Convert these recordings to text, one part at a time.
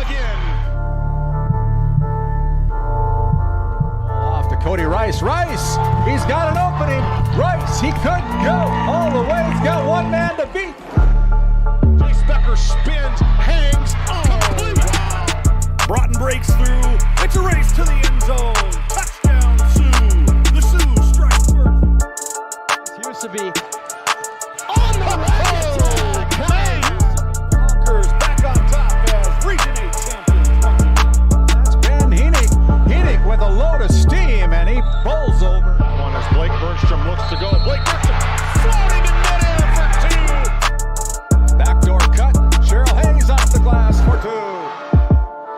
again. Off to Cody Rice. Rice, he's got an opening. Rice, he could go all the way. He's got one man to beat. Chase Becker spins, hangs, complete. Broughton breaks through. It's a race to the end zone. Touchdown, Sioux. The Sioux strike first. It used to be On the road. Conquers back on top as Region 8 champions. That's Ben Heenick. Heenick with a load of steam, and he bowls over. One as Blake Burnstrom looks to go. Blake Burnstrom floating in midair for 2. Backdoor cut. Cheryl Hayes off the glass for 2.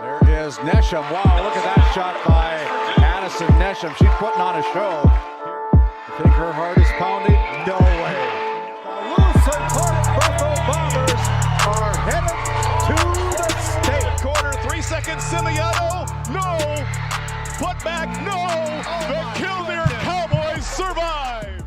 There is Nesham. Wow, look at that shot by Addison Nesham. She's putting on a show. You think her heart is pounding? No way. The Lusitania Buffalo Bombers are headed to the state. Corner, 3 seconds, Simiano. No. Putback, no. The Killdeer Cowboys survive.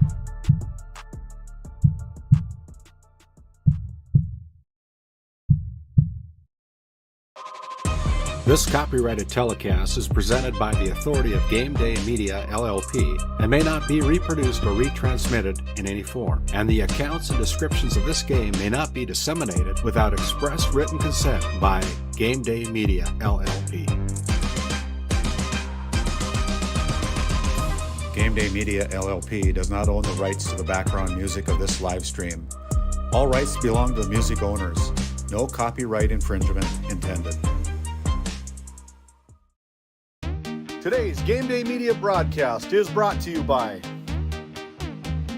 This copyrighted telecast is presented by the authority of GameDay Media, LLP, and may not be reproduced or retransmitted in any form. And the accounts and descriptions of this game may not be disseminated without express written consent by GameDay Media, LLP. GameDay Media, LLP does not own the rights to the background music of this live stream. All rights belong to the music owners. No copyright infringement intended. Today's Game Day Media broadcast is brought to you by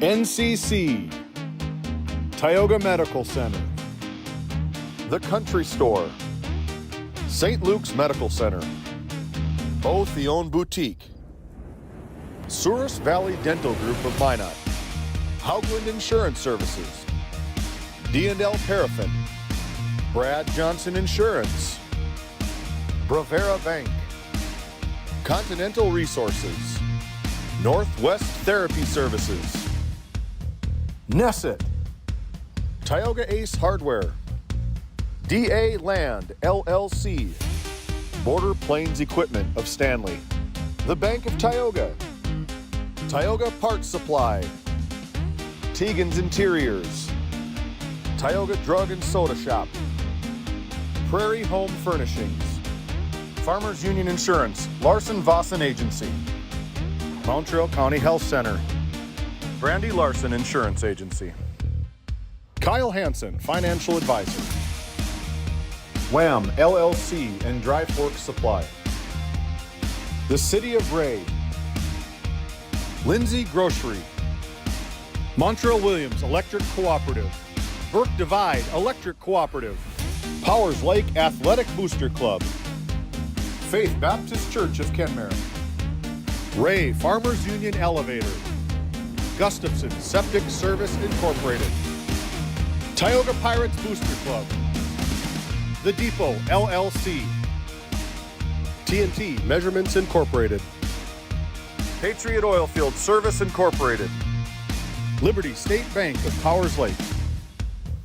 NCC, Tioga Medical Center, The Country Store, St. Luke's Medical Center, Otheon Boutique, Souris Valley Dental Group of Minot, Haugland Insurance Services, D&L Paraffin, Brad Johnson Insurance, Bravera Bank, Continental Resources, Northwest Therapy Services, Nesset, Tioga Ace Hardware, DA Land LLC, Border Plains Equipment of Stanley, The Bank of Tioga, Tioga Parts Supply, Tegan's Interiors, Tioga Drug and Soda Shop, Prairie Home Furnishings, Farmers Union Insurance, Larson Vossen Agency, Montreal County Health Center, Brandy Larson Insurance Agency, Kyle Hansen, Financial Advisor, Wham LLC and Dry Fork Supply, the City of Ray, Lindsay Grocery, Montreal Williams Electric Cooperative, Burke Divide Electric Cooperative, Powers Lake Athletic Booster Club, Faith Baptist Church of Kenmare, Ray Farmers Union Elevator, Gustafson Septic Service Incorporated, Tioga Pirates Booster Club, The Depot LLC, TNT Measurements Incorporated, Patriot Oilfield Service Incorporated, Liberty State Bank of Powers Lake,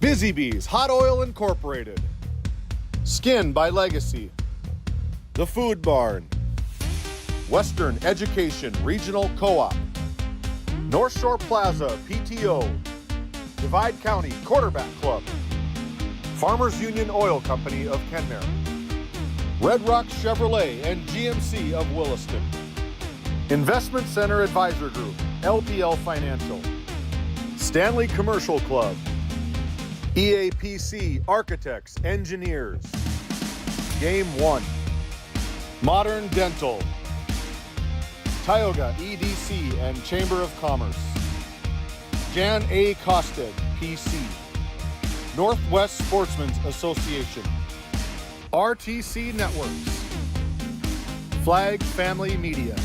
Busy Bees Hot Oil Incorporated, Skin by Legacy, The Food Barn, Western Education Regional Co-op, North Shore Plaza PTO, Divide County Quarterback Club, Farmers Union Oil Company of Kenmare, Red Rock Chevrolet and GMC of Williston, Investment Center Advisor Group, LPL Financial, Stanley Commercial Club, EAPC Architects, Engineers, Game 1, Modern Dental, Tioga EDC and Chamber of Commerce, Jan A. Costed, PC, Northwest Sportsmen's Association, RTC Networks, Flag Family Media.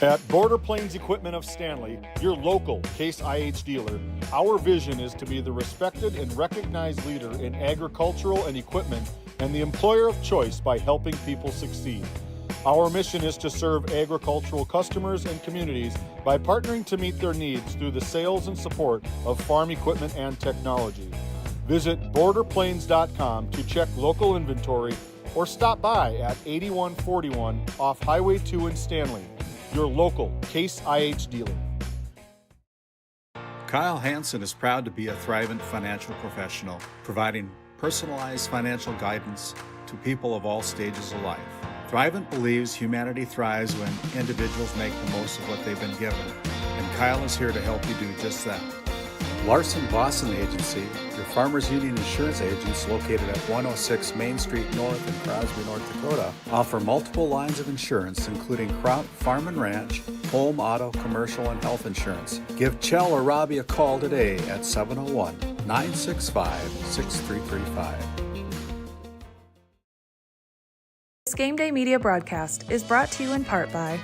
At Border Plains Equipment of Stanley, your local Case IH dealer, our vision is to be the respected and recognized leader in agricultural and equipment and the employer of choice by helping people succeed. Our mission is to serve agricultural customers and communities by partnering to meet their needs through the sales and support of farm equipment and technology. Visit borderplains.com to check local inventory or stop by at 8141 off Highway 2 in Stanley, your local Case IH dealer. Kyle Hansen is proud to be a Thrivent financial professional, providing personalized financial guidance to people of all stages of life. Thrivent believes humanity thrives when individuals make the most of what they've been given, and Kyle is here to help you do just that. Larson Boston Agency, your Farmers Union insurance agents located at 106 Main Street North in Crosby, North Dakota, offer multiple lines of insurance, including crop, farm and ranch, home, auto, commercial, and health insurance. Give Chell or Robbie a call today at 701-965-6335. This Game Day Media broadcast is brought to you in part by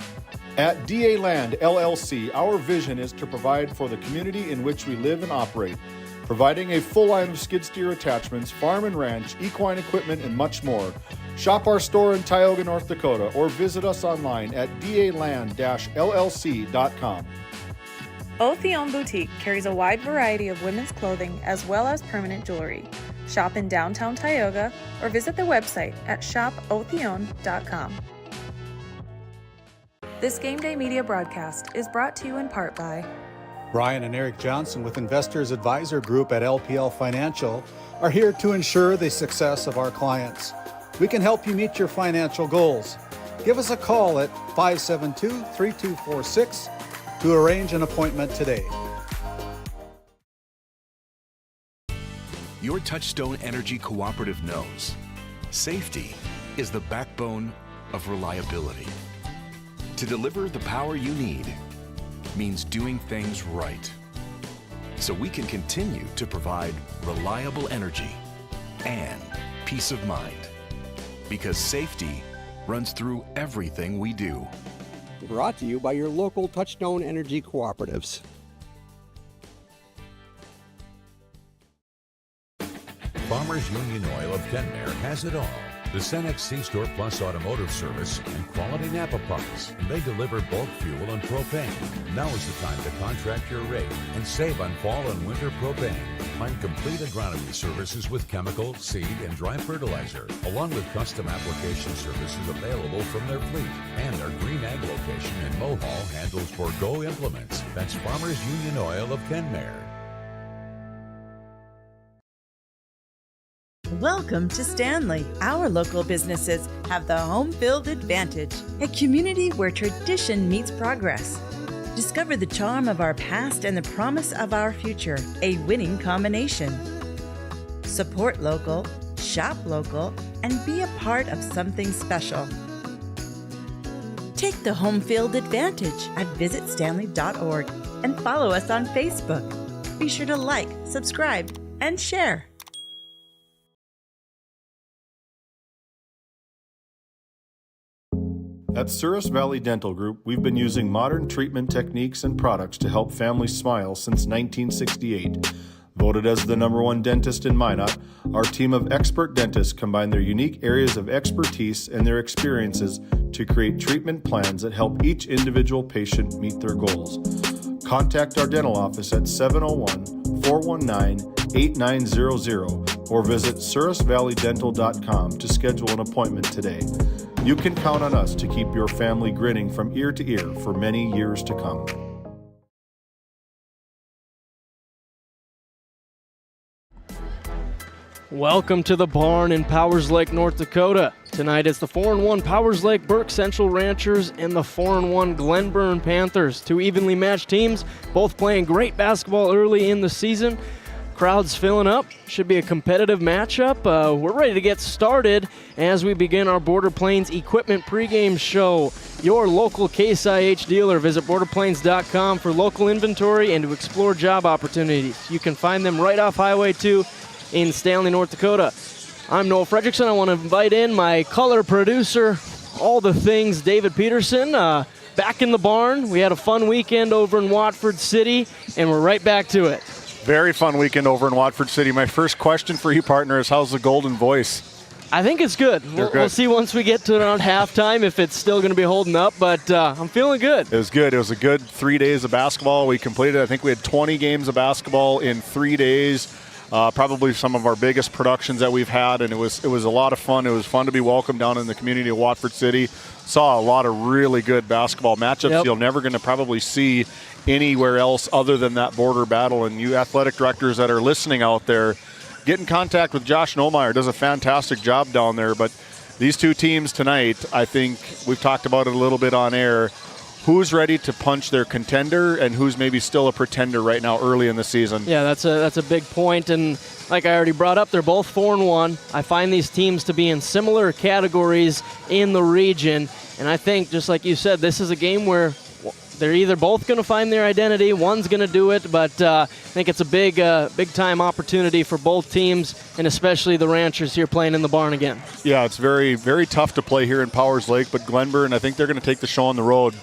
At DA Land LLC, our vision is to provide for the community in which we live and operate, providing a full line of skid steer attachments, farm and ranch, equine equipment, and much more. Shop our store in Tioga, North Dakota, or visit us online at daland-llc.com. Otheon Boutique carries a wide variety of women's clothing as well as permanent jewelry. Shop in downtown Tioga or visit their website at shopotheon.com. This Game Day Media broadcast is brought to you in part by Brian and Eric Johnson with Investors Advisor Group at LPL Financial are here to ensure the success of our clients. We can help you meet your financial goals. Give us a call at 572-3246 to arrange an appointment today. Your Touchstone Energy Cooperative knows safety is the backbone of reliability. To deliver the power you need means doing things right. So we can continue to provide reliable energy and peace of mind. Because safety runs through everything we do. Brought to you by your local Touchstone Energy Cooperatives. Farmers Union Oil of Kenmare has it all. The Cenex C-Store Plus Automotive Service and quality Napa parts. They deliver bulk fuel and propane. Now is the time to contract your rate and save on fall and winter propane. Find complete agronomy services with chemical, seed, and dry fertilizer, along with custom application services available from their fleet. And our Green Ag location in Mohall handles Borgo implements. That's Farmers Union Oil of Kenmare. Welcome to Stanley. Our local businesses have the home field advantage, a community where tradition meets progress. Discover the charm of our past and the promise of our future, a winning combination. Support local, shop local, and be a part of something special. Take the home field advantage at visitstanley.org and follow us on Facebook. Be sure to like, subscribe, and share. At Souris Valley Dental Group, we've been using modern treatment techniques and products to help families smile since 1968. Voted as the #1 dentist in Minot, our team of expert dentists combine their unique areas of expertise and their experiences to create treatment plans that help each individual patient meet their goals. Contact our dental office at 701-419-8900 or visit sourisvalleydental.com to schedule an appointment today. You can count on us to keep your family grinning from ear to ear for many years to come. Welcome to the barn in Powers Lake, North Dakota. Tonight it's the 4-1 Powers Lake Burke Central Ranchers and the 4-1 Glenburn Panthers. Two evenly matched teams, both playing great basketball early in the season. Crowd's filling up. Should be a competitive matchup. We're ready to get started as we begin our Border Plains Equipment pregame show. Your local Case IH dealer. Visit borderplains.com for local inventory and to explore job opportunities. You can find them right off Highway 2 in Stanley, North Dakota. I'm Noel Fredrickson. I want to invite in my color producer, all the things, David Peterson. back in the barn. We had a fun weekend over in Watford City, and we're right back to it. Very fun weekend over in Watford City. My first question for you, partner, is how's the Golden voice? I think it's good. We'll see once we get to around halftime if it's still going to be holding up, but I'm feeling good. It was good. It was a good 3 days of basketball. We completed, I think we had 20 games of basketball in 3 days. Probably some of our biggest productions that we've had, and it was a lot of fun. It was fun to be welcomed down in the community of Watford City. Saw a lot of really good basketball matchups you're never going to probably see anywhere else other than that border battle. And you athletic directors that are listening out there, get in contact with Josh Nomeyer. Does a fantastic job down there. But these two teams tonight, I think we've talked about it a little bit on air. Who's ready to punch their contender and who's maybe still a pretender right now early in the season? Yeah, that's a big point. And like I already brought up, they're both 4-1. I find these teams to be in similar categories in the region. And I think, just like you said, this is a game where they're either both going to find their identity, one's going to do it, but I think it's a big-time opportunity for both teams, and especially the Ranchers here playing in the barn again. Yeah, it's very, very tough to play here in Powers Lake, but Glenburn, I think they're going to take the show on the road.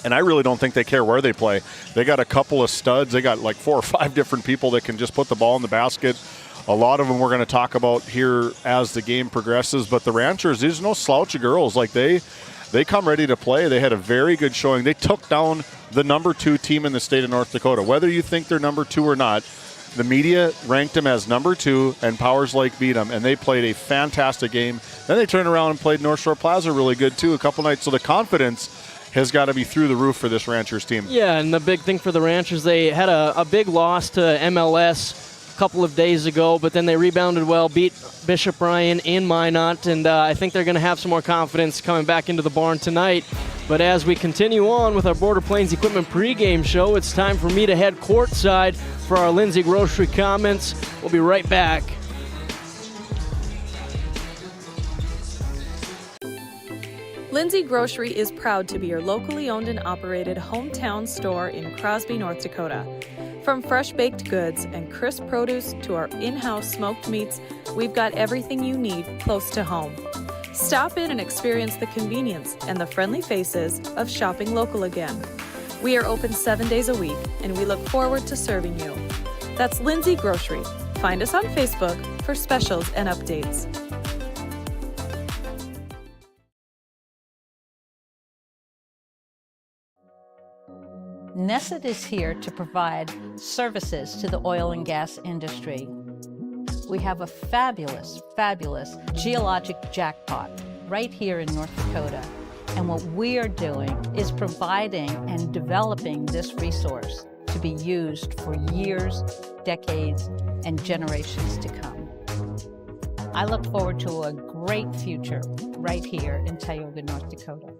And I really don't think they care where they play. They got a couple of studs. They got like 4 or 5 different people that can just put the ball in the basket. A lot of them we're going to talk about here as the game progresses. But the Ranchers, there's no slouch of girls. Like they come ready to play. They had a very good showing. They took down the number 2 team in the state of North Dakota. Whether you think they're number 2 or not, the media ranked them as number 2, and Powers Lake beat them, and they played a fantastic game. Then they turned around and played North Shore Plaza really good, too, a couple nights. So the confidence has got to be through the roof for this Ranchers team. Yeah, and the big thing for the Ranchers, they had a big loss to MLS a couple of days ago, but then they rebounded well, beat Bishop Ryan in Minot, and I think they're going to have some more confidence coming back into the barn tonight. But as we continue on with our Border Plains Equipment pregame show, it's time for me to head courtside for our Lindsay Grocery comments. We'll be right back. Lindsay Grocery is proud to be your locally owned and operated hometown store in Crosby, North Dakota. From fresh baked goods and crisp produce to our in-house smoked meats, we've got everything you need close to home. Stop in and experience the convenience and the friendly faces of shopping local again. We are open 7 days a week, and we look forward to serving you. That's Lindsay Grocery. Find us on Facebook for specials and updates. Nesset is here to provide services to the oil and gas industry. We have a fabulous, fabulous geologic jackpot right here in North Dakota. And what we are doing is providing and developing this resource to be used for years, decades, and generations to come. I look forward to a great future right here in Tioga, North Dakota.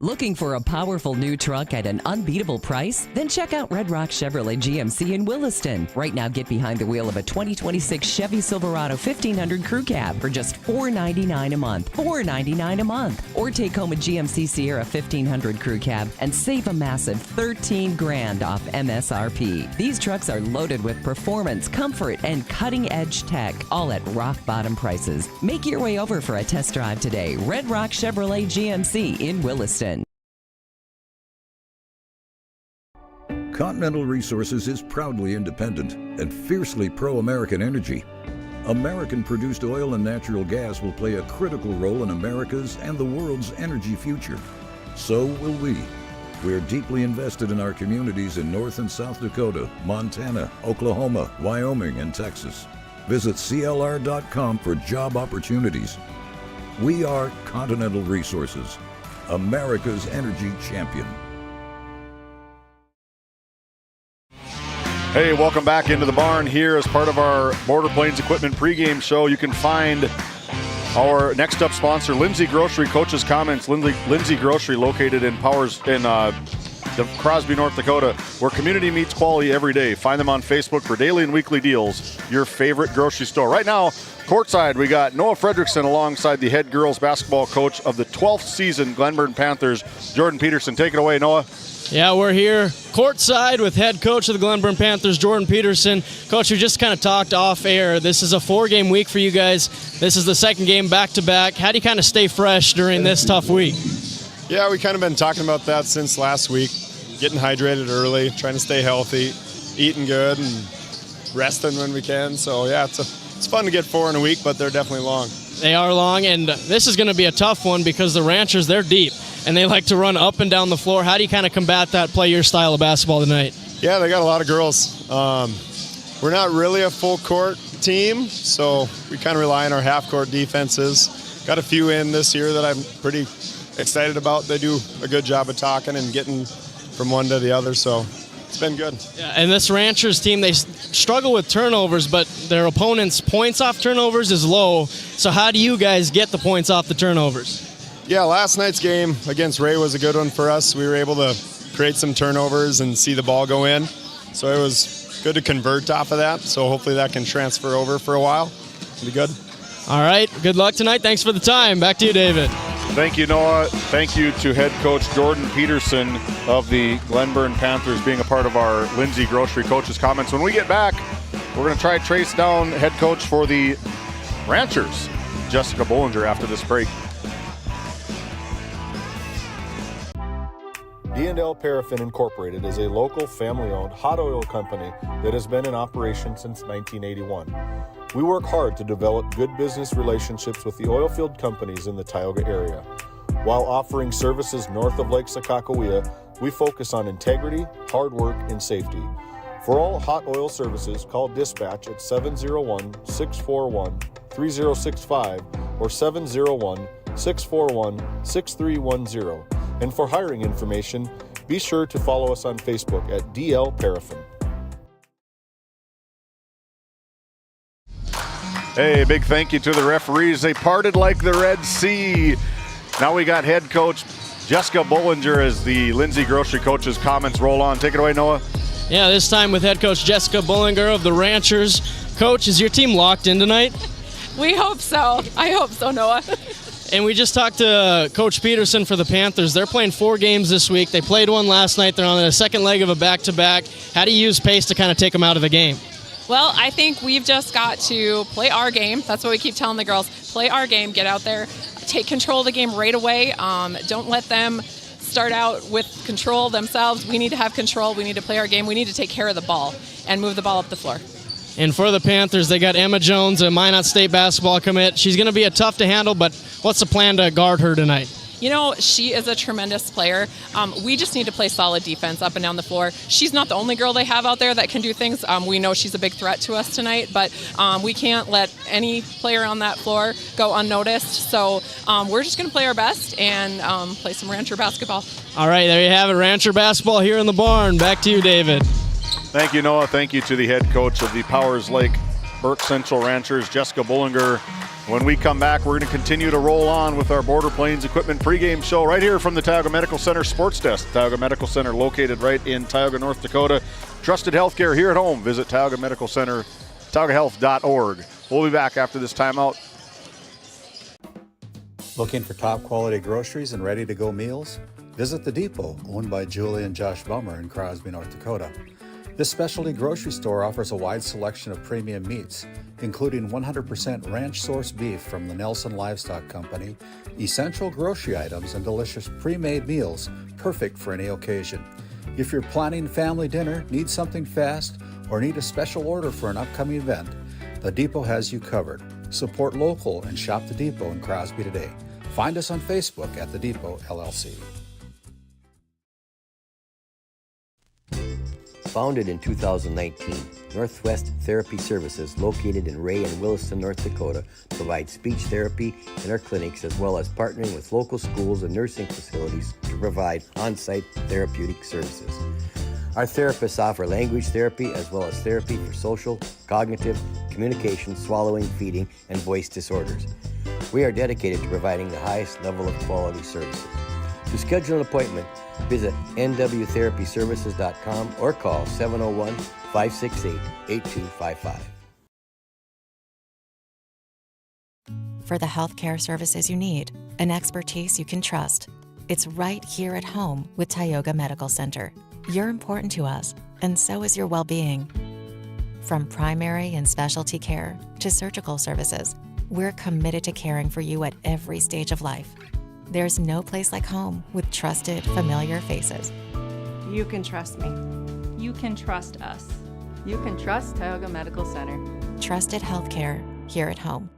Looking for a powerful new truck at an unbeatable price? Then check out Red Rock Chevrolet GMC in Williston. Right now, get behind the wheel of a 2026 Chevy Silverado 1500 Crew Cab for just $499 a month. $499 a month. Or take home a GMC Sierra 1500 Crew Cab and save a massive $13,000 off MSRP. These trucks are loaded with performance, comfort, and cutting-edge tech, all at rock-bottom prices. Make your way over for a test drive today. Red Rock Chevrolet GMC in Williston. Continental Resources is proudly independent and fiercely pro-American energy. American-produced oil and natural gas will play a critical role in America's and the world's energy future. So will we. We're deeply invested in our communities in North and South Dakota, Montana, Oklahoma, Wyoming, and Texas. Visit CLR.com for job opportunities. We are Continental Resources, America's energy champion. Hey, welcome back into the barn here as part of our Border Plains Equipment pregame show. You can find our next up sponsor, Lindsay Grocery, Coach's Comments. Lindsay Grocery, located in Crosby, North Dakota, where community meets quality every day. Find them on Facebook for daily and weekly deals, your favorite grocery store. Right now, courtside, we got Noah Fredrickson alongside the head girls basketball coach of the 12th season Glenburn Panthers, Jordan Peterson. Take it away, Noah. Yeah, we're here courtside with head coach of the Glenburn Panthers, Jordan Peterson. Coach, we just kind of talked off air. This is a 4-game week for you guys. This is the second game back-to-back. How do you kind of stay fresh during this tough week? Yeah, we kind of been talking about that since last week. Getting hydrated early, trying to stay healthy, eating good, and resting when we can. So, yeah, it's fun to get 4 in a week, but they're definitely long. They are long, and this is going to be a tough one because the Ranchers, they're deep, and they like to run up and down the floor. How do you kind of combat that, play your style of basketball tonight? Yeah, they got a lot of girls. We're not really a full-court team, so we kind of rely on our half-court defenses. Got a few in this year that I'm pretty excited about. They do a good job of talking and getting from one to the other, so it's been good. Yeah, and this Ranchers team, they struggle with turnovers, but their opponents' points off turnovers is low. So how do you guys get the points off the turnovers? Yeah, last night's game against Ray was a good one for us. We were able to create some turnovers and see the ball go in. So it was good to convert off of that. So hopefully that can transfer over for a while. It'll be good. All right, good luck tonight. Thanks for the time. Back to you, David. Thank you, Noah. Thank you to head coach Jordan Peterson of the Glenburn Panthers being a part of our Lindsay Grocery Coaches comments. When we get back, we're going to try to trace down head coach for the Ranchers, Jessica Bollinger, after this break. D&L Paraffin Incorporated is a local family-owned hot oil company that has been in operation since 1981. We work hard to develop good business relationships with the oilfield companies in the Tioga area. While offering services north of Lake Sakakawea, we focus on integrity, hard work, and safety. For all hot oil services, call dispatch at 701-641-3065 or 701-641-6310. And for hiring information, be sure to follow us on Facebook at DL Paraffin. Hey, big thank you to the referees. They parted like the Red Sea. Now we got head coach Jessica Bollinger as the Lindsay Grocery Coaches comments roll on. Take it away, Noah. Yeah, this time with head coach Jessica Bollinger of the Ranchers. Coach, is your team locked in tonight? We hope so. I hope so, Noah. And we just talked to Coach Peterson for the Panthers. They're playing 4 games this week. They played one last night. They're on the second leg of a back-to-back. How do you use pace to kind of take them out of the game? Well, I think we've just got to play our game. That's what we keep telling the girls. Play our game. Get out there. Take control of the game right away. Don't let them start out with control themselves. We need to have control. We need to play our game. We need to take care of the ball and move the ball up the floor. And for the Panthers, they got Emma Jones, a Minot State basketball commit. She's going to be a tough to handle, but what's the plan to guard her tonight? You know, she is a tremendous player. We just need to play solid defense up and down the floor. She's not the only girl they have out there that can do things. We know she's a big threat to us tonight, but we can't let any player on that floor go unnoticed. So we're just going to play our best and play some Rancher basketball. All right, there you have it. Rancher basketball here in the barn. Back to you, David. Thank you, Noah. Thank you to the head coach of the Powers Lake Burke Central Ranchers, Jessica Bollinger. When we come back, we're going to continue to roll on with our Border Plains Equipment pregame show right here from the Tioga Medical Center Sports Desk. Tioga Medical Center located right in Tioga, North Dakota. Trusted healthcare here at home. Visit Tioga Medical Center, tiogahealth.org. We'll be back after this timeout. Looking for top quality groceries and ready to go meals? Visit The Depot, owned by Julie and Josh Bummer in Crosby, North Dakota. This specialty grocery store offers a wide selection of premium meats, including 100% ranch-sourced beef from the Nelson Livestock Company, essential grocery items, and delicious pre-made meals perfect for any occasion. If you're planning family dinner, need something fast, or need a special order for an upcoming event, The Depot has you covered. Support local and shop The Depot in Crosby today. Find us on Facebook at The Depot LLC. Founded in 2019, Northwest Therapy Services, located in Ray and Williston, North Dakota, provides speech therapy in our clinics as well as partnering with local schools and nursing facilities to provide on-site therapeutic services. Our therapists offer language therapy as well as therapy for social, cognitive, communication, swallowing, feeding, and voice disorders. We are dedicated to providing the highest level of quality services. To schedule an appointment, visit nwtherapyservices.com or call 701-568-8255. For the healthcare services you need and expertise you can trust, it's right here at home with Tioga Medical Center. You're important to us, and so is your well-being. From primary and specialty care to surgical services, we're committed to caring for you at every stage of life. There's no place like home with trusted, familiar faces. You can trust me. You can trust us. You can trust Tioga Medical Center. Trusted healthcare here at home.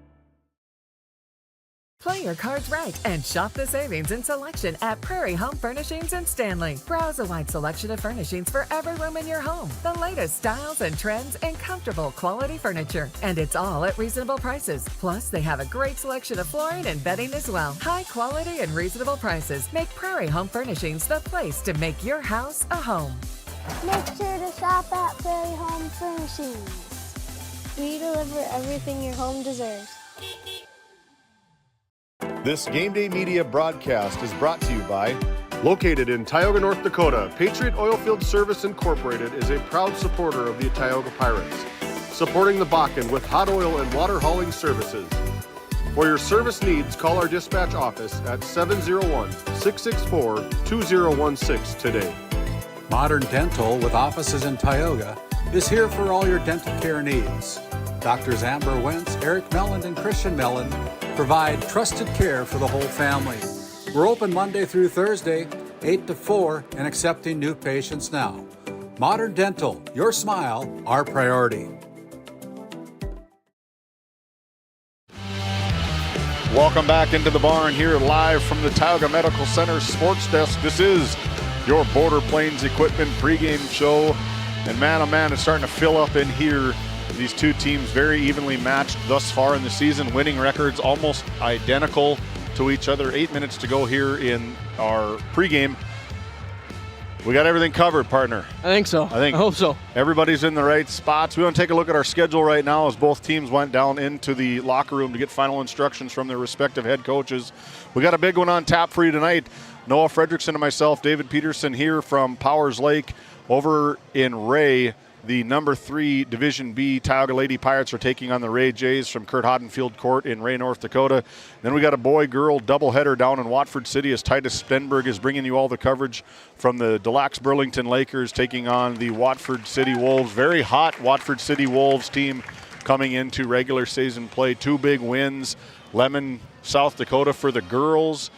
Play your cards right and shop the savings and selection at Prairie Home Furnishings in Stanley. Browse a wide selection of furnishings for every room in your home. The latest styles and trends and comfortable quality furniture. And it's all at reasonable prices. Plus, they have a great selection of flooring and bedding as well. High quality and reasonable prices make Prairie Home Furnishings the place to make your house a home. Make sure to shop at Prairie Home Furnishings. We deliver everything your home deserves. This GameDay Media broadcast is brought to you by, located in Tioga, North Dakota, Patriot Oilfield Service Incorporated is a proud supporter of the Tioga Pirates, supporting the Bakken with hot oil and water hauling services. For your service needs, call our dispatch office at 701-664-2016 today. Modern Dental, with offices in Tioga, is here for all your dental care needs. Doctors Amber Wentz, Eric Melland, and Christian Melland provide trusted care for the whole family. We're open Monday through Thursday, 8 to 4, and accepting new patients now. Modern Dental, your smile, our priority. Welcome back into the barn here live from the Tioga Medical Center Sports Desk. This is your Border Plains Equipment pregame show. And man, oh man, it's starting to fill up in here. These two teams very evenly matched thus far in the season, winning records almost identical to each other. 8 minutes to go here in our pregame. We got everything covered, partner. I think so. I hope so. Everybody's in the right spots. We want to take a look at our schedule right now as both teams went down into the locker room to get final instructions from their respective head coaches. We got a big one on tap for you tonight. Noah Fredrickson and myself, David Peterson, here from Powers Lake over in Ray. The number 3 Division B Tioga Lady Pirates are taking on the Ray Jays from Kurt Hoddenfield Court in Ray, North Dakota. Then we got a boy-girl doubleheader down in Watford City as Titus Stenberg is bringing you all the coverage from the Deluxe Burlington Lakers taking on the Watford City Wolves. Very hot Watford City Wolves team coming into regular season play. 2 big wins. Lemon, South Dakota for the girls,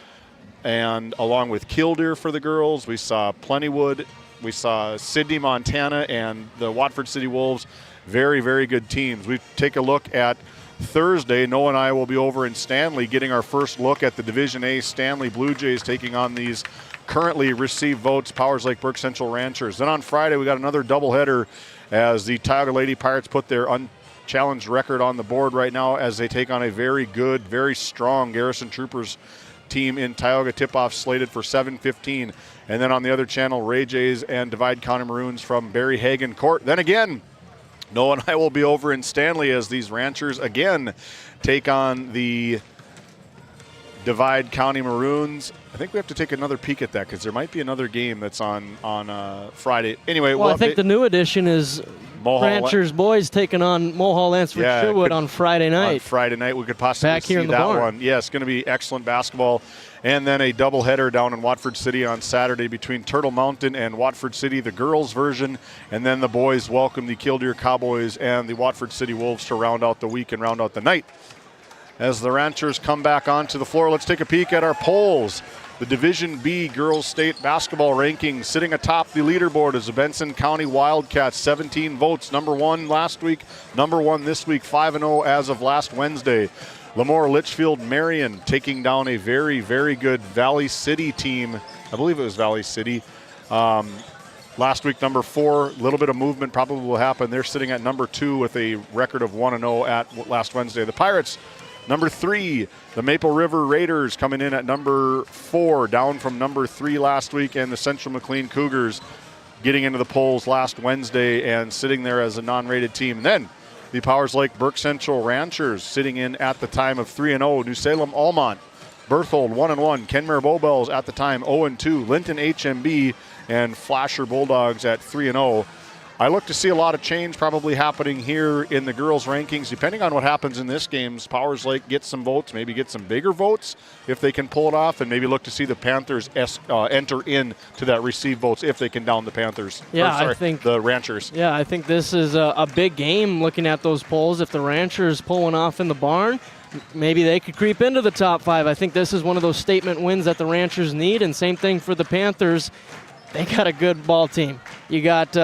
and along with Killdeer for the girls. We saw Plentywood. We saw Sidney, Montana, and the Watford City Wolves. Very, very good teams. We take a look at Thursday. Noah and I will be over in Stanley getting our first look at the Division A Stanley Blue Jays taking on these currently received votes Powers Lake Burke Central Ranchers. Then on Friday, we got another doubleheader as the Tioga Lady Pirates put their unchallenged record on the board right now as they take on a very good, very strong Garrison Troopers team in Tioga. Tip-off slated for 7:15. And then on the other channel, Ray Jays and Divide County Maroons from Barry Hagen Court. Then again, Noah and I will be over in Stanley as these Ranchers again take on the Divide County Maroons. I think we have to take another peek at that because there might be another game that's on Friday. Anyway, well, I think the new addition is Ranchers boys taking on Mohall Lansford Sherwood on Friday night. On Friday night, we could possibly see that one. Yeah, it's going to be excellent basketball. And then a doubleheader down in Watford City on Saturday between Turtle Mountain and Watford City, the girls' version. And then the boys welcome the Killdeer Cowboys and the Watford City Wolves to round out the week and round out the night. As the Ranchers come back onto the floor, let's take a peek at our polls. The Division B girls state basketball rankings sitting atop the leaderboard is the Benson County Wildcats, 17 votes. Number 1 last week, number 1 this week, 5-0 as of last Wednesday. Lemoore Litchfield Marion taking down a very, very good Valley City team. I believe it was Valley City. Last week, number 4, a little bit of movement probably will happen. They're sitting at number 2 with a record of 1-0 at last Wednesday. The Pirates, number 3, the Maple River Raiders coming in at number 4, down from number 3 last week, and the Central McLean Cougars getting into the polls last Wednesday and sitting there as a non-rated team. And then the Powers Lake Burke Central Ranchers sitting in at the time of 3-0. New Salem Almont Berthold 1-1. Kenmare Bowbells at the time 0-2. Linton HMB and Flasher Bulldogs at 3-0. I look to see a lot of change probably happening here in the girls' rankings. Depending on what happens in this game, Powers Lake gets some votes, maybe get some bigger votes if they can pull it off, and maybe look to see the Panthers enter in to that receive votes if they can down the Panthers. Yeah, I think the Ranchers. Yeah, I think this is a big game looking at those polls. If the Ranchers pull one off in the barn, maybe they could creep into the top 5. I think this is one of those statement wins that the Ranchers need, and same thing for the Panthers. They got a good ball team. You got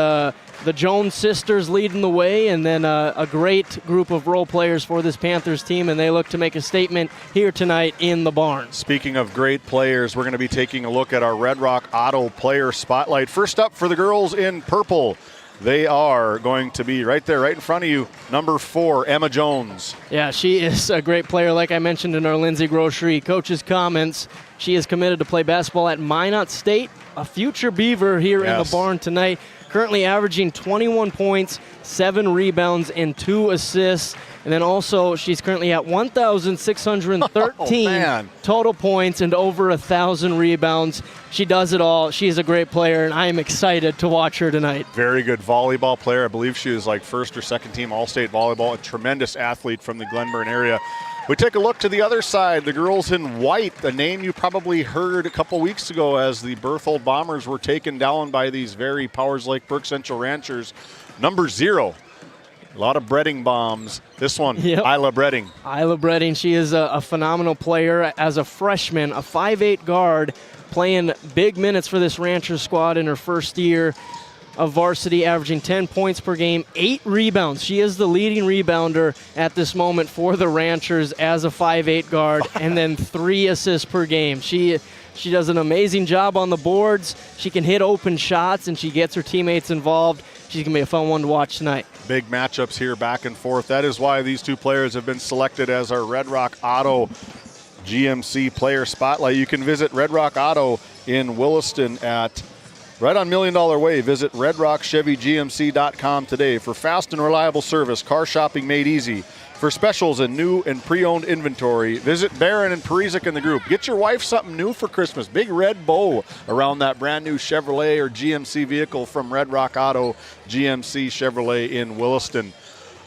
the Jones sisters leading the way, and then a great group of role players for this Panthers team, and they look to make a statement here tonight in the barn. Speaking of great players, we're going to be taking a look at our Red Rock Auto Player Spotlight. First up for the girls in purple, they are going to be right there, right in front of you, number 4, Emma Jones. Yeah, she is a great player. Like I mentioned in our Lindsay Grocery coach's comments, she is committed to play basketball at Minot State, a future Beaver here in the barn tonight. Currently averaging 21 points, 7 rebounds, and 2 assists. And then also, she's currently at 1,613 total points and over 1,000 rebounds. She does it all. She's a great player, and I am excited to watch her tonight. Very good volleyball player. I believe she was like first or second team All-State volleyball. A tremendous athlete from the Glenburn area. We take a look to the other side, the girls in white, a name you probably heard a couple weeks ago as the Berthold Bombers were taken down by these very Powers Lake Burke Central Ranchers. Number 0. A lot of breading bombs. This one, Isla Breading. Isla Breading, she is a phenomenal player as a freshman, a 5'8" guard, playing big minutes for this Ranchers squad in her first year of varsity, averaging 10 points per game, 8 rebounds. She is the leading rebounder at this moment for the Ranchers as a 5'8" guard, and then 3 assists per game. She does an amazing job on the boards. She can hit open shots, and she gets her teammates involved. She's going to be a fun one to watch tonight. Big matchups here back and forth. That is why these two players have been selected as our Red Rock Auto GMC Player Spotlight. You can visit Red Rock Auto in Williston at right on Million Dollar Way. Visit redrockchevygmc.com today for fast and reliable service, car shopping made easy. For specials and new and pre-owned inventory, visit Barron and Parizek in the group. Get your wife something new for Christmas. Big red bow around that brand new Chevrolet or GMC vehicle from Red Rock Auto GMC Chevrolet in Williston.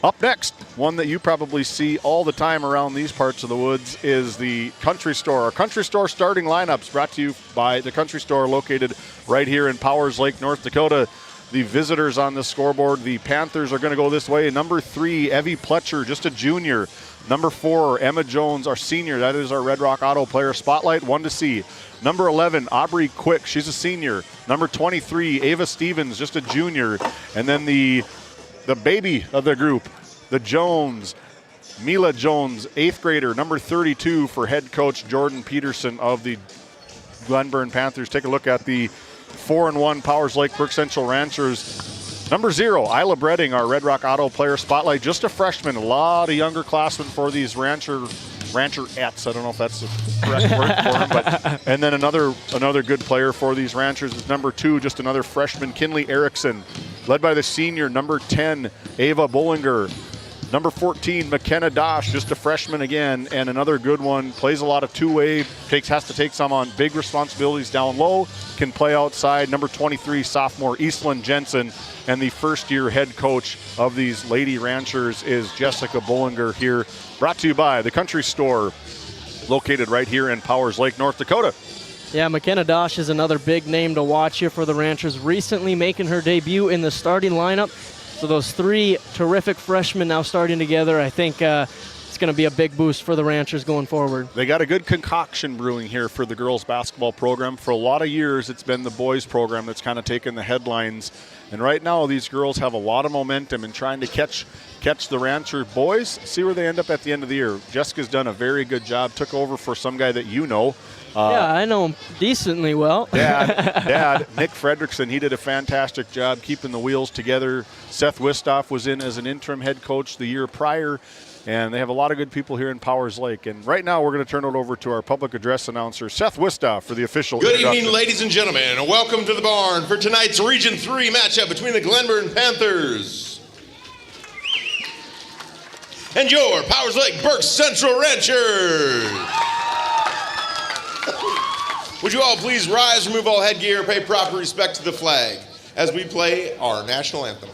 Up next, one that you probably see all the time around these parts of the woods is the Country Store. Our Country Store starting lineups brought to you by the Country Store located right here in Powers Lake, North Dakota. The visitors on the scoreboard, the Panthers are going to go this way. Number 3, Evie Pletcher, just a junior. Number 4, Emma Jones, our senior. That is our Red Rock Auto Player Spotlight, 1 to see. Number 11, Aubrey Quick, she's a senior. Number 23, Ava Stevens, just a junior. And then the baby of the group, the Jones, Mila Jones, 8th grader, number 32 for head coach Jordan Peterson of the Glenburn Panthers. Take a look at the 4-1 Powers Lake Burke Central Ranchers. Number 0, Isla Breading, our Red Rock Auto Player Spotlight, just a freshman. A lot of younger classmen for these Rancherettes. I don't know if that's the correct word for them, but and then another good player for these Ranchers is number 2, just another freshman, Kinley Erickson, led by the senior number 10, Ava Bollinger. Number 14, McKenna Dosh, just a freshman again, and another good one. Plays a lot of two-way, has to take some on big responsibilities down low, can play outside. Number 23, sophomore Eastland Jensen, and the first-year head coach of these Lady Ranchers is Jessica Bollinger here. Brought to you by the Country Store, located right here in Powers Lake, North Dakota. Yeah, McKenna Dosh is another big name to watch here for the Ranchers, recently making her debut in the starting lineup. So those 3 terrific freshmen now starting together, I think it's going to be a big boost for the Ranchers going forward. They got a good concoction brewing here for the girls basketball program. For a lot of years, it's been the boys program that's kind of taken the headlines. And right now, these girls have a lot of momentum in trying to catch the Rancher boys, see where they end up at the end of the year. Jessica's done a very good job, took over for some guy that you know. Yeah, I know him decently well. Dad, Nick Fredrickson, he did a fantastic job keeping the wheels together. Seth Wistoff was in as an interim head coach the year prior, and they have a lot of good people here in Powers Lake. And right now, we're going to turn it over to our public address announcer, Seth Wistoff, for the official Good introduction. evening, ladies and gentlemen, and welcome to the barn for tonight's Region 3 matchup between the Glenburn Panthers and your Powers Lake Burke Central Ranchers. Would you all please rise, remove all headgear, pay proper respect to the flag as we play our national anthem.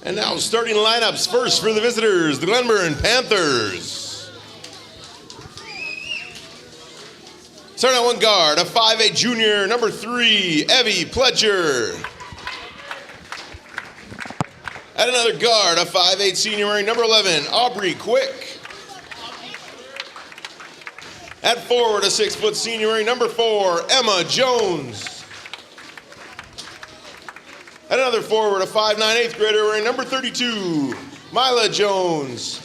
And now starting lineups first for the visitors, the Glenburn Panthers. Starting at one guard, a 5'8" junior, number 3, Evie Pletcher. At another guard, a 5'8" senior wearing number 11, Aubrey Quick. At forward, a 6' senior wearing number 4, Emma Jones. At another forward, a 5'9" 8th grader wearing number 32, Mila Jones.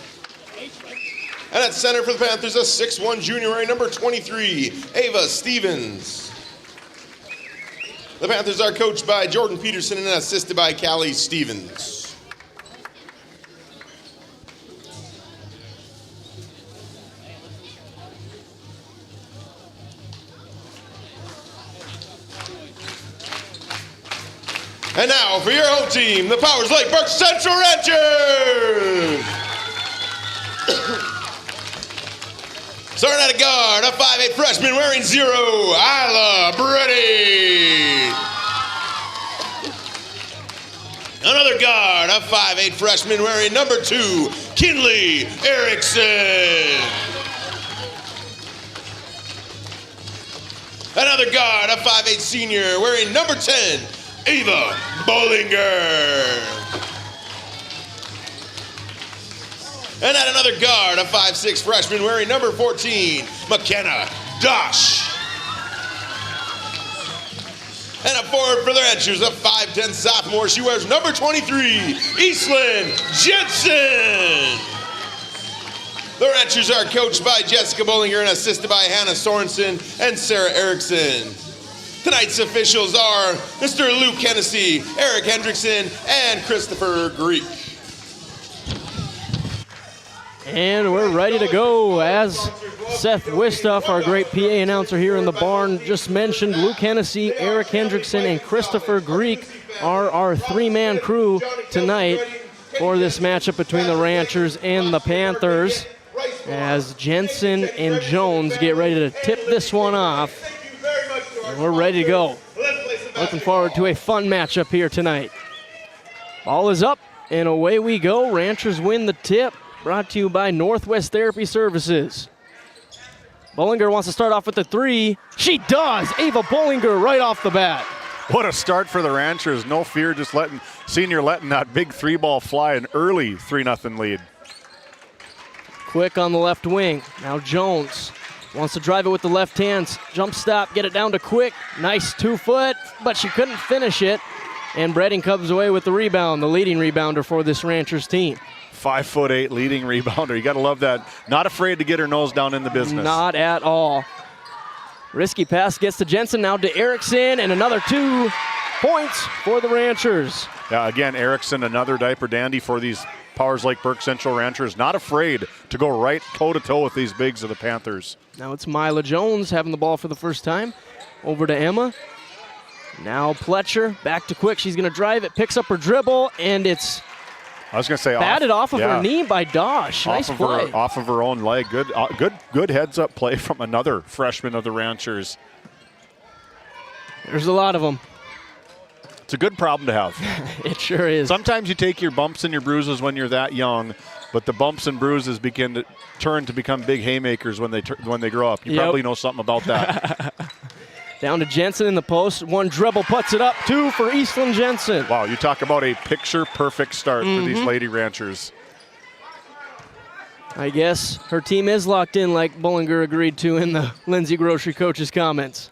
And at center for the Panthers, a 6'1" junior wearing number 23, Ava Stevens. The Panthers are coached by Jordan Peterson and assisted by Callie Stevens. And now for your home team, the Powers Lake Burke Central Rangers. Starting at a guard, a 5'8" freshman wearing 0, Isla Brady. Another guard, a 5'8" freshman wearing number 2, Kinley Erickson. Another guard, a 5'8" senior wearing number 10, Ava Bollinger. And at another guard, a 5'6" freshman wearing number 14, McKenna Dosh. And a forward for the Ranchers, a 5'10" sophomore. She wears number 23, Eastlyn Jensen. The Ranchers are coached by Jessica Bollinger and assisted by Hannah Sorensen and Sarah Erickson. Tonight's officials are Mr. Luke Hennessy, Eric Hendrickson, and Christopher Greek. And we're ready to go. As Seth Wistoff, our great PA announcer here in the barn, just mentioned, Luke Hennessy, Eric Hendrickson, and Christopher Greek are our three-man crew tonight for this matchup between the Ranchers and the Panthers, as Jensen and Jones get ready to tip this one off. And we're ready to go. Looking forward to a fun matchup here tonight. Ball is up, and away we go. Ranchers win the tip. Brought to you by Northwest Therapy Services. Bollinger wants to start off with the 3. She does! Ava Bollinger right off the bat. What a start for the Ranchers. No fear, just letting that big 3-ball fly, an early 3-0 lead. Quick on the left wing. Now Jones wants to drive it with the left hand. Jump stop, get it down to Quick. Nice 2-foot, but she couldn't finish it. And Bredding comes away with the rebound, the leading rebounder for this Ranchers team. 5'8" leading rebounder. You got to love that. Not afraid to get her nose down in the business. Not at all. Risky pass gets to Jensen, now to Erickson, and another 2 points for the Ranchers. Yeah, again, Erickson, another diaper dandy for these Powers Lake Burke Central Ranchers. Not afraid to go right toe-to-toe with these bigs of the Panthers. Now it's Mila Jones having the ball for the first time. Over to Emma. Now Pletcher, back to Quick. She's going to drive it, picks up her dribble, and it's I was going to say batted off of her knee by Dosh. Nice play. Off of her own leg. Good heads-up play from another freshman of the Ranchers. There's a lot of them. It's a good problem to have. It sure is. Sometimes you take your bumps and your bruises when you're that young, but the bumps and bruises begin to turn to become big haymakers when they grow up. You probably know something about that. Down to Jensen in the post. One dribble puts it up. 2 for Eastland Jensen. Wow, you talk about a picture-perfect start for these Lady Ranchers. I guess her team is locked in, like Bullinger agreed to in the Lindsay Grocery coach's comments.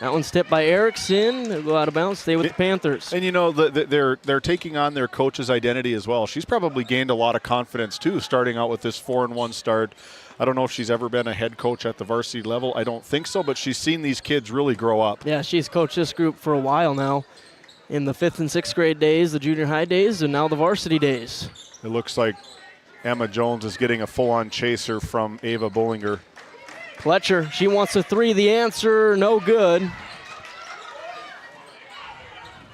That one's tipped by Erickson. They'll go out of bounds, stay with the Panthers. And, you know, they're taking on their coach's identity as well. She's probably gained a lot of confidence, too, starting out with this 4-1 start. I don't know if she's ever been a head coach at the varsity level. I don't think so, but she's seen these kids really grow up. Yeah, she's coached this group for a while now. In the 5th and 6th grade days, the junior high days, and now the varsity days. It looks like Emma Jones is getting a full-on chaser from Ava Bullinger. Pletcher, she wants a 3. The answer, no good.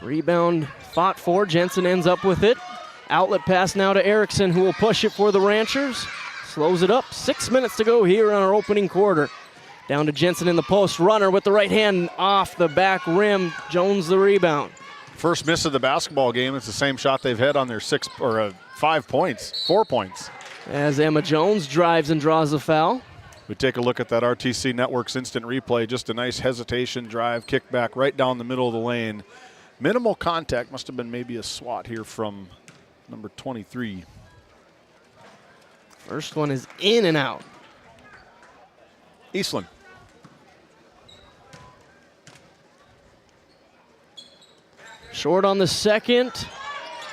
Rebound fought for. Jensen ends up with it. Outlet pass now to Erickson, who will push it for the Ranchers. Slows it up. 6 minutes to go here on our opening quarter. Down to Jensen in the post. Runner with the right hand off the back rim. Jones the rebound. First miss of the basketball game. It's the same shot they've had on their 4 points. As Emma Jones drives and draws the foul. We take a look at that RTC Network's instant replay. Just a nice hesitation drive, kick back right down the middle of the lane. Minimal contact. Must have been maybe a swat here from number 23. First one is in and out. Eastland. Short on the second.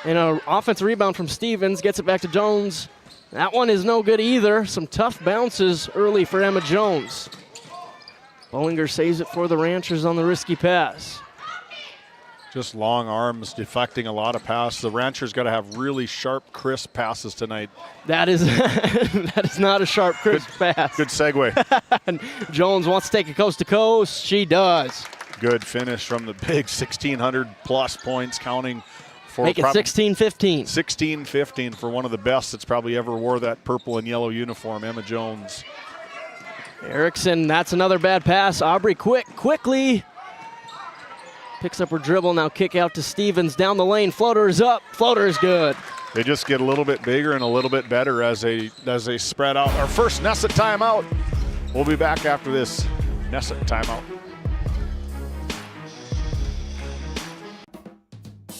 And an offensive rebound from Stevens. Gets it back to Jones. That one is no good either. Some tough bounces early for Emma Jones. Bullinger saves it for the Ranchers on the risky pass. Just long arms deflecting a lot of passes. The Ranchers got to have really sharp, crisp passes tonight. That is that is not a sharp, crisp pass. Good segue. Jones wants to take it coast to coast. She does. Good finish from the big 1,600-plus points, counting for make it 16-15. 16-15 for one of the best that's probably ever wore that purple and yellow uniform, Emma Jones. Erickson, that's another bad pass. Aubrey quickly picks up her dribble, now kick out to Stevens down the lane. Floater is up, floater is good. They just get a little bit bigger and a little bit better as they spread out. Our first Nessa timeout. We'll be back after this Nessa timeout.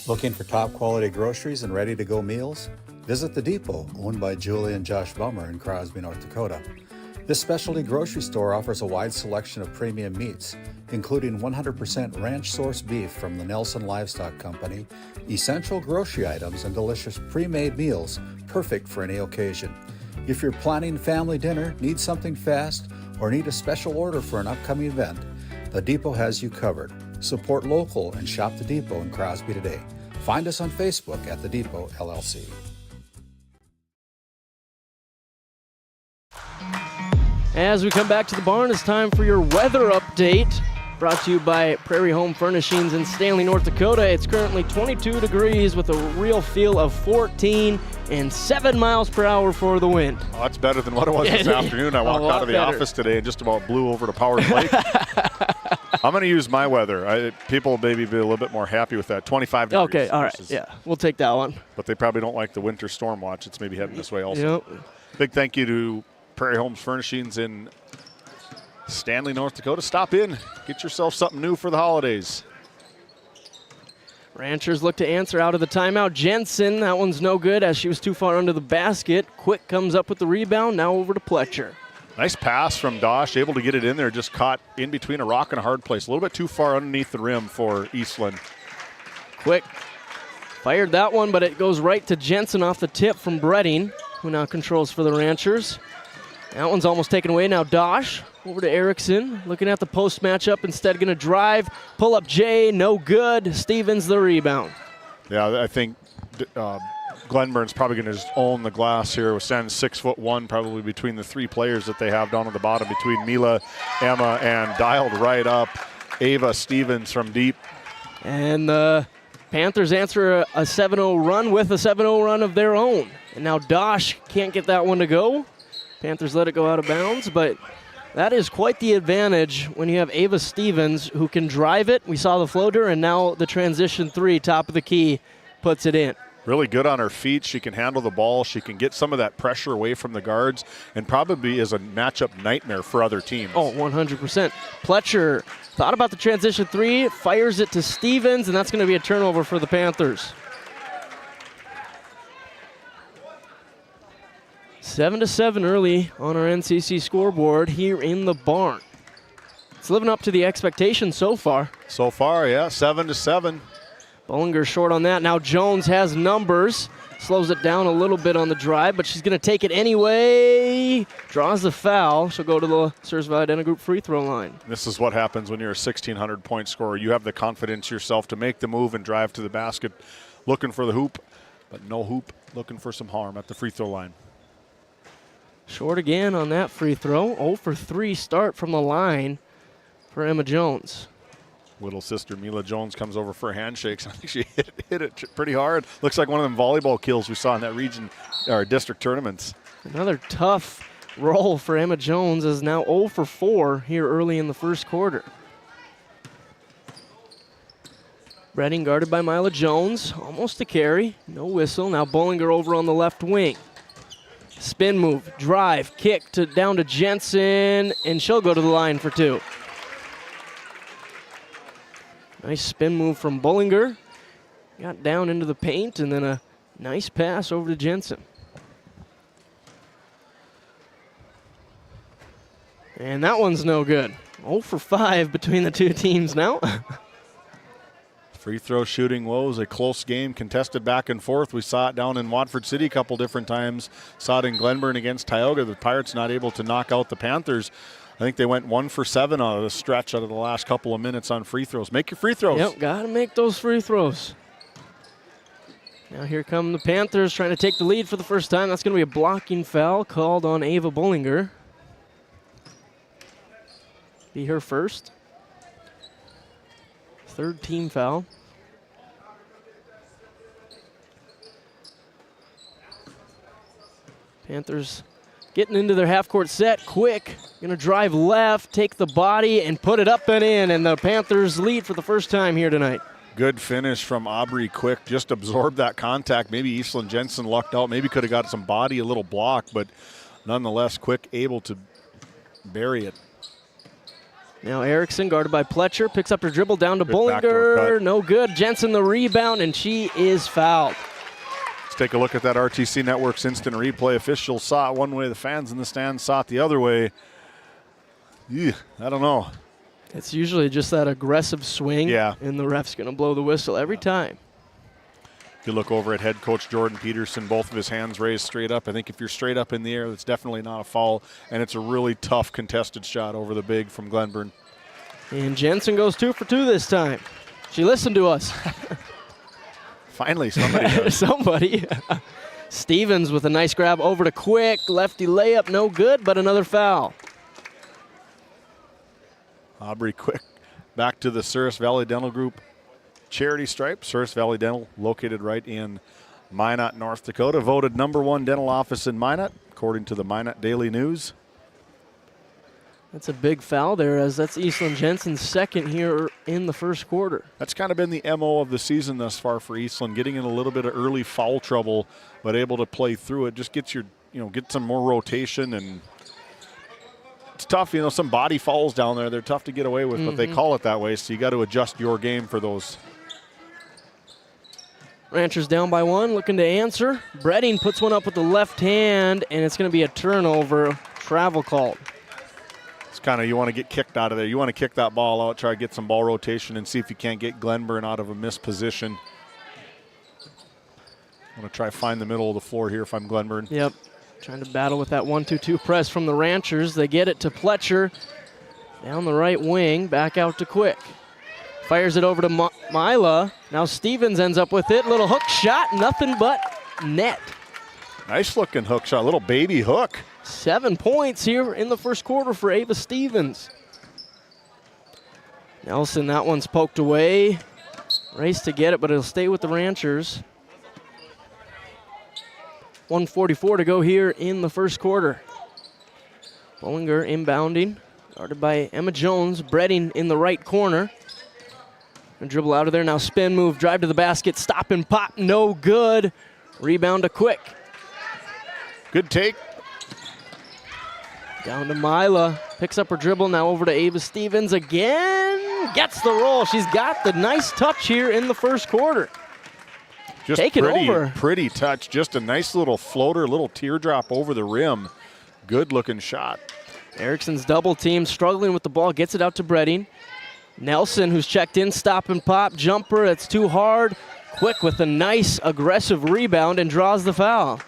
Looking for top quality groceries and ready to go meals? Visit The Depot, owned by Julie and Josh Bummer in Crosby, North Dakota. This specialty grocery store offers a wide selection of premium meats, including 100% ranch-sourced beef from the Nelson Livestock Company, essential grocery items, and delicious pre-made meals perfect for any occasion. If you're planning family dinner, need something fast, or need a special order for an upcoming event, The Depot has you covered. Support local and shop The Depot in Crosby today. Find us on Facebook at The Depot LLC. As we come back to the barn, it's time for your weather update. Brought to you by Prairie Home Furnishings in Stanley, North Dakota. It's currently 22 degrees with a real feel of 14 and 7 miles per hour for the wind. Oh, that's better than what it was this afternoon. I walked out of the office today and just about blew over to Powers Lake. I'm going to use my weather. People maybe be a little bit more happy with that. 25 degrees. Okay, all right. Yeah, we'll take that one. But they probably don't like the winter storm watch. It's maybe heading this way also. Yep. Big thank you to Prairie Homes Furnishings in Stanley, North Dakota. Stop in. Get yourself something new for the holidays. Ranchers look to answer out of the timeout. Jensen, that one's no good as she was too far under the basket. Quick comes up with the rebound. Now over to Pletcher. Nice pass from Dosh, able to get it in there, just caught in between a rock and a hard place. A little bit too far underneath the rim for Eastland. Quick fired that one, but it goes right to Jensen off the tip from Bredding, who now controls for the Ranchers. That one's almost taken away. Now Dosh over to Erickson, looking at the post matchup. Instead going to drive, pull up Jay, no good. Stevens the rebound. Yeah, I think Glenburn's probably going to just own the glass here. With standing 6'1", probably between the three players that they have down at the bottom, between Mila, Emma, and dialed right up Ava Stevens from deep. And the Panthers answer a 7-0 run with a 7-0 run of their own. And now Dosh can't get that one to go. Panthers let it go out of bounds, but that is quite the advantage when you have Ava Stevens who can drive it. We saw the floater, and now the transition 3, top of the key, puts it in. Really good on her feet. She can handle the ball. She can get some of that pressure away from the guards, and probably is a matchup nightmare for other teams. Oh, 100%. Pletcher thought about the transition 3, fires it to Stevens, and that's going to be a turnover for the Panthers. 7-7 early on our NCC scoreboard here in the barn. It's living up to the expectations so far. So far, yeah, 7-7. Bollinger short on that. Now Jones has numbers. Slows it down a little bit on the drive, but she's going to take it anyway. Draws the foul. She'll go to the Surrey Valley Dental Group free throw line. This is what happens when you're a 1,600-point scorer. You have the confidence yourself to make the move and drive to the basket, looking for the hoop, but no hoop, looking for some harm at the free throw line. Short again on that free throw. 0 for 3 start from the line for Emma Jones. Little sister Mila Jones comes over for handshakes. I think she hit it pretty hard. Looks like one of them volleyball kills we saw in that region, or district tournaments. Another tough roll for Emma Jones, is now 0 for 4 here early in the first quarter. Redding guarded by Mila Jones, almost a carry, no whistle. Now Bollinger over on the left wing. Spin move, drive, kick down to Jensen, and she'll go to the line for 2. Nice spin move from Bollinger. Got down into the paint, and then a nice pass over to Jensen. And that one's no good. 0 for 5 between the two teams now. Free throw shooting woes, a close game, contested back and forth. We saw it down in Watford City a couple different times. Saw it in Glenburn against Tioga. The Pirates not able to knock out the Panthers. I think they went 1 for 7 out of the stretch out of the last couple of minutes on free throws. Make your free throws. Yep, got to make those free throws. Now here come the Panthers trying to take the lead for the first time. That's going to be a blocking foul called on Ava Bollinger. Be her first. Third team foul. Panthers getting into their half-court set quick. Going to drive left, take the body, and put it up and in. And the Panthers lead for the first time here tonight. Good finish from Aubrey Quick. Just absorbed that contact. Maybe Eastland Jensen lucked out. Maybe could have got some body, a little block, but nonetheless, Quick able to bury it. Now Erickson, guarded by Pletcher, picks up her dribble down to Bollinger. No good. Jensen the rebound, and she is fouled. Let's take a look at that RTC Network's instant replay. Officials saw it one way. The fans in the stands saw it the other way. I don't know. It's usually just that aggressive swing, yeah, and the ref's going to blow the whistle every time. If you look over at head coach Jordan Peterson, both of his hands raised straight up. I think if you're straight up in the air, that's definitely not a foul, and it's a really tough contested shot over the big from Glenburn. And Jensen goes 2 for 2 this time. She listened to us. Finally, somebody does. Somebody. Stevens with a nice grab over to Quick. Lefty layup, no good, but another foul. Aubrey Quick back to the Surrey Valley Dental Group charity stripe. Surrey Valley Dental, located right in Minot, North Dakota. Voted #1 dental office in Minot, according to the Minot Daily News. That's a big foul there, as that's Eastland Jensen's second here in the first quarter. That's kind of been the MO of the season thus far for Eastland, getting in a little bit of early foul trouble, but able to play through it. Just gets your, get some more rotation, and it's tough. Some body fouls down there. They're tough to get away with, but they call it that way, so you got to adjust your game for those. Ranchers down by 1, looking to answer. Bredding puts one up with the left hand, and it's going to be a turnover. Travel called. It's kind of, you want to get kicked out of there. You want to kick that ball out, try to get some ball rotation, and see if you can't get Glenburn out of a missed position. I want to try find the middle of the floor here if I'm Glenburn. Yep. Trying to battle with that 1-2-2 press from the Ranchers. They get it to Pletcher. Down the right wing, back out to Quick. Fires it over to Mila. Now Stevens ends up with it. Little hook shot, nothing but net. Nice looking hook shot, little baby hook. 7 points here in the first quarter for Ava Stevens. Nelson, that one's poked away. Race to get it, but it'll stay with the Ranchers. 1:44 to go here in the first quarter. Bollinger inbounding, guarded by Emma Jones, Bredding in the right corner. And dribble out of there, now spin move, drive to the basket, stop and pop, no good. Rebound to Quick. Good take. Down to Mila, picks up her dribble, now over to Ava Stevens again. Gets the roll, she's got the nice touch here in the first quarter. Just take it over. Pretty touch, just a nice little floater, little teardrop over the rim. Good looking shot. Erickson's double team, struggling with the ball, gets it out to Bredding. Nelson, who's checked in, stop and pop, jumper, it's too hard. Quick with a nice aggressive rebound and draws the foul.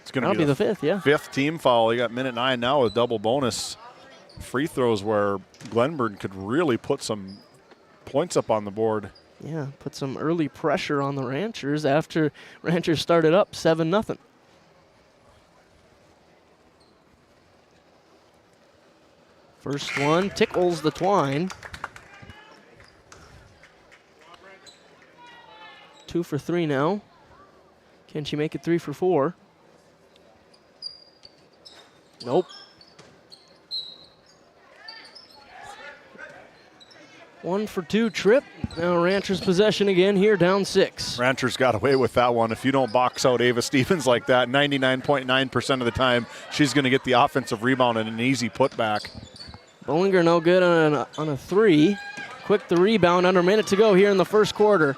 It's going to be the fifth, yeah. Fifth team foul. You got minute 9 now with double bonus free throws where Glenburn could really put some points up on the board. Yeah, put some early pressure on the Ranchers after Ranchers started up 7-0. First one tickles the twine. 2 for 3 now. Can she make it 3 for 4? Nope. 1 for 2 trip. Now Ranchers possession again here, down 6. Ranchers got away with that one. If you don't box out Ava Stevens like that, 99.9% of the time, she's going to get the offensive rebound and an easy putback. Bollinger no good on a 3. Quick the rebound, under a minute to go here in the first quarter.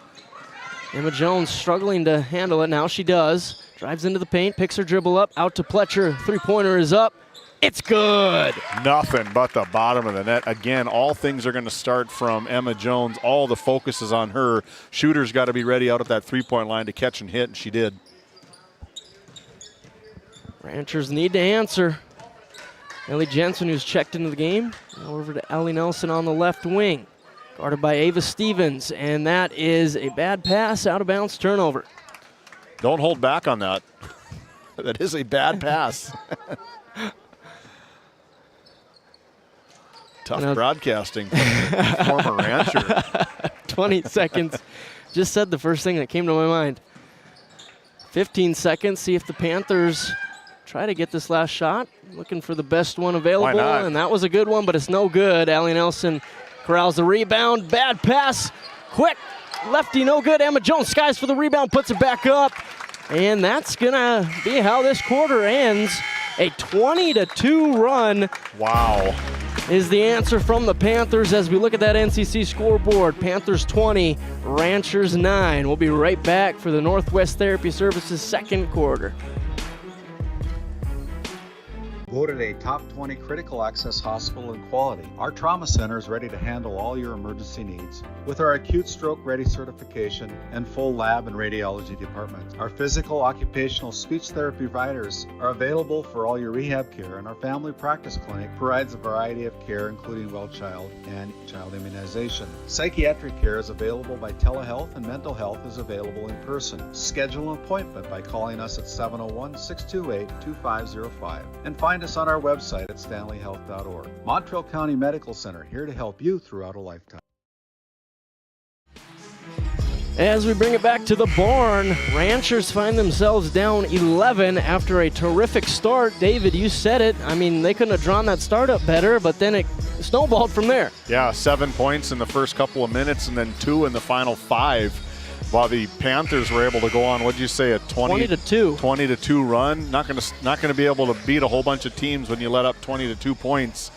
Emma Jones struggling to handle it. Now she does. Drives into the paint, picks her dribble up, out to Pletcher. Three-pointer is up. It's good. Nothing but the bottom of the net. Again, all things are going to start from Emma Jones. All the focus is on her. Shooter's got to be ready out at that three-point line to catch and hit, and she did. Ranchers need to answer. Ellie Jensen, who's checked into the game. Now over to Ellie Nelson on the left wing. Guarded by Ava Stevens, and that is a bad pass, out of bounds, turnover. Don't hold back on that. That is a bad pass. Tough broadcasting from the former Rancher. 20 seconds. Just said the first thing that came to my mind. 15 seconds, see if the Panthers try to get this last shot. Looking for the best one available, Why not? And that was a good one, but it's no good. Allie Nelson corrals the rebound, bad pass, quick, lefty no good. Emma Jones skies for the rebound, puts it back up, and that's gonna be how this quarter ends. A 20-2 run. Wow. Is the answer from the Panthers as we look at that NCC scoreboard. Panthers 20, Ranchers 9. We'll be right back for the Northwest Therapy Services second quarter. Voted a top 20 critical access hospital in quality, our trauma center is ready to handle all your emergency needs with our acute stroke ready certification and full lab and radiology department. Our physical, occupational, speech therapy providers are available for all your rehab care, and our family practice clinic provides a variety of care including well child and child immunization. Psychiatric care is available by telehealth, and mental health is available in person. Schedule an appointment by calling us at 701-628-2505 and find us on our website at stanleyhealth.org. Montreal County Medical Center, here to help you throughout a lifetime. As we bring it back to the barn, Ranchers find themselves down 11 after a terrific start. David, you said it. I mean, they couldn't have drawn that start up better, but then it snowballed from there. Yeah, 7 points in the first couple of minutes and then 2 in the final 5. While the Panthers were able to go on, what did you say, a 20-2 run? Not going to be able to beat a whole bunch of teams when you let up 20-2 points.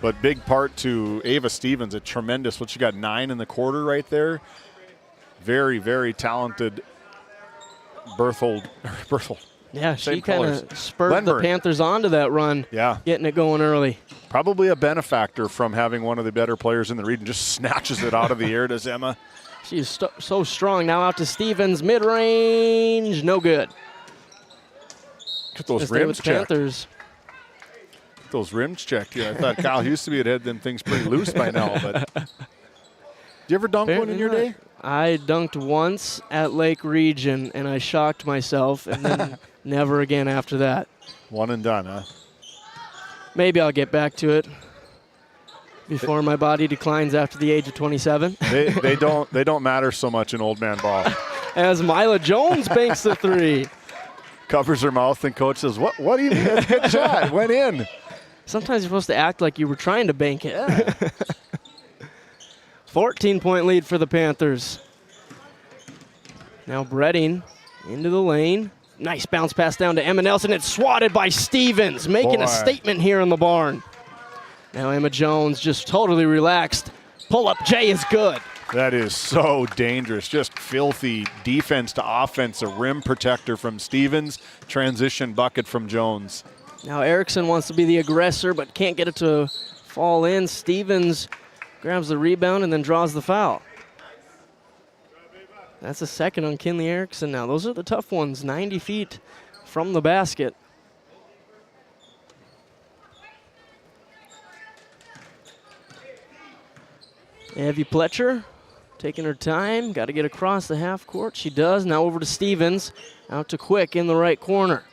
But big part to Ava Stevens, a tremendous. What, she got 9 in the quarter right there. Very, very talented Berthold. Yeah, she kind of spurred the Panthers onto that run. Yeah, getting it going early. Probably a benefactor from having one of the better players in the region. Just snatches it out of the air, does Emma. She's so strong. Now out to Stevens, mid-range, no good. Get those rims checked. Panthers. Get those rims checked here. I thought Kyle Huseby had them things pretty loose by now. But did you ever dunk one in your day? I dunked once at Lake Region, and I shocked myself, and then never again after that. One and done, huh? Maybe I'll get back to it. Before my body declines after the age of 27. They don't matter so much in old man ball. As Mila Jones banks the three. Covers her mouth and coach says, what do you mean? That's a good shot. Went in. Sometimes you're supposed to act like you were trying to bank it. 14-point lead for the Panthers. Now Bredding into the lane. Nice bounce pass down to Emma Nelson. It's swatted by Stevens, making a statement here in the barn. Now Emma Jones just totally relaxed. Pull-up J is good. That is so dangerous. Just filthy defense to offense. A rim protector from Stevens. Transition bucket from Jones. Now Erickson wants to be the aggressor, but can't get it to fall in. Stevens grabs the rebound and then draws the foul. That's a second on Kinley Erickson now. Those are the tough ones, 90 feet from the basket. Evie Pletcher taking her time, got to get across the half court. She does. Now over to Stevens, out to Quick in the right corner.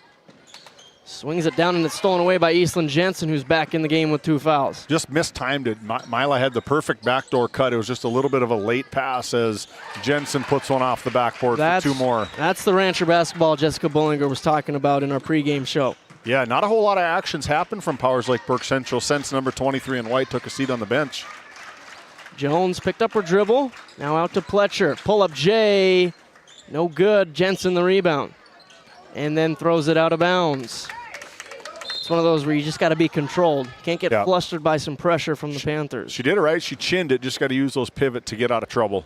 Swings it down and it's stolen away by Eastland Jensen, who's back in the game with 2 fouls. Just mistimed it. Mila had the perfect backdoor cut. It was just a little bit of a late pass as Jensen puts one off the backboard for 2 more. That's the Rancher basketball Jessica Bullinger was talking about in our pregame show. Yeah, not a whole lot of actions happened from Powers Lake Burke Central since number 23 in white took a seat on the bench. Jones picked up her dribble. Now out to Pletcher. Pull up J. No good. Jensen the rebound. And then throws it out of bounds. It's one of those where you just got to be controlled. Can't get flustered by some pressure from the Panthers. She did it right. She chinned it. Just got to use those pivot to get out of trouble.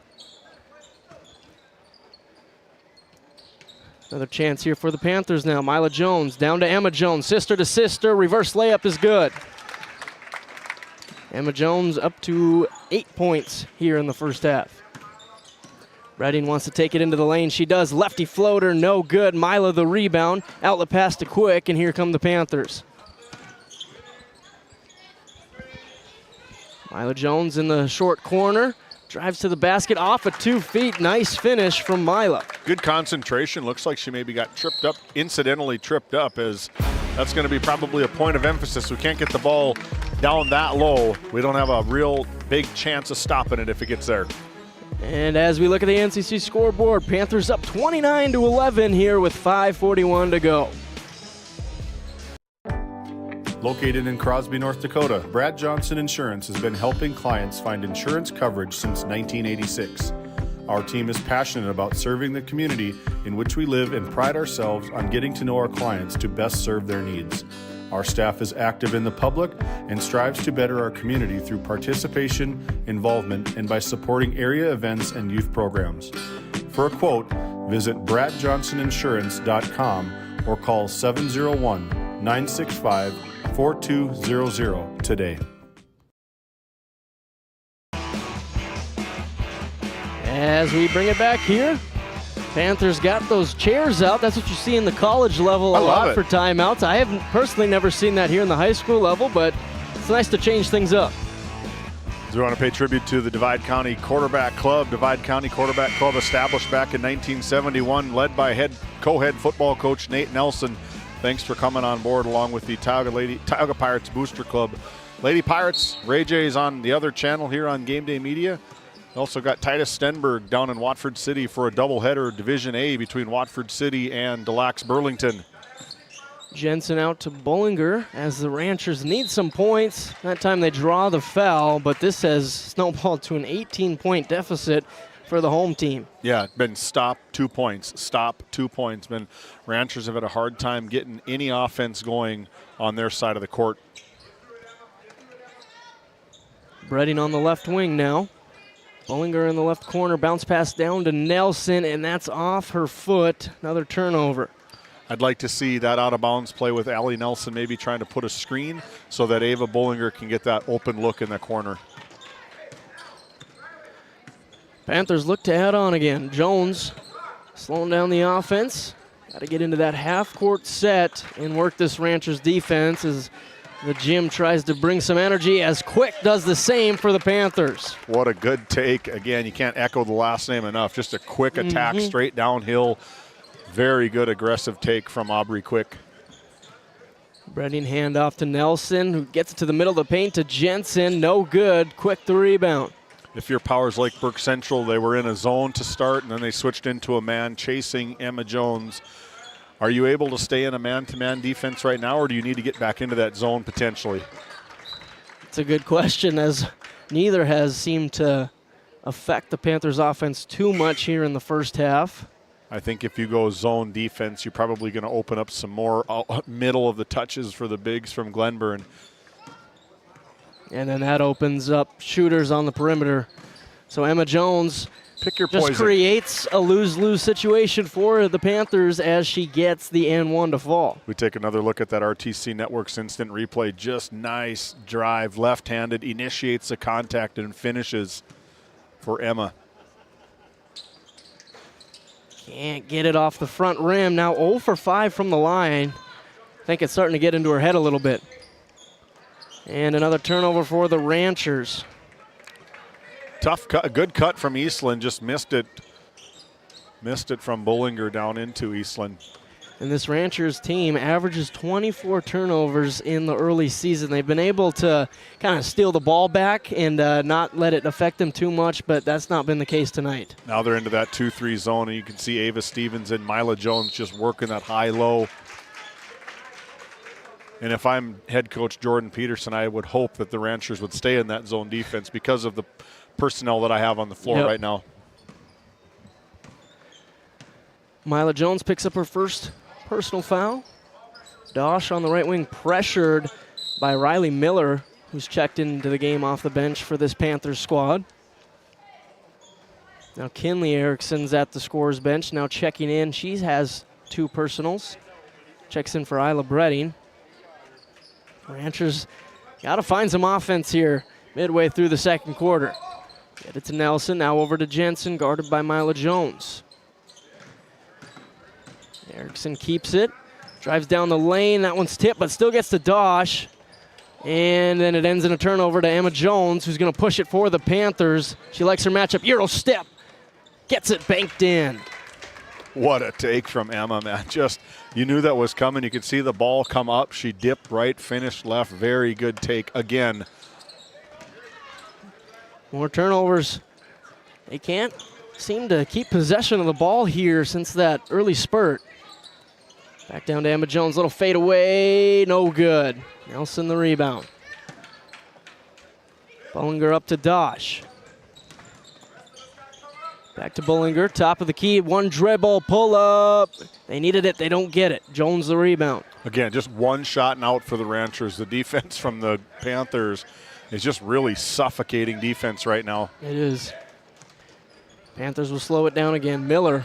Another chance here for the Panthers now. Mila Jones down to Emma Jones. Sister to sister. Reverse layup is good. Emma Jones up to 8 points here in the first half. Redding wants to take it into the lane. She does. Lefty floater, no good. Mila the rebound. Outlet pass to Quick, and here come the Panthers. Mila Jones in the short corner. Drives to the basket off of 2 feet. Nice finish from Mila. Good concentration. Looks like she maybe got tripped up, incidentally tripped up, as that's going to be probably a point of emphasis. We can't get the ball down that low. We don't have a real big chance of stopping it if it gets there. And as we look at the NCC scoreboard, Panthers up 29-11 here with 5:41 to go. Located in Crosby, North Dakota, Brad Johnson Insurance has been helping clients find insurance coverage since 1986. Our team is passionate about serving the community in which we live and pride ourselves on getting to know our clients to best serve their needs. Our staff is active in the public and strives to better our community through participation, involvement, and by supporting area events and youth programs. For a quote, visit bradjohnsoninsurance.com or call 701-965-4200 today. As we bring it back here, Panthers got those chairs out. That's what you see in the college level a lot for timeouts. I haven't personally never seen that here in the high school level, but it's nice to change things up. We want to pay tribute to the Divide County Quarterback Club. Divide County Quarterback Club established back in 1971, led by co-head football coach Nate Nelson. Thanks for coming on board along with the Tioga Pirates Booster Club. Lady Pirates, Ray J's on the other channel here on GameDay Media. Also got Titus Stenberg down in Watford City for a doubleheader Division A between Watford City and Des Lacs Burlington. Jensen out to Bullinger as the Ranchers need some points. That time they draw the foul, but this has snowballed to an 18-point deficit for the home team. Yeah, been stop 2 points, stop 2 points. Ranchers have had a hard time getting any offense going on their side of the court. Bredding on the left wing now. Bullinger in the left corner, bounce pass down to Nelson, and that's off her foot. Another turnover. I'd like to see that out-of-bounds play with Allie Nelson maybe trying to put a screen so that Ava Bullinger can get that open look in the corner. Panthers look to add on again. Jones slowing down the offense. Got to get into that half-court set and work this Ranchers defense as the gym tries to bring some energy as Quick does the same for the Panthers. What a good take. Again, you can't echo the last name enough. Just a quick attack straight downhill. Very good aggressive take from Aubrey Quick. Breading handoff to Nelson, who gets it to the middle of the paint to Jensen. No good. Quick the rebound. If you're Powers Lake Burke Central, they were in a zone to start, and then they switched into a man chasing Emma Jones. Are you able to stay in a man-to-man defense right now, or do you need to get back into that zone potentially? It's a good question, as neither has seemed to affect the Panthers offense too much here in the first half. I think if you go zone defense, you're probably going to open up some more middle of the touches for the bigs from Glenburn. And then that opens up shooters on the perimeter. So Emma Jones pick your just poison. Creates a lose-lose situation for the Panthers as she gets the and one to fall. We take another look at that RTC Network's instant replay. Just nice drive, left-handed, initiates the contact and finishes for Emma. Can't get it off the front rim. Now 0 for 5 from the line. I think it's starting to get into her head a little bit. And another turnover for the Ranchers. Tough cut, a good cut from Eastland, just missed it. Missed it from Bullinger down into Eastland. And this Ranchers team averages 24 turnovers in the early season. They've been able to kind of steal the ball back and not let it affect them too much, but that's not been the case tonight. Now they're into that 2-3 zone, and you can see Ava Stevens and Mila Jones just working that high-low. And if I'm head coach Jordan Peterson, I would hope that the Ranchers would stay in that zone defense because of the personnel that I have on the floor right now. Mila Jones picks up her first personal foul. Dosh on the right wing pressured by Riley Miller, who's checked into the game off the bench for this Panthers squad. Now Kinley Erickson's at the scorer's bench, now checking in. She has 2 personals. Checks in for Isla Bredding. Ranchers got to find some offense here midway through the second quarter. Get it to Nelson, now over to Jensen, guarded by Mila Jones. Erickson keeps it, drives down the lane. That one's tipped, but still gets to Dosh. And then it ends in a turnover to Emma Jones, who's going to push it for the Panthers. She likes her matchup. Euro step. Gets it banked in. What a take from Emma, man. Just, you knew that was coming. You could see the ball come up. She dipped right, finished left. Very good take again. More turnovers. They can't seem to keep possession of the ball here since that early spurt. Back down to Emma Jones, little fade away, no good. Nelson the rebound. Bullinger up to Dosh. Back to Bullinger, top of the key, one dribble, pull up. They needed it, they don't get it. Jones the rebound. Again, just one shot and out for the Ranchers. The defense from the Panthers is just really suffocating defense right now. It is. Panthers will slow it down again. Miller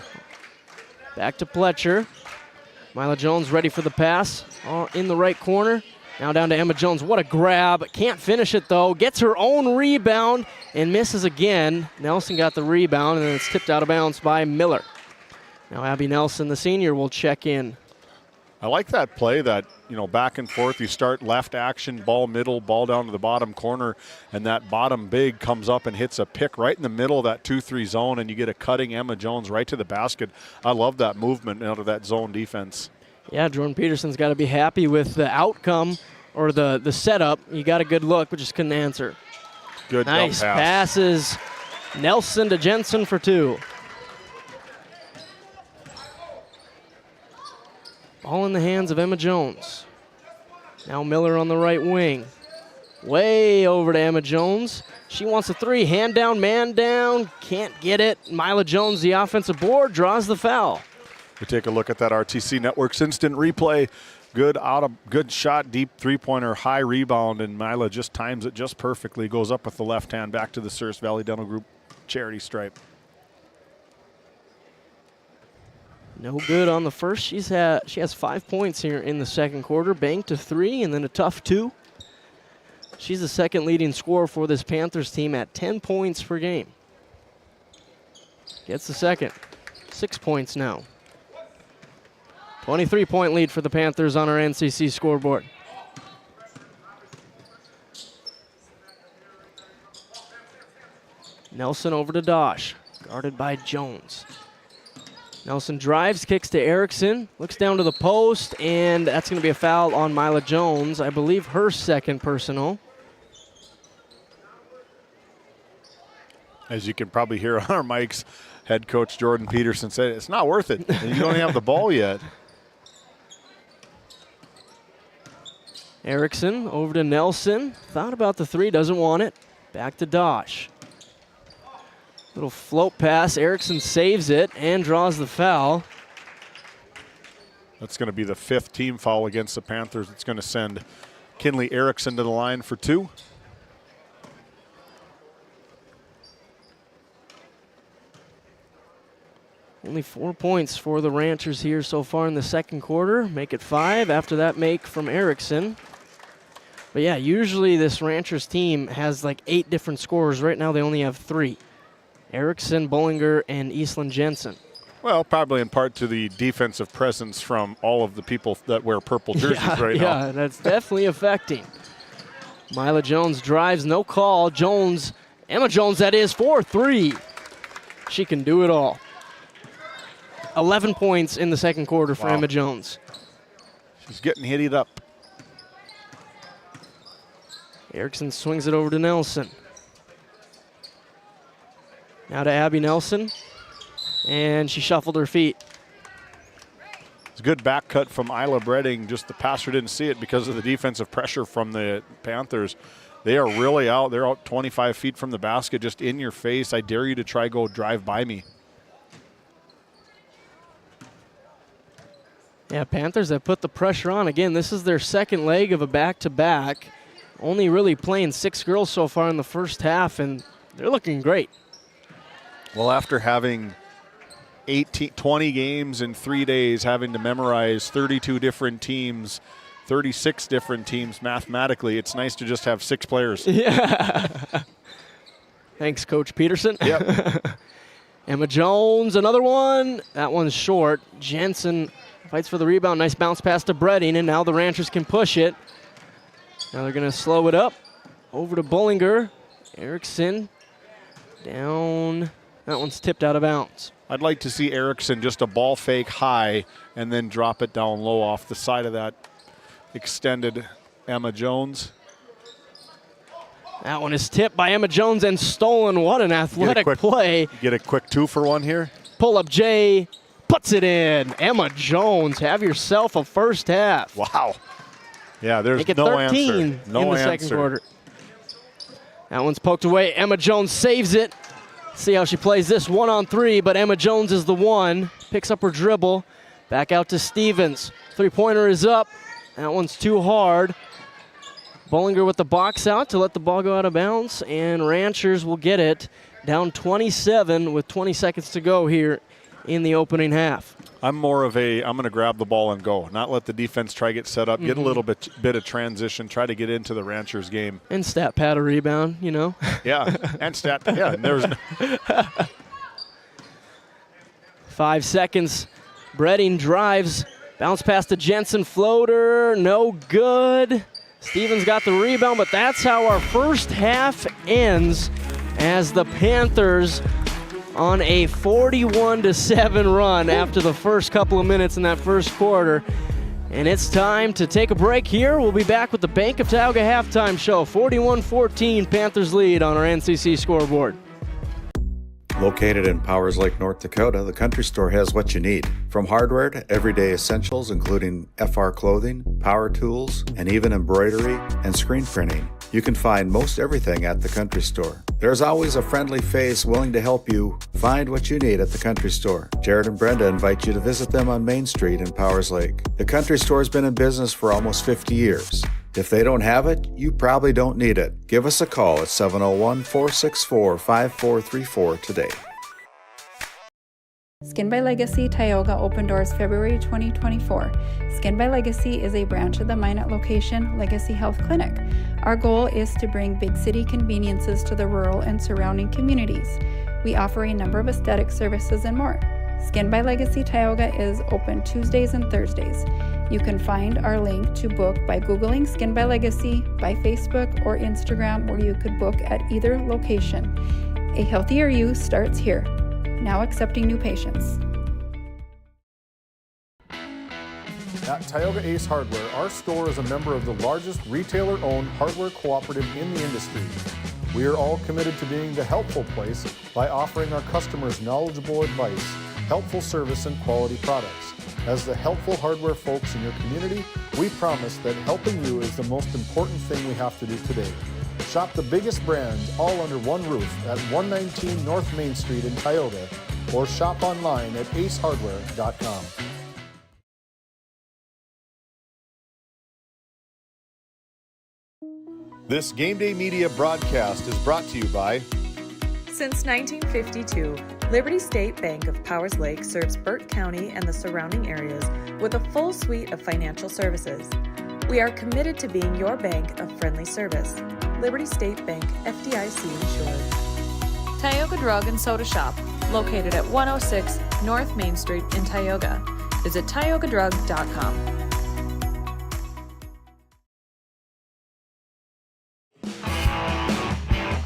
back to Pletcher. Mila Jones ready for the pass. In the right corner. Now down to Emma Jones. What a grab. Can't finish it though. Gets her own rebound and misses again. Nelson got the rebound and then it's tipped out of bounds by Miller. Now Abby Nelson, the senior, will check in. I like that play, that, you know, back and forth. You start left action, ball middle, ball down to the bottom corner, and that bottom big comes up and hits a pick right in the middle of that 2-3 zone, and you get a cutting Emma Jones right to the basket. I love that movement out of that zone defense. Yeah, Jordan Peterson's got to be happy with the outcome or the setup. You got a good look, but just couldn't answer. Good nice dump pass. Passes. Nelson to Jensen for 2. All in the hands of Emma Jones. Now Miller on the right wing. Way over to Emma Jones. She wants a 3. Hand down, man down. Can't get it. Mila Jones, the offensive board, draws the foul. We take a look at that RTC Network's instant replay. Good shot, deep three-pointer, high rebound, and Mila just times it just perfectly. Goes up with the left hand back to the Souris Valley Dental Group charity stripe. No good on the first. She has 5 points here in the second quarter. Banked a 3 and then a tough 2. She's the second leading scorer for this Panthers team at 10 points per game. Gets the second. 6 points now. 23-point lead for the Panthers on our NCC scoreboard. Nelson over to Dosh, guarded by Jones. Nelson drives, kicks to Erickson, looks down to the post, and that's going to be a foul on Mila Jones. I believe her second personal. As you can probably hear on our mics, head coach Jordan Peterson said, it's not worth it. And you don't have the ball yet. Erickson over to Nelson. Thought about the three, doesn't want it. Back to Dosh. Little float pass. Erickson saves it and draws the foul. That's going to be the 5th team foul against the Panthers. It's going to send Kinley Erickson to the line for 2. Only 4 points for the Ranchers here so far in the second quarter. Make it 5. After that make from Erickson. But yeah, usually this Ranchers team has like 8 different scorers. Right now they only have 3. Erickson, Bollinger, and Eastland Jensen. Well, probably in part to the defensive presence from all of the people that wear purple jerseys right now. Yeah, that's definitely affecting. Mila Jones drives, no call. Jones, Emma Jones, that is, for 3. She can do it all. 11 points in the second quarter for Emma Jones. She's getting hitted up. Erickson swings it over to Nelson. Now to Abby Nelson. And she shuffled her feet. It's a good back cut from Isla Bredding. Just the passer didn't see it because of the defensive pressure from the Panthers. They are really out. They're out 25 feet from the basket, just in your face. I dare you to try go drive by me. Yeah, Panthers have put the pressure on. Again, this is their second leg of a back-to-back. Only really playing 6 girls so far in the first half, and they're looking great. Well, after having 20 games in 3 days, having to memorize 32 different teams, 36 different teams mathematically, it's nice to just have 6 players. Yeah. Thanks, Coach Peterson. Yep. Emma Jones, another one. That one's short. Jensen fights for the rebound. Nice bounce pass to Bredding, and now the Ranchers can push it. Now they're going to slow it up. Over to Bollinger. Erickson down. That one's tipped out of bounds. I'd like to see Erickson just a ball fake high and then drop it down low off the side of that extended Emma Jones. That one is tipped by Emma Jones and stolen. What an athletic play. Get a quick 2 for 1 here. Pull up Jay, puts it in. Emma Jones, have yourself a first half. Wow. Yeah, there's Make it no 13 answer. No in the answer. second quarter. That one's poked away. Emma Jones saves it. See how she plays this 1-on-3, but Emma Jones is the one. Picks up her dribble. Back out to Stevens. 3-pointer is up. That one's too hard. Bollinger with the box out to let the ball go out of bounds, and Ranchers will get it down 27 with 20 seconds to go here in the opening half. I'm more of a, I'm going to grab the ball and go, not let the defense try get set up, get a little bit of transition, try to get into the Ranchers game. And stat pad a rebound, you know. Yeah, and stat, yeah. There's 5 seconds. Bredding drives, bounce pass to Jensen, floater, no good. Stevens got the rebound, but that's how our first half ends as the Panthers on a 41-7 run after the first couple of minutes in that first quarter. And it's time to take a break here. We'll be back with the Bank of Tioga halftime show. 41-14, Panthers lead on our NCC scoreboard. Located in Powers Lake, North Dakota, the Country Store has what you need. From hardware to everyday essentials, including FR clothing, power tools, and even embroidery and screen printing. You can find most everything at the Country Store. There's always a friendly face willing to help you find what you need at the Country Store. Jared and Brenda invite you to visit them on Main Street in Powers Lake. The Country Store has been in business for almost 50 years. If they don't have it, you probably don't need it. Give us a call at 701-464-5434 today. Skin by Legacy Tioga opened doors February 2024. Skin by Legacy is a branch of the Minot location Legacy Health Clinic. Our goal is to bring big city conveniences to the rural and surrounding communities. We offer a number of aesthetic services and more. Skin by Legacy Tioga is open Tuesdays and Thursdays. You can find our link to book by Googling Skin by Legacy, by Facebook or Instagram, where you could book at either location. A healthier you starts here. Now accepting new patients. At Tioga Ace Hardware, our store is a member of the largest retailer-owned hardware cooperative in the industry. We are all committed to being the helpful place by offering our customers knowledgeable advice, helpful service, and quality products. As the helpful hardware folks in your community, we promise that helping you is the most important thing we have to do today. Shop the biggest brands all under one roof at 119 North Main Street in Tioga, or shop online at acehardware.com. This Game Day Media broadcast is brought to you by... Since 1952, Liberty State Bank of Powers Lake serves Burt County and the surrounding areas with a full suite of financial services. We are committed to being your bank of friendly service. Liberty State Bank, FDIC insured. Tioga Drug and Soda Shop, located at 106 North Main Street in Tioga. Visit tiogadrug.com.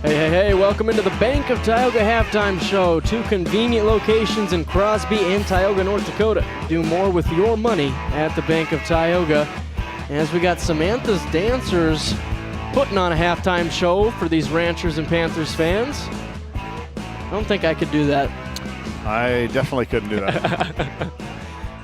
Hey, welcome into the Bank of Tioga Halftime Show. 2 convenient locations in Crosby and Tioga, North Dakota. Do more with your money at the Bank of Tioga. As we got Samantha's Dancers putting on a halftime show for these Ranchers and Panthers fans. I don't think I could do that. I definitely couldn't do that.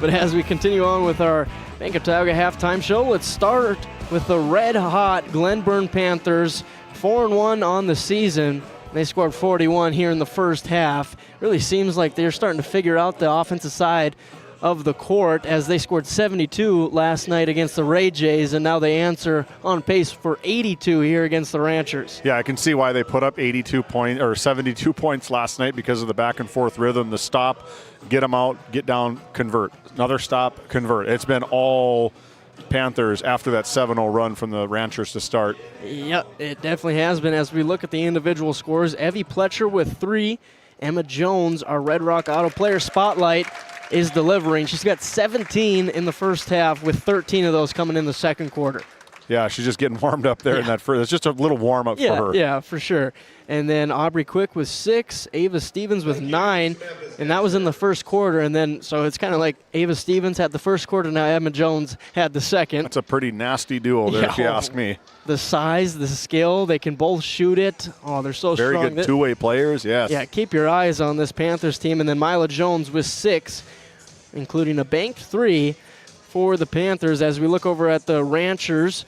But as we continue on with our Bank of Tioga halftime show, let's start with the red-hot Glenburn Panthers, 4-1 on the season. They scored 41 here in the first half. Really seems like they're starting to figure out the offensive side of the court, as they scored 72 last night against the Ray Jays, and now they answer on pace for 82 here against the Ranchers. Yeah, I can see why they put up 72 points or 72 points last night, because of the back and forth rhythm, the stop, get them out, get down, convert. Another stop, convert. It's been all Panthers after that 7-0 run from the Ranchers to start. Yep, it definitely has been. As we look at the individual scores, Evie Pletcher with 3, Emma Jones, our Red Rock Auto Player Spotlight, is delivering. She's got 17 in the first half, with 13 of those coming in the second quarter. Yeah, she's just getting warmed up there in that first. It's just a little warm-up for her. Yeah, for sure. And then Aubrey Quick with 6, Ava Stevens with 9, and that was in the first quarter. And then, so it's kind of like Ava Stevens had the first quarter, now Emma Jones had the second. That's a pretty nasty duo there, if you ask me. The size, the skill, they can both shoot it. Oh, they're so strong. Very good two-way players, yes. Yeah, keep your eyes on this Panthers team. And then Mila Jones with 6, including a banked 3 for the Panthers. As we look over at the Ranchers,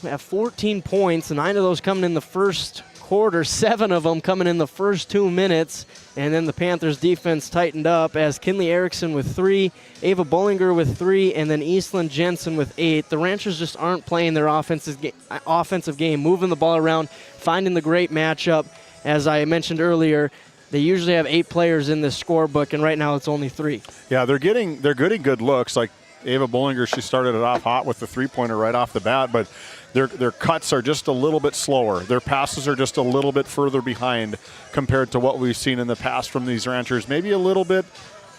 we have 14 points, 9 of those coming in the first quarter, 7 of them coming in the first 2 minutes. And then the Panthers defense tightened up, as Kinley Erickson with 3, Ava Bollinger with 3, and then Eastland Jensen with 8. The Ranchers just aren't playing their offensive game, moving the ball around, finding the great matchup. As I mentioned earlier, they usually have 8 players in this scorebook, and right now it's only 3. Yeah, they're getting good looks. Like Ava Bollinger, she started it off hot with the three-pointer right off the bat, but their cuts are just a little bit slower. Their passes are just a little bit further behind compared to what we've seen in the past from these Ranchers. Maybe a little bit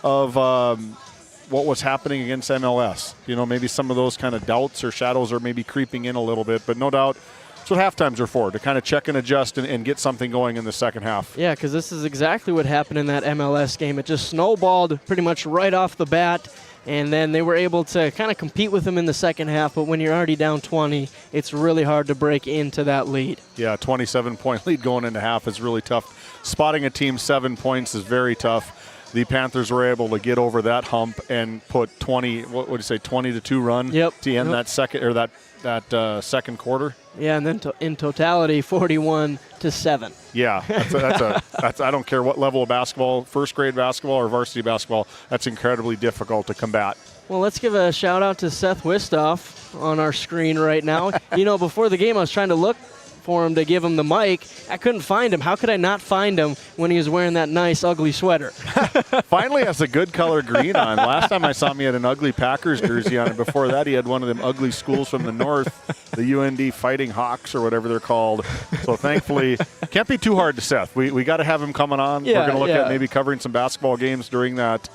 of what was happening against MLS. You know, maybe some of those kind of doubts or shadows are maybe creeping in a little bit, but no doubt that's what halftimes are for, to kind of check and adjust and get something going in the second half. Yeah, because this is exactly what happened in that MLS game. It just snowballed pretty much right off the bat. And then they were able to kind of compete with them in the second half. But when you're already down 20, it's really hard to break into that lead. Yeah, 27-point lead going into half is really tough. Spotting a team 7 points is very tough. The Panthers were able to get over that hump and put 20-2 run to end that second, or that second quarter. Yeah, and then in totality, 41-7. Yeah, that's I don't care what level of basketball, first grade basketball or varsity basketball, that's incredibly difficult to combat. Well, let's give a shout out to Seth Wistoff on our screen right now. You know, before the game, I was trying to look for him to give him the mic. I couldn't find him. How could I not find him when he was wearing that nice, ugly sweater? Finally has a good color green on. Last time I saw him, he had an ugly Packers jersey on, and before that he had one of them ugly schools from the north, the UND Fighting Hawks or whatever they're called. So thankfully, can't be too hard to Seth. We got to have him coming on. We're going to look at maybe covering some basketball games during that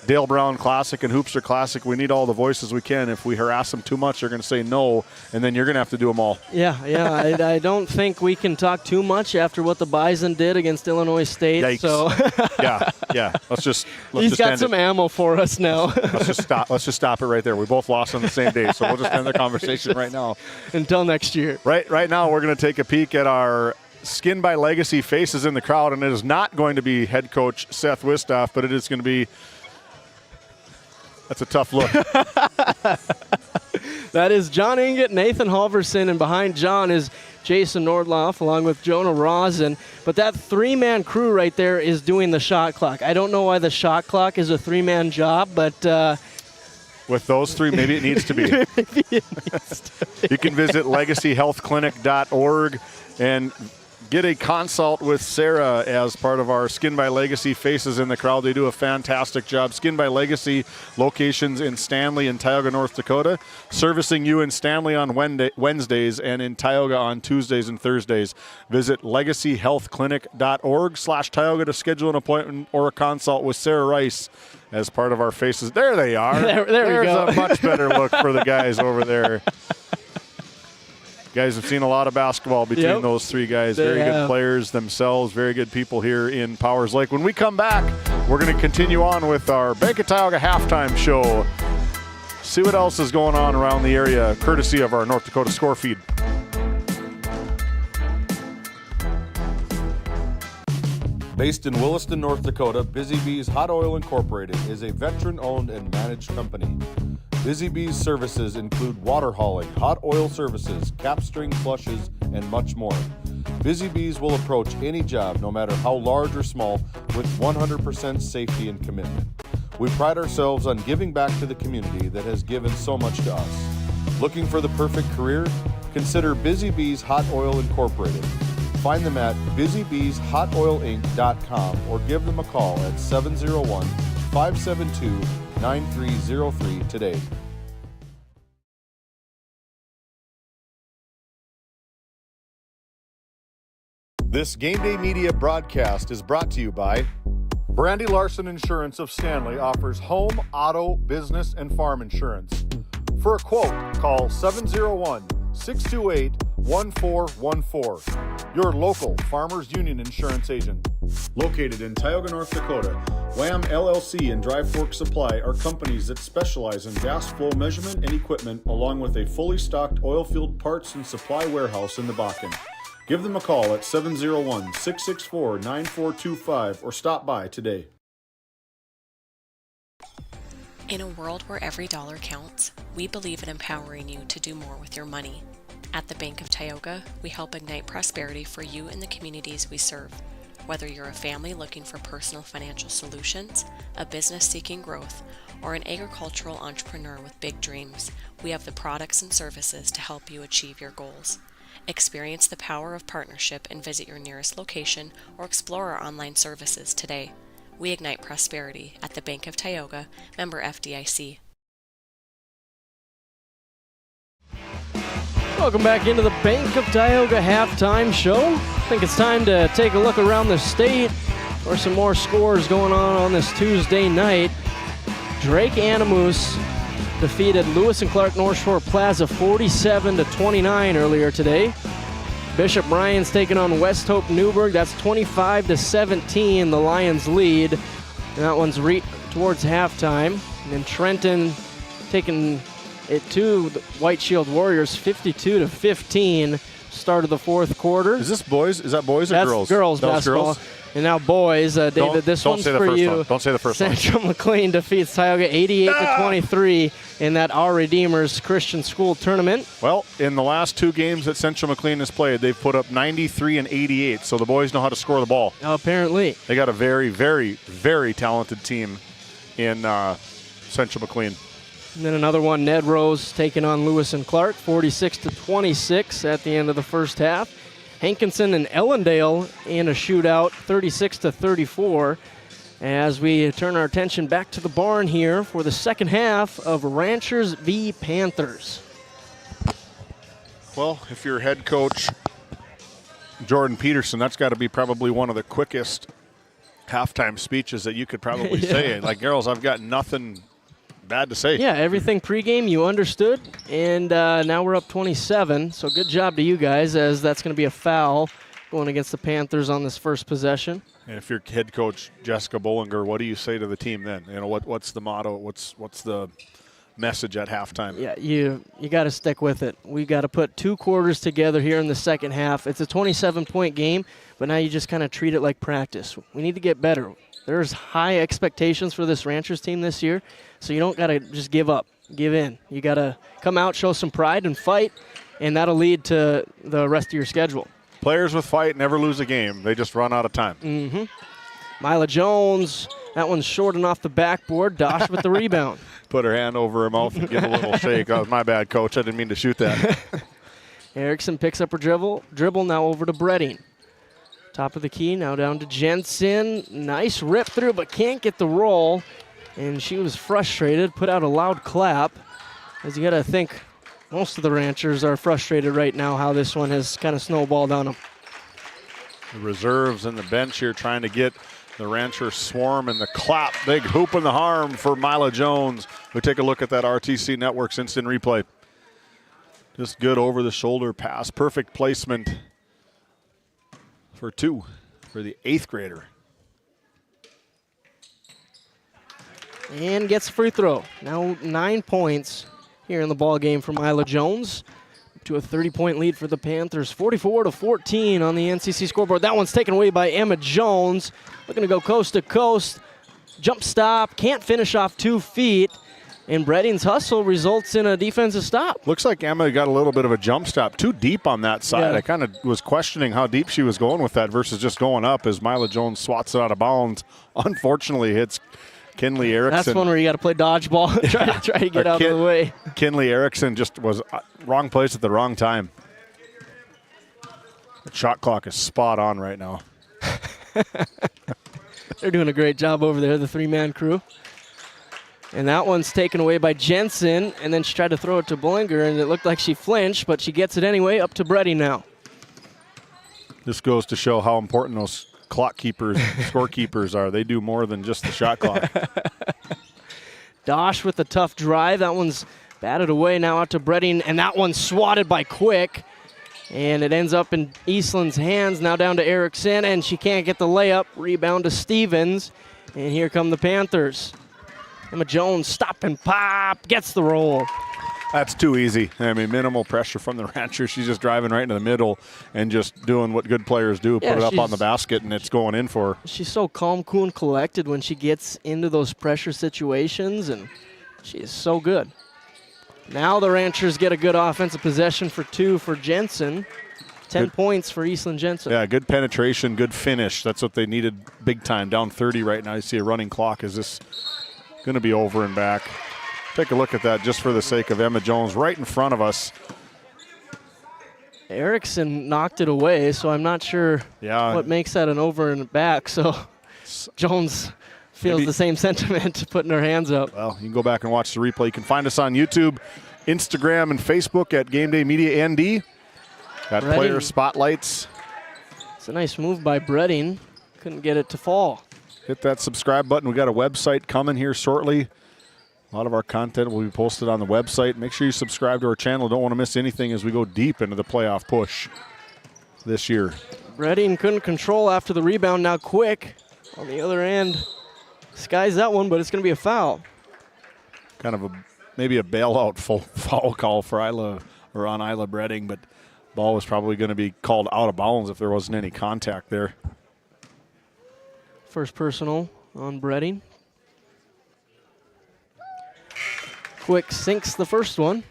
Dale Brown Classic and Hoopster Classic, we need all the voices we can. If we harass them too much, they're going to say no, and then you're going to have to do them all. Yeah. I don't think we can talk too much after what the Bison did against Illinois State. Yikes. So yeah. Let's just got some ammo for us now. Let's just stop it right there. We both lost on the same day, so we'll just end the conversation right now. Until next year. Right now, we're going to take a peek at our Skin by Legacy faces in the crowd, and it is not going to be head coach Seth Wistoff, but it is going to be. That's a tough look. That is John Inget, Nathan Halverson, and behind John is Jason Nordloff along with Jonah Rosen. But that three-man crew right there is doing the shot clock. I don't know why the shot clock is a three-man job, but with those three, maybe it needs to be. You can visit legacyhealthclinic.org and get a consult with Sarah as part of our Skin by Legacy Faces in the Crowd. They do a fantastic job. Skin by Legacy locations in Stanley and Tioga, North Dakota, servicing you in Stanley on Wednesdays and in Tioga on Tuesdays and Thursdays. Visit legacyhealthclinic.org/Tioga to schedule an appointment or a consult with Sarah Rice as part of our Faces. There they are. There we go. There's a much better look for the guys over there. Guys have seen a lot of basketball between those three guys. Very good players themselves, very good people here in Powers Lake. When we come back, we're going to continue on with our Bank of Tioga halftime show. See what else is going on around the area, courtesy of our North Dakota score feed. Based in Williston, North Dakota, Busy Bees Hot Oil Incorporated is a veteran-owned and managed company. Busy Bees services include water hauling, hot oil services, capstring flushes, and much more. Busy Bees will approach any job, no matter how large or small, with 100% safety and commitment. We pride ourselves on giving back to the community that has given so much to us. Looking for the perfect career? Consider Busy Bees Hot Oil Incorporated. Find them at busybeeshotoilinc.com or give them a call at 701-572-9303 today. This Game Day Media broadcast is brought to you by Brandy Larson Insurance of Stanley offers home, auto, business, and farm insurance. For a quote, call 701-628-1414. Your local Farmers Union Insurance agent. Located in Tioga, North Dakota, Wham LLC and Dry Fork Supply are companies that specialize in gas flow measurement and equipment, along with a fully stocked oil field parts and supply warehouse in the Bakken. Give them a call at 701-664-9425 or stop by today. In a world where every dollar counts, we believe in empowering you to do more with your money. At the Bank of Tioga, we help ignite prosperity for you and the communities we serve. Whether you're a family looking for personal financial solutions, a business seeking growth, or an agricultural entrepreneur with big dreams, we have the products and services to help you achieve your goals. Experience the power of partnership and visit your nearest location or explore our online services today. We ignite prosperity at the Bank of Tioga, member FDIC. Welcome back into the Bank of Tioga halftime show. I think it's time to take a look around the state for some more scores going on this Tuesday night. Drake Animus defeated Lewis and Clark North Shore Plaza 47-29 earlier today. Bishop Bryan's taking on West Hope Newburgh. That's 25-17, the Lions lead. And that one's towards halftime. And then Trenton taking it to the White Shield Warriors 52-15, start of the fourth quarter. Is this boys? Is that boys or That's girls? Girls basketball. Girls? And now boys, David, this one's for you. Don't say the first one. Central McLean defeats Tioga 88-23 in that Our Redeemers Christian School tournament. Well, in the last two games that Central McLean has played, they've put up 93 and 88, so the boys know how to score the ball. Apparently. They got a very, very, very talented team in Central McLean. And then another one, Ned Rose taking on Lewis and Clark, 46-26 at the end of the first half. Hankinson and Ellendale in a shootout, 36-34. As we turn our attention back to the barn here for the second half of Ranchers v. Panthers. Well, if you're head coach Jordan Peterson, that's got to be probably one of the quickest halftime speeches that you could probably say. Like, girls, I've got nothing bad to say. Yeah, everything pregame you understood, and now we're up 27, so good job to you guys, as that's going to be a foul going against the Panthers on this first possession. And if you're head coach Jessica Bollinger, what do you say to the team then? You know, what's the motto? What's the message at halftime? Yeah, you got to stick with it. We got to put 2 quarters together here in the second half. It's a 27-point game, but now you just kind of treat it like practice. We need to get better. There's high expectations for this Ranchers team this year, so you don't got to just give up, give in. You got to come out, show some pride, and fight, and that'll lead to the rest of your schedule. Players with fight never lose a game. They just run out of time. Mm-hmm. Mila Jones, that one's short and off the backboard. Dosh with the rebound. Put her hand over her mouth and give a little shake. That was my bad, Coach. I didn't mean to shoot that. Erickson picks up her dribble now over to Bredding. Top of the key, now down to Jensen. Nice rip through, but can't get the roll. And she was frustrated, put out a loud clap. As you got to think, most of the Ranchers are frustrated right now how this one has kind of snowballed on them. The reserves and the bench here trying to get the Rancher swarm, and the clap. Big hoop in the arm for Mila Jones. We take a look at that RTC Network's instant replay. Just good over-the-shoulder pass. Perfect placement for 2 for the 8th grader. And gets a free throw. Now 9 points here in the ball game for Mila Jones. To a 30-point lead for the Panthers, 44-14 on the NCC scoreboard. That one's taken away by Emma Jones. Looking to go coast to coast. Jump stop, can't finish off 2 feet. And Bredding's hustle results in a defensive stop. Looks like Emma got a little bit of a jump stop. Too deep on that side. Yeah. I kind of was questioning how deep she was going with that versus just going up as Mila Jones swats it out of bounds. Unfortunately, hits Kinley Erickson. That's one where you got to play dodgeball, try to get out of the way. Kinley Erickson just was wrong place at the wrong time. The shot clock is spot on right now. They're doing a great job over there, the 3-man crew. And that one's taken away by Jensen, and then she tried to throw it to Bollinger, and it looked like she flinched, but she gets it anyway, up to Bredding now. This goes to show how important those clock keepers, scorekeepers are. They do more than just the shot clock. Dosh with the tough drive. That one's batted away now out to Bredding, and that one's swatted by Quick. And it ends up in Eastland's hands, now down to Erickson, and she can't get the layup. Rebound to Stevens, and here come the Panthers. Emma Jones, stop and pop, gets the roll. That's too easy. I mean, minimal pressure from the Rancher. She's just driving right into the middle and just doing what good players do, put it up on the basket, and it's going in for her. She's so calm, cool, and collected when she gets into those pressure situations, and she is so good. Now the Ranchers get a good offensive possession for 2 for Jensen. 10 points for Eastland Jensen. Yeah, good penetration, good finish. That's what they needed big time. Down 30 right now. You see a running clock. Is this going to be over and back? Take a look at that just for the sake of Emma Jones right in front of us. Erickson knocked it away, so I'm not sure what makes that an over and back. So Jones feels the same sentiment, putting her hands up. Well, you can go back and watch the replay. You can find us on YouTube, Instagram, and Facebook at GameDay Media ND. Got player spotlights. It's a nice move by Bredding. Couldn't get it to fall. Hit that subscribe button. We got a website coming here shortly. A lot of our content will be posted on the website. Make sure you subscribe to our channel. Don't want to miss anything as we go deep into the playoff push this year. Bredding couldn't control after the rebound. Now Quick on the other end. Skies that one, but it's going to be a foul. Kind of maybe a bailout foul call for Isla Bredding, but ball was probably going to be called out of bounds if there wasn't any contact there. First personal on Bredding. Quick sinks the first one.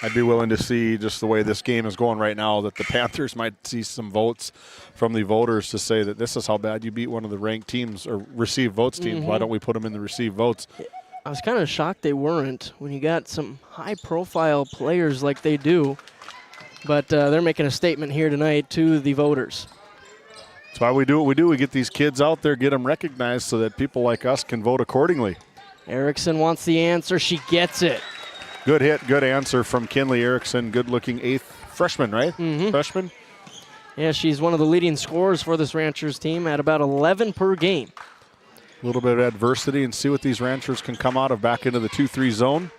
I'd be willing to see, just the way this game is going right now, that the Panthers might see some votes from the voters to say that this is how bad you beat one of the ranked teams or receive votes teams. Why don't we put them in the receive votes? I was kind of shocked they weren't when you got some high-profile players like they do. But they're making a statement here tonight to the voters. That's why we do what we do. We get these kids out there, get them recognized so that people like us can vote accordingly. Erickson wants the answer. She gets it. Good hit, good answer from Kinley Erickson. Good-looking 8th freshman, right? Freshman. Yeah, she's one of the leading scorers for this Ranchers team at about 11 per game. A little bit of adversity and see what these Ranchers can come out of back into the 2-3 zone.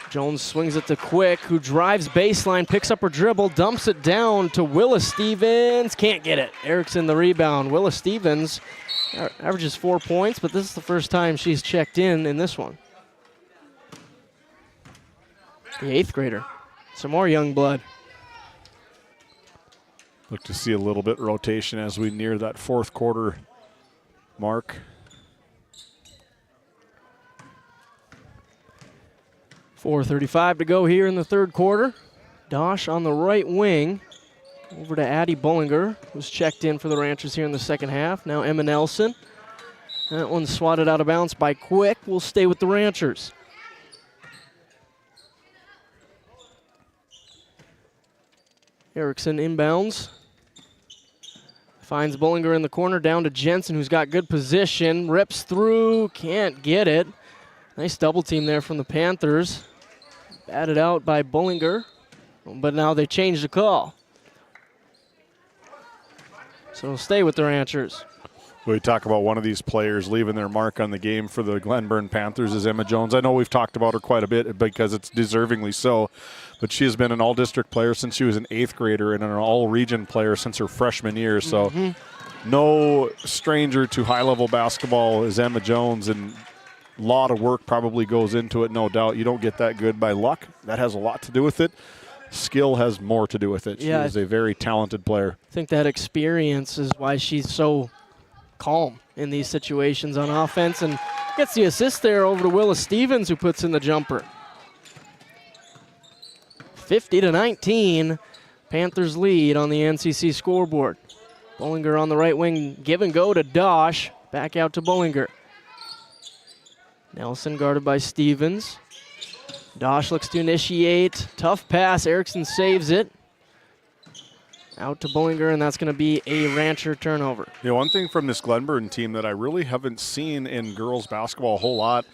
Jones swings it to Quick, who drives baseline, picks up her dribble, dumps it down to Willis Stevens. Can't get it. Erickson the rebound. Willis Stevens averages 4 points, but this is the first time she's checked in this one. The 8th grader. Some more young blood. Look to see a little bit rotation as we near that 4th quarter mark. 4:35 to go here in the 3rd quarter. Dosh on the right wing. Over to Addie Bullinger, who's checked in for the Ranchers here in the 2nd half. Now Emma Nelson. That one's swatted out of bounds by Quick. Will stay with the Ranchers. Erickson inbounds. Finds Bullinger in the corner, down to Jensen, who's got good position. Rips through, can't get it. Nice double team there from the Panthers. Batted out by Bullinger, but now they changed the call. So it'll stay with the Ranchers. We talk about one of these players leaving their mark on the game for the Glenburn Panthers is Emma Jones. I know we've talked about her quite a bit because it's deservingly so, but she has been an all-district player since she was an 8th grader and an all-region player since her freshman year. So no stranger to high-level basketball is Emma Jones, and a lot of work probably goes into it, no doubt. You don't get that good by luck. That has a lot to do with it. Skill has more to do with it. She is a very talented player. I think that experience is why she's so calm in these situations on offense, and gets the assist there over to Willis Stevens, who puts in the jumper. 50-19, Panthers lead on the NCC scoreboard. Bullinger on the right wing, give and go to Dosh, back out to Bullinger. Nelson guarded by Stevens. Dosh looks to initiate, tough pass, Erickson saves it. Out to Bullinger, and that's going to be a Rancher turnover. You know, one thing from this Glenburn team that I really haven't seen in girls basketball a whole lot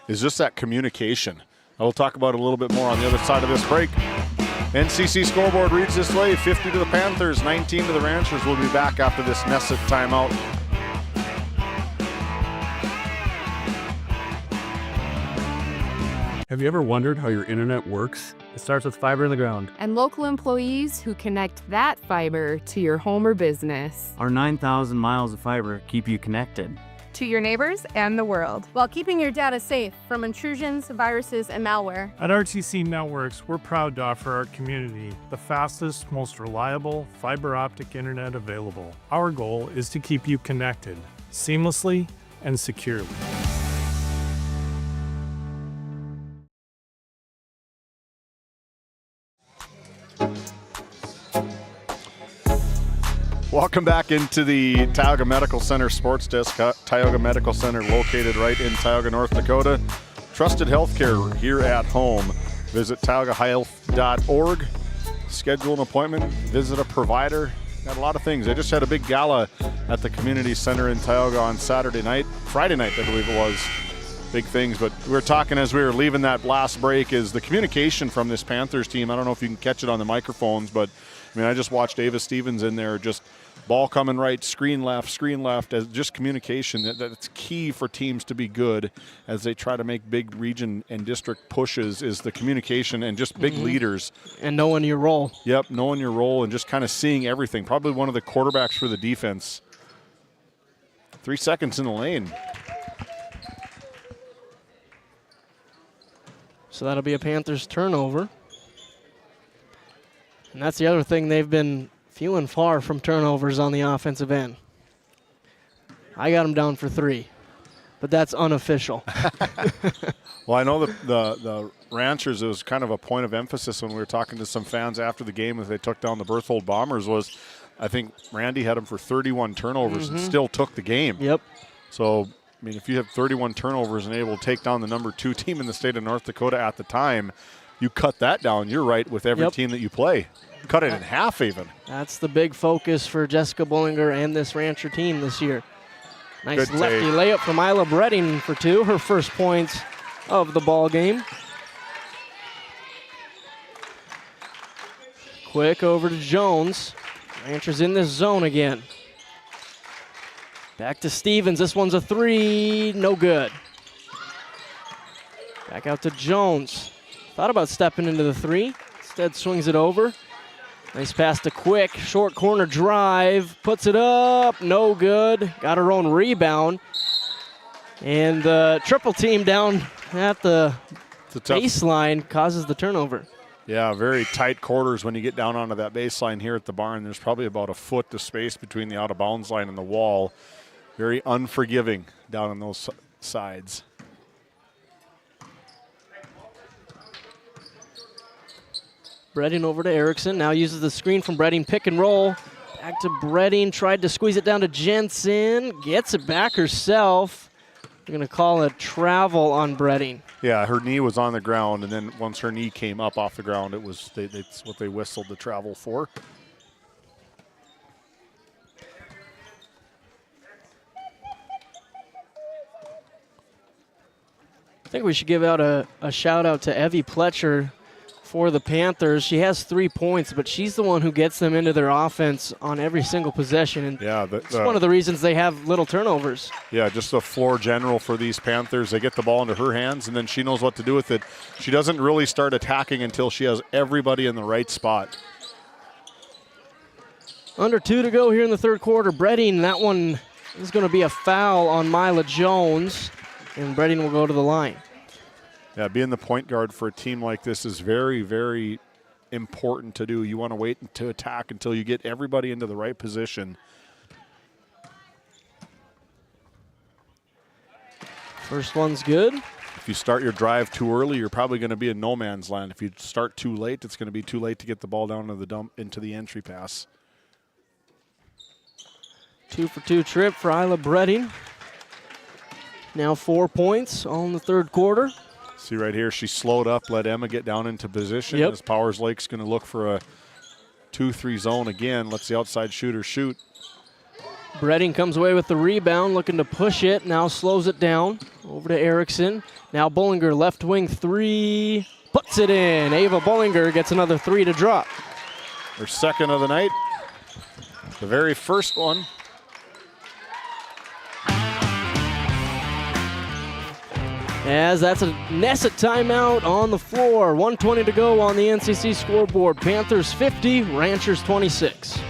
is just that communication. I'll talk about it a little bit more on the other side of this break. NCC scoreboard reads this way, 50 to the Panthers, 19 to the Ranchers. We'll be back after this Nesset timeout. Have you ever wondered how your internet works? It starts with fiber in the ground. And local employees who connect that fiber to your home or business. Our 9,000 miles of fiber keep you connected to your neighbors and the world, while keeping your data safe from intrusions, viruses, and malware. At RTC Networks, we're proud to offer our community the fastest, most reliable fiber optic internet available. Our goal is to keep you connected seamlessly and securely. Welcome back into the Tioga Medical Center Sports Desk. Tioga Medical Center located right in Tioga, North Dakota. Trusted healthcare here at home. Visit tiogahealth.org. Schedule an appointment. Visit a provider. Got a lot of things. They just had a big gala at the community center in Tioga on Friday night, I believe it was. Big things, but we were talking as we were leaving that last break is the communication from this Panthers team. I don't know if you can catch it on the microphones, but I mean, I just watched Ava Stevens in there, just ball coming right, screen left, as just communication. That's key for teams to be good as they try to make big region and district pushes is the communication and just big leaders. And knowing your role. Yep, knowing your role and just kind of seeing everything. Probably one of the quarterbacks for the defense. 3 seconds in the lane. So that'll be a Panthers turnover. And that's the other thing, they've been few and far from turnovers on the offensive end. I got them down for 3, but that's unofficial. Well, I know the Ranchers, it was kind of a point of emphasis when we were talking to some fans after the game as they took down the Berthold Bombers was, I think Randy had them for 31 turnovers and still took the game. Yep. So, I mean, if you have 31 turnovers and able to take down the number 2 team in the state of North Dakota at the time, you cut that down, you're right with every team that you play. Cut it in half even. That's the big focus for Jessica Bullinger and this Rancher team this year. Nice Good lefty take. layup from Isla Bredding for 2, her first points of the ball game. Quick over to Jones. Ranchers in this zone again. Back to Stevens. This one's a 3. No good. Back out to Jones. Thought about stepping into the 3. Instead swings it over. Nice pass to Quick. Short corner drive. Puts it up. No good. Got her own rebound. And the triple team down at the baseline causes the turnover. Yeah, very tight quarters when you get down onto that baseline here at the barn. There's probably about a foot of space between the out-of-bounds line and the wall. Very unforgiving down on those sides. Bredding over to Erickson. Now uses the screen from Bredding. Pick and roll. Back to Bredding. Tried to squeeze it down to Jensen. Gets it back herself. We're going to call a travel on Bredding. Yeah, her knee was on the ground, and then once her knee came up off the ground, it's what they whistled the travel for. I think we should give out a shout out to Evie Pletcher for the Panthers. She has 3 points, but she's the one who gets them into their offense on every single possession. And yeah, it's one of the reasons they have little turnovers. Yeah, just the floor general for these Panthers. They get the ball into her hands, and then she knows what to do with it. She doesn't really start attacking until she has everybody in the right spot. Under 2 to go here in the third quarter. Bredding, that one is going to be a foul on Mila Jones, and Bredding will go to the line. Yeah, being the point guard for a team like this is very, very important to do. You want to wait to attack until you get everybody into the right position. First one's good. If you start your drive too early, you're probably going to be in no man's land. If you start too late, it's going to be too late to get the ball down to the dump into the entry pass. 2 for 2 trip for Isla Bredding. Now 4 points all in the third quarter. See right here, she slowed up, let Emma get down into position. Yep. As Powers Lake's going to look for a 2-3 zone again. Lets the outside shooter shoot. Bredding comes away with the rebound, looking to push it. Now slows it down. Over to Erickson. Now Bollinger, left wing 3. Puts it in. Ava Bollinger gets another 3 to drop. Her second of the night. The very first one. As that's a Nesset timeout on the floor. 1:20 to go on the NCC scoreboard. Panthers 50, Ranchers 26.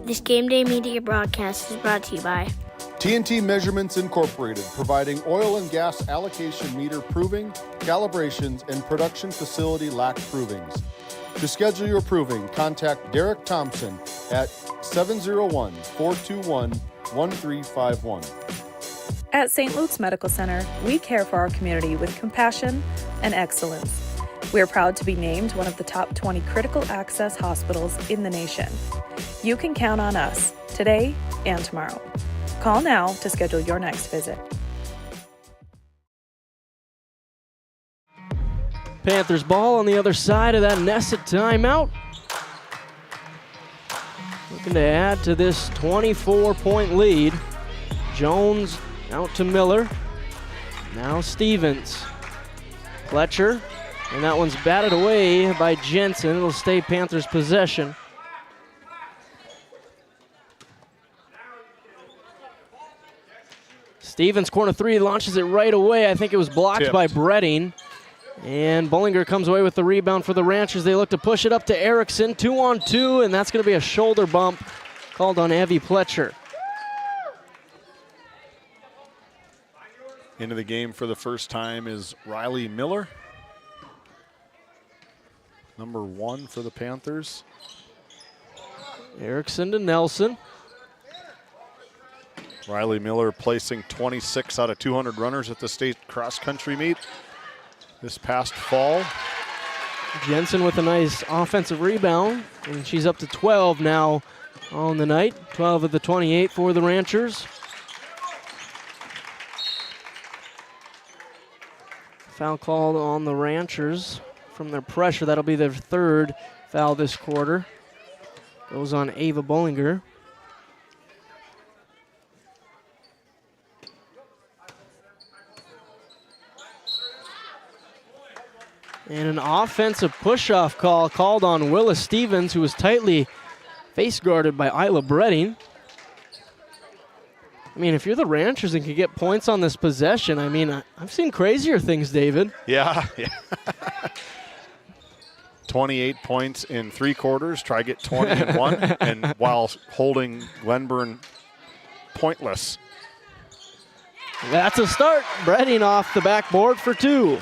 This Game Day Media broadcast is brought to you by TNT Measurements Incorporated, providing oil and gas allocation meter proving, calibrations, and production facility lac provings. To schedule your proving, contact Derek Thompson at 701-421-1351. At St. Luke's Medical Center, we care for our community with compassion and excellence. We are proud to be named one of the top 20 critical access hospitals in the nation. You can count on us today and tomorrow. Call now to schedule your next visit. Panthers ball on the other side of that Nesset timeout. Looking to add to this 24-point lead. Jones out to Miller. Now Stevens. Pletcher. And that one's batted away by Jensen. It'll stay Panthers' possession. Stevens, corner 3, launches it right away. I think it was blocked by Bredding. And Bollinger comes away with the rebound for the Ranchers. They look to push it up to Erickson. 2-on-2, and that's going to be a shoulder bump called on Evie Pletcher. Into the game for the first time is Riley Miller. Number 1 for the Panthers. Erickson to Nelson. Riley Miller placing 26 out of 200 runners at the state cross-country meet this past fall. Jensen with a nice offensive rebound, and she's up to 12 now on the night. 12 of the 28 for the Ranchers. Foul called on the Ranchers from their pressure. That'll be their third foul this quarter. Goes on Ava Bollinger. And an offensive push-off call called on Willis Stevens, who was tightly face-guarded by Isla Bredding. I mean, if you're the Ranchers and can get points on this possession, I mean, I've seen crazier things, David. Yeah. 28 points in 3 quarters. Try get 20 in 1, and while holding Glenburn pointless. That's a start. Bredding off the backboard for 2.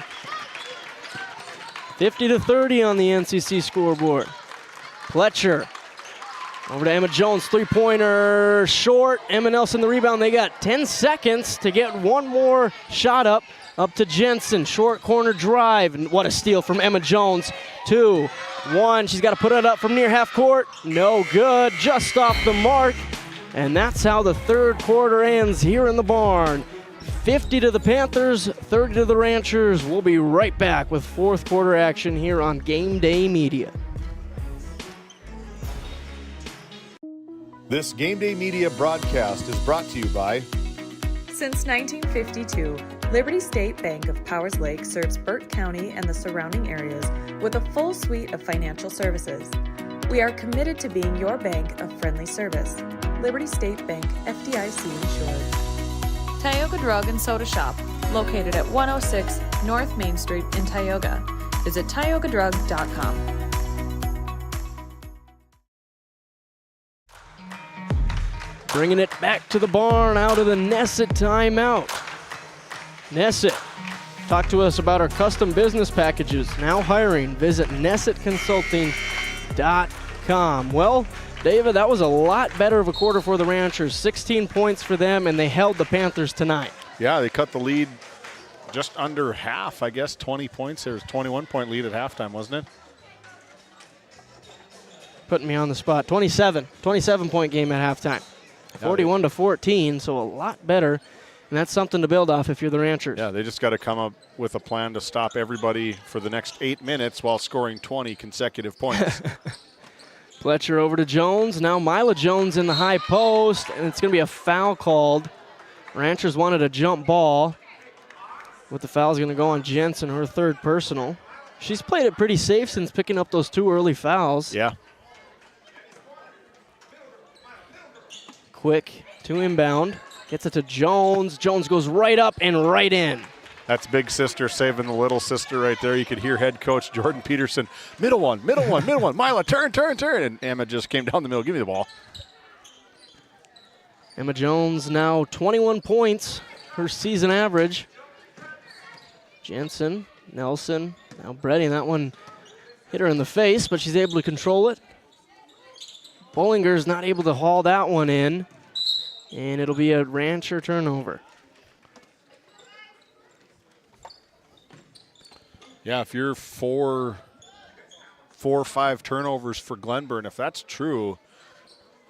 50-30 on the NCC scoreboard. Pletcher over to Emma Jones, 3-pointer short. Emma Nelson the rebound. They got 10 seconds to get one more shot up to Jensen. Short corner drive. And what a steal from Emma Jones. 2, 1. She's got to put it up from near half court. No good. Just off the mark. And that's how the third quarter ends here in the barn. 50 to the Panthers, 30 to the Ranchers. We'll be right back with fourth quarter action here on GameDay Media. This GameDay Media broadcast is brought to you by... Since 1952, Liberty State Bank of Powers Lake serves Burt County and the surrounding areas with a full suite of financial services. We are committed to being your bank of friendly service. Liberty State Bank, FDIC insured. Tioga Drug and Soda Shop, located at 106 North Main Street in Tioga. Visit tiogadrug.com. Bringing it back to the barn out of the Nesset timeout. Nesset, talk to us about our custom business packages. Now hiring. Visit nessetconsulting.com. Well, David, that was a lot better of a quarter for the Ranchers. 16 points for them, and they held the Panthers tonight. Yeah, they cut the lead just under half, I guess, 20 points. There was a 21-point lead at halftime, wasn't it? Putting me on the spot. 27-point game at halftime. 41-14, so a lot better. And that's something to build off if you're the Ranchers. Yeah, they just got to come up with a plan to stop everybody for the next 8 minutes while scoring 20 consecutive points. Pletcher over to Jones. Now Mila Jones in the high post, and it's going to be a foul called. Ranchers wanted a jump ball. With the foul is going to go on Jensen, her third personal. She's played it pretty safe since picking up those 2 early fouls. Yeah. Quick to inbound. Gets it to Jones. Jones goes right up and right in. That's big sister saving the little sister right there. You could hear head coach Jordan Peterson, middle one. Mila, turn. And Emma just came down the middle. Give me the ball. Emma Jones now 21 points, her season average. Jensen, Nelson, now Bredding. That one hit her in the face, but she's able to control it. Bollinger's not able to haul that one in, and it'll be a Rancher turnover. Yeah, if you're 4 or 5 turnovers for Glenburn, if that's true,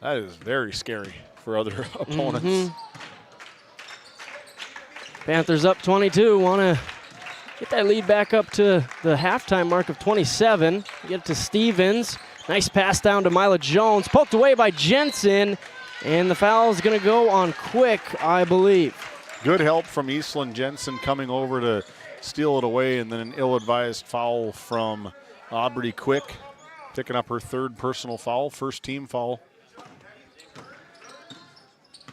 that is very scary for other opponents. Panthers up 22, want to get that lead back up to the halftime mark of 27. Get it to Stevens. Nice pass down to Mila Jones. Poked away by Jensen, and the foul is going to go on Quick, I believe. Good help from Eastland Jensen coming over to steal it away, and then an ill-advised foul from Aubrey Quick, picking up her 3rd personal foul, 1st team foul.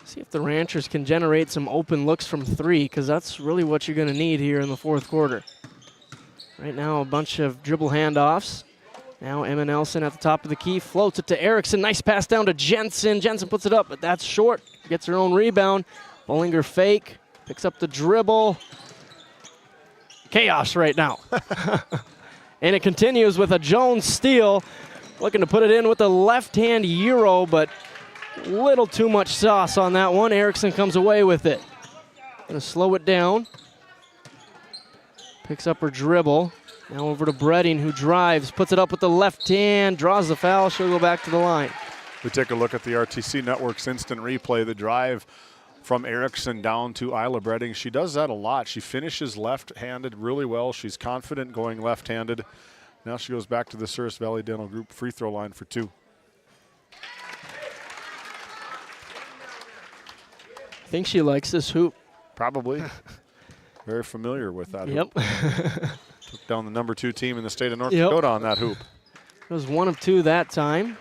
See if the Ranchers can generate some open looks from 3, because that's really what you're going to need here in the fourth quarter. Right now, a bunch of dribble handoffs. Now Emma Nelson at the top of the key, floats it to Erickson. Nice pass down to Jensen. Jensen puts it up, but that's short. Gets her own rebound. Bollinger fake, picks up the dribble. Chaos right now. And it continues with a Jones steal. Looking to put it in with the left-hand Euro, but little too much sauce on that one. Erickson comes away with it. Gonna slow it down. Picks up her dribble. Now over to Bredding, who drives, puts it up with the left hand, draws the foul. She'll go back to the line. We take a look at the RTC Network's instant replay, the drive from Erickson down to Isla Bredding. She does that a lot. She finishes left-handed really well. She's confident going left-handed. Now she goes back to the Souris Valley Dental Group free throw line for 2. I think she likes this hoop. Probably. Very familiar with that hoop. Yep. Took down the number 2 team in the state of North Dakota on that hoop. It was 1 of 2 that time.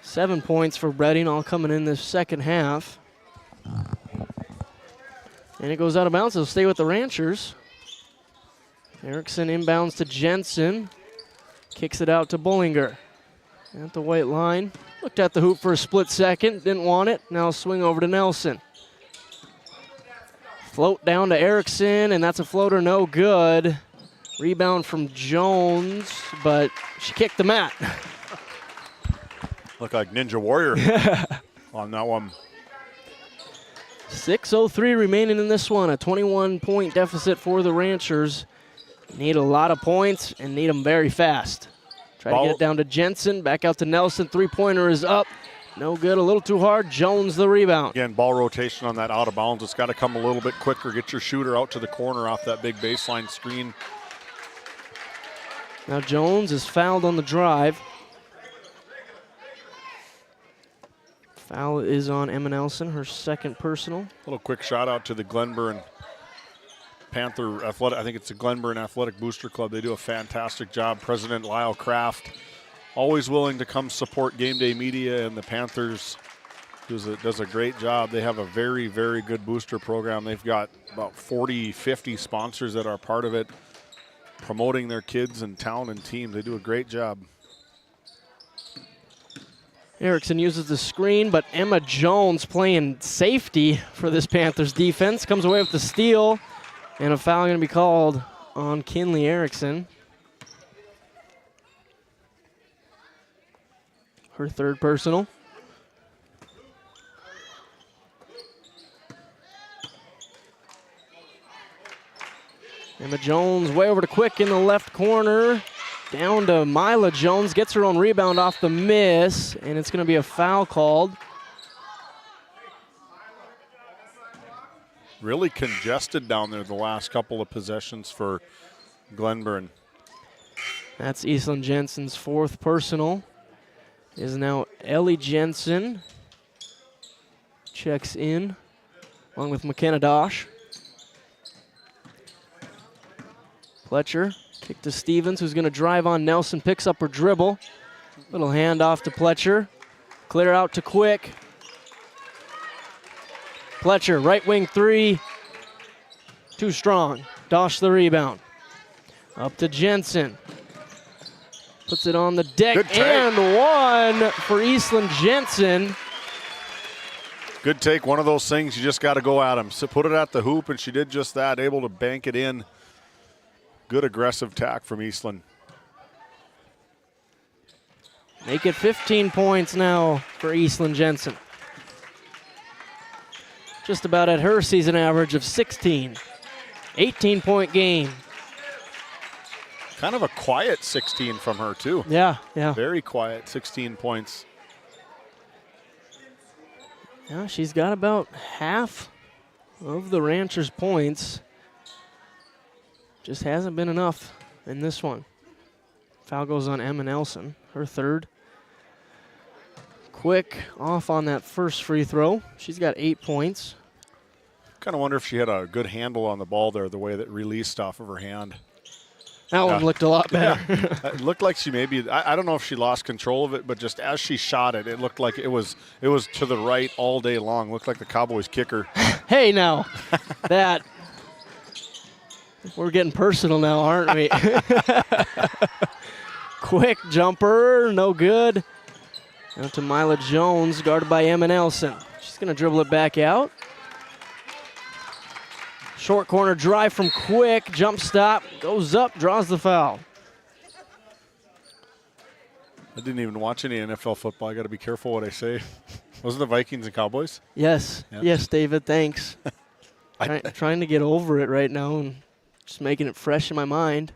7 points for Reading, all coming in this second half. And it goes out of bounds. It'll stay with the Ranchers. Erickson inbounds to Jensen. Kicks it out to Bullinger. At the white line. Looked at the hoop for a split second. Didn't want it. Now swing over to Nelson. Float down to Erickson, and that's a floater, no good. Rebound from Jones, but she kicked the mat. Look like Ninja Warrior on that one. 6:03 remaining in this one. A 21-point deficit for the Ranchers. Need a lot of points and need them very fast. Try to get it down to Jensen. Back out to Nelson. Three-pointer is up. No good. A little too hard. Jones the rebound. Again, ball rotation on that out of bounds. It's got to come a little bit quicker. Get your shooter out to the corner off that big baseline screen. Now Jones is fouled on the drive. Foul is on Emma Nelson, her second personal. A little quick shout out to the Glenburn Panther Athletic. I think it's the Glenburn Athletic Booster Club. They do a fantastic job. President Lyle Kraft, always willing to come support Game Day Media, and the Panthers does a great job. They have a very, very good booster program. They've got about 40, 50 sponsors that are part of it, promoting their kids and town and team. They do a great job. Erickson uses the screen, but Emma Jones playing safety for this Panthers defense. Comes away with the steal, and a foul going to be called on Kinley Erickson. Her third personal. Emma Jones way over to Quick in the left corner. Down to Mila Jones, gets her own rebound off the miss, and it's going to be a foul called. Really congested down there the last couple of possessions for Glenburn. That's Eastland Jensen's fourth personal. Is now Ellie Jensen. Checks in, along with McKenna Dosh. Fletcher. Kick to Stevens, who's going to drive on Nelson, picks up her dribble. Little handoff to Pletcher. Clear out to Quick. Pletcher, right wing three. Too strong. Dosh the rebound. Up to Jensen. Puts it on the deck, and one for Eastland Jensen. Good take, one of those things you just got to go at him. So put it at the hoop, and she did just that, able to bank it in. Good aggressive tack from Eastland. Make it 15 points now for Eastland Jensen. Just about at her season average of 16. 18-point game. Kind of a quiet 16 from her, too. Yeah. Very quiet, 16 points. Yeah, she's got about half of the Ranchers' points. Just hasn't been enough in this one. Foul goes on Emma Nelson, her third. Quick off on that first free throw. She's got 8 points. Kind of wonder if she had a good handle on the ball there, the way that released off of her hand. That one looked a lot better. Yeah. It looked like she maybe, I don't know if she lost control of it, but just as she shot it, it looked like it was to the right all day long. Looked like the Cowboys kicker. Hey now, that. We're getting personal now, aren't we? Quick jumper, no good. Out to Mila Jones, guarded by Emma Nelson. She's going to dribble it back out. Short corner drive from Quick, jump stop, goes up, draws the foul. I didn't even watch any NFL football. I got to be careful what I say. Wasn't the Vikings and Cowboys? Yes, yeah. Yes, David, thanks. Trying to get over it right now and just making it fresh in my mind.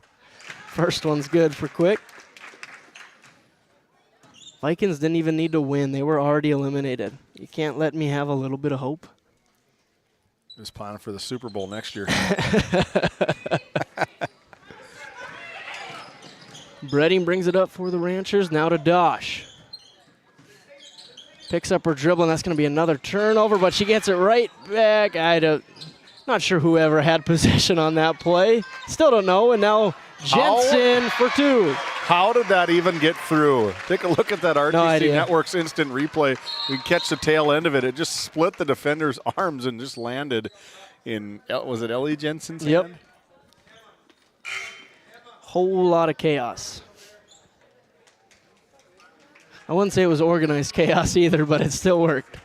First one's good for Quick. Vikings didn't even need to win. They were already eliminated. You can't let me have a little bit of hope. Just planning for the Super Bowl next year. Bredding brings it up for the Ranchers. Now to Dosh. Picks up her dribble, and that's going to be another turnover, but she gets it right back. Not sure whoever had possession on that play. Still don't know, and now Jensen for 2. How did that even get through? Take a look at that RTC Networks instant replay. We catch the tail end of it. It just split the defender's arms and just landed in, was it Ellie Jensen's hand? Whole lot of chaos. I wouldn't say it was organized chaos either, but it still worked.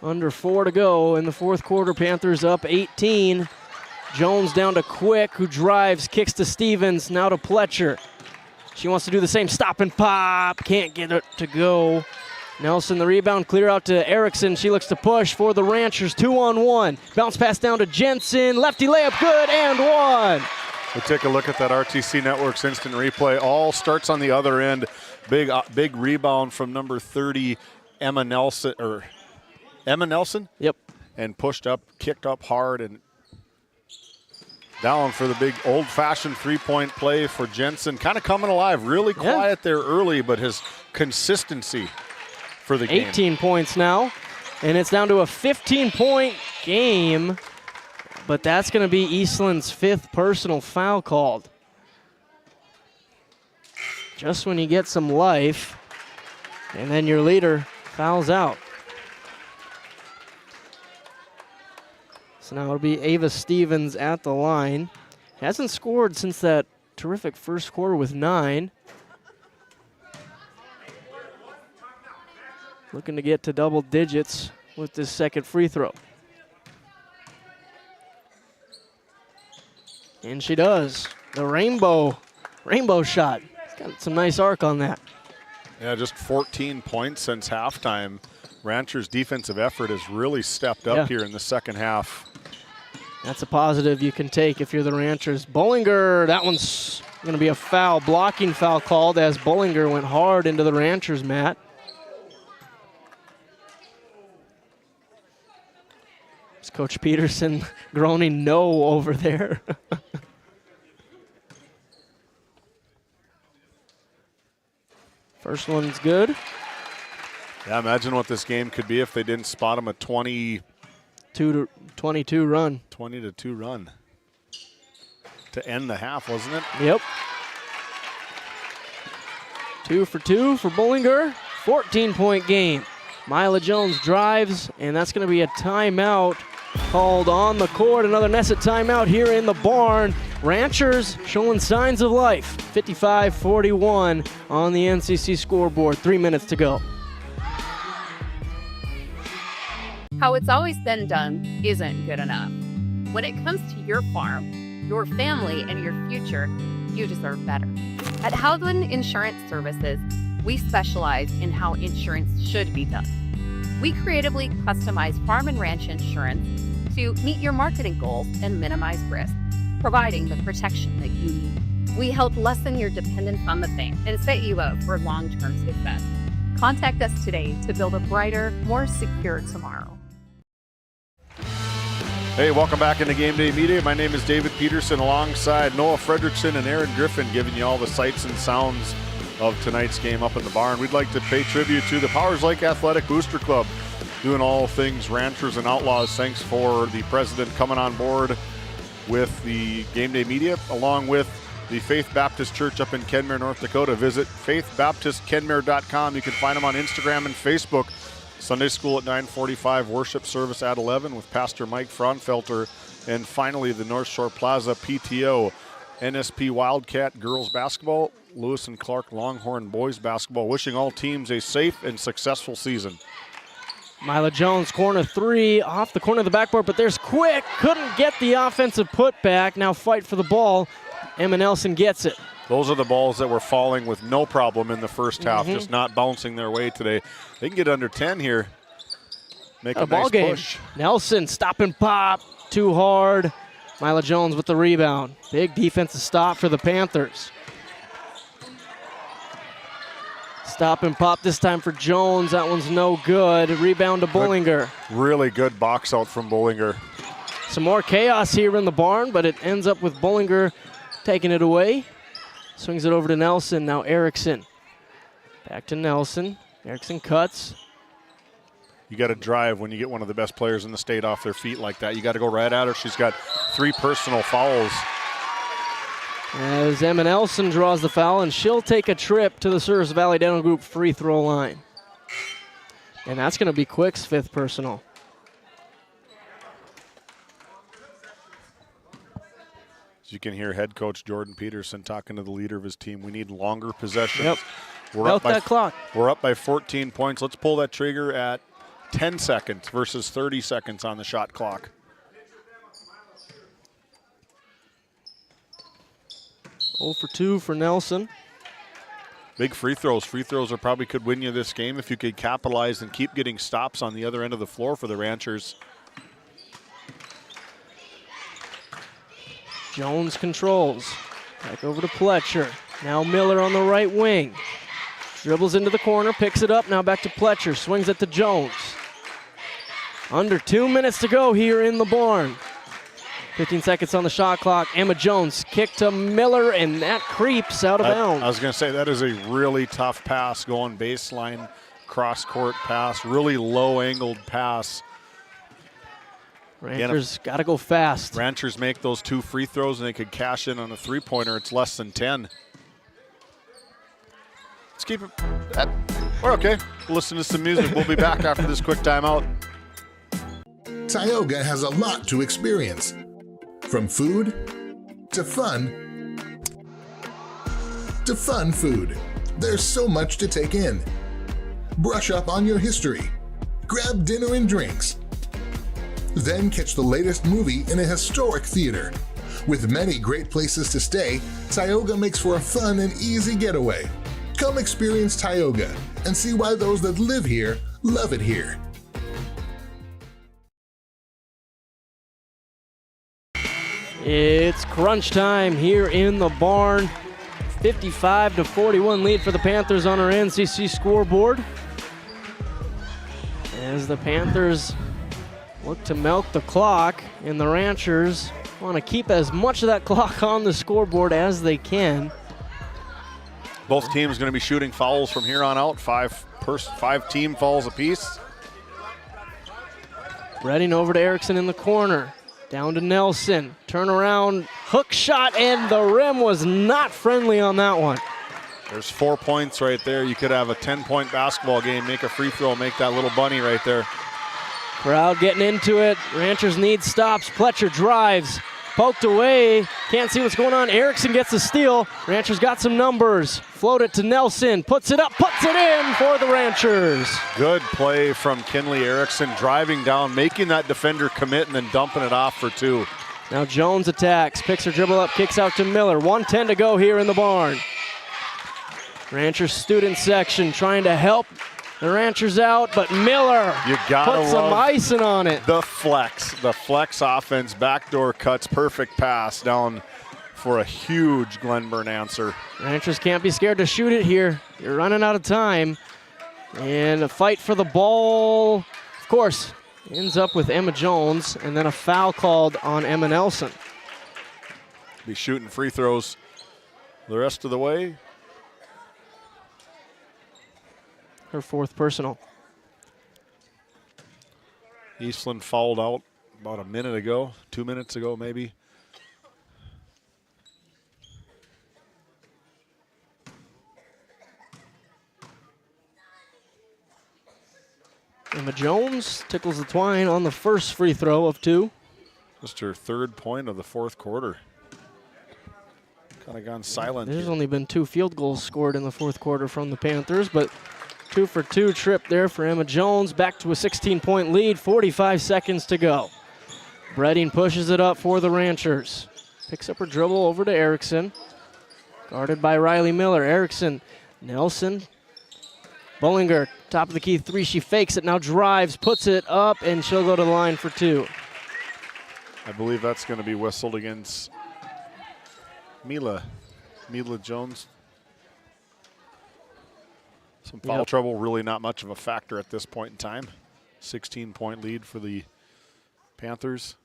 Under 4 to go in the fourth quarter. Panthers up 18. Jones down to Quick, who drives, kicks to Stevens, now to Pletcher. She wants to do the same stop and pop. Can't get it to go. Nelson the rebound, clear out to Erickson. She looks to push for the Ranchers, 2-on-1. Bounce pass down to Jensen. Lefty layup good and 1. We'll take a look at that RTC Networks instant replay. All starts on the other end. Big rebound from number 30, Emma Nelson. Yep. And pushed up, kicked up hard, and down for the big old-fashioned three-point play for Jensen. Kind of coming alive. Really quiet there early, but his consistency for the game. 18 points now, and it's down to a 15-point game, but that's going to be Eastland's 5th personal foul called. Just when you get some life, and then your leader fouls out. So now it'll be Ava Stevens at the line. Hasn't scored since that terrific first quarter with 9. Looking to get to double digits with this second free throw. And she does. The rainbow shot. It's got some nice arc on that. Yeah, just 14 points since halftime. Ranchers' defensive effort has really stepped up here in the second half. That's a positive you can take if you're the Ranchers. Bollinger, that one's going to be a foul, blocking foul called as Bollinger went hard into the Ranchers' mat. It's Coach Peterson groaning no over there. First one's good. Yeah, imagine what this game could be if they didn't spot him a 22 run. 20-2 run to end the half, wasn't it? Yep. 2 for 2 for Bollinger. 14-point game. Mila Jones drives, and that's going to be a timeout called on the court. Another Nesset timeout here in the barn. Ranchers showing signs of life. 55-41 on the NCC scoreboard. 3 minutes to go. How it's always been done isn't good enough. When it comes to your farm, your family, and your future, you deserve better. At Howland Insurance Services, we specialize in how insurance should be done. We creatively customize farm and ranch insurance to meet your marketing goals and minimize risk, providing the protection that you need. We help lessen your dependence on the bank and set you up for long-term success. Contact us today to build a brighter, more secure tomorrow. Hey, welcome back into Game Day Media. My name is David Peterson alongside Noah Fredrickson and Aaron Griffin, giving you all the sights and sounds of tonight's game up in the barn. We'd like to pay tribute to the Powers Lake Athletic Booster Club, doing all things Ranchers and Outlaws. Thanks for the president coming on board with the Game Day Media, along with the Faith Baptist Church up in Kenmare, North Dakota. Visit faithbaptistkenmare.com. You can find them on Instagram and Facebook. Sunday school at 9:45, worship service at 11 with Pastor Mike Fraunfelter. And finally, the North Shore Plaza PTO, NSP Wildcat girls basketball, Lewis and Clark Longhorn boys basketball. Wishing all teams a safe and successful season. Mila Jones, corner 3, off the corner of the backboard, but there's Quick. Couldn't get the offensive putback. Now fight for the ball. Emma Nelson gets it. Those are the balls that were falling with no problem in the first half, just not bouncing their way today. They can get under 10 here. Make a nice push. Nelson, stop and pop, too hard. Mila Jones with the rebound. Big defensive stop for the Panthers. Stop and pop this time for Jones. That one's no good. Rebound to Bollinger. Really good box out from Bollinger. Some more chaos here in the barn, but it ends up with Bollinger taking it away. Swings it over to Nelson. Now Erickson. Back to Nelson. Erickson cuts. You got to drive when you get one of the best players in the state off their feet like that. You got to go right at her. She's got 3 personal fouls. As Emma Nelson draws the foul, and she'll take a trip to the Service Valley Dental Group free throw line. And that's going to be Quick's 5th personal. As you can hear head coach Jordan Peterson talking to the leader of his team, we need longer possessions. Yep. We're up by that clock. We're up by 14 points. Let's pull that trigger at 10 seconds versus 30 seconds on the shot clock. Oh for 2 for Nelson. Big free throws. Free throws are probably could win you this game if you could capitalize and keep getting stops on the other end of the floor for the Ranchers. Jones controls. Back over to Pletcher. Now Miller on the right wing. Dribbles into the corner, picks it up. Now back to Pletcher. Swings it to Jones. Under 2 minutes to go here in the barn. 15 seconds on the shot clock. Emma Jones kick to Miller, and that creeps out of bounds. I was going to say, that is a really tough pass going baseline, cross-court pass, really low-angled pass. Ranchers got to go fast. Ranchers make those 2 free throws, and they could cash in on a three-pointer. It's less than 10. Let's keep it. We're okay. We'll listen to some music. We'll be back after this quick timeout. Tioga has a lot to experience. From food to fun to fun food. There's so much to take in. Brush up on your history. Grab dinner and drinks. Then catch the latest movie in a historic theater. With many great places to stay, Tioga makes for a fun and easy getaway. Come experience Tioga and see why those that live here love it here. It's crunch time here in the barn. 55-41 lead for the Panthers on our NCC scoreboard. As the Panthers look to milk the clock, and the Ranchers want to keep as much of that clock on the scoreboard as they can. Both teams going to be shooting fouls from here on out. 5 team fouls apiece. Redding over to Erickson in the corner. Down to Nelson. Turn around, hook shot, and the rim was not friendly on that one. There's 4 points right there. You could have a 10-point basketball game, make a free throw, make that little bunny right there. Crowd getting into it. Ranchers need stops. Pletcher drives. Poked away. Can't see what's going on. Erickson gets the steal. Ranchers got some numbers. Float it to Nelson. Puts it up. Puts it in for the Ranchers. Good play from Kinley Erickson, driving down, making that defender commit, and then dumping it off for 2. Now Jones attacks. Picks her dribble up. Kicks out to Miller. 1:10 to go here in the barn. Ranchers student section trying to help the Ranchers out, but Miller put some icing on it. The flex offense, backdoor cuts, perfect pass down for a huge Glenburn answer. Ranchers can't be scared to shoot it here. You're running out of time. And a fight for the ball, of course, ends up with Emma Jones, and then a foul called on Emma Nelson. Be shooting free throws the rest of the way. Her 4th personal. Eastland fouled out about a minute ago, 2 minutes ago maybe. Emma Jones tickles the twine on the first free throw of 2. Just her 3rd point of the 4th quarter. Kind of gone silent. There's here. only been 2 field goals scored in the 4th quarter from the Panthers, but 2 for 2 trip there for Emma Jones. Back to a 16-point lead, 45 seconds to go. Bredding pushes it up for the Ranchers. Picks up her dribble over to Erickson. Guarded by Riley Miller. Erickson, Nelson, Bollinger, top of the key 3. She fakes it, now drives, puts it up, and she'll go to the line for 2. I believe that's going to be whistled against Mila Jones. Some foul trouble, really not much of a factor at this point in time. 16-point lead for the Panthers.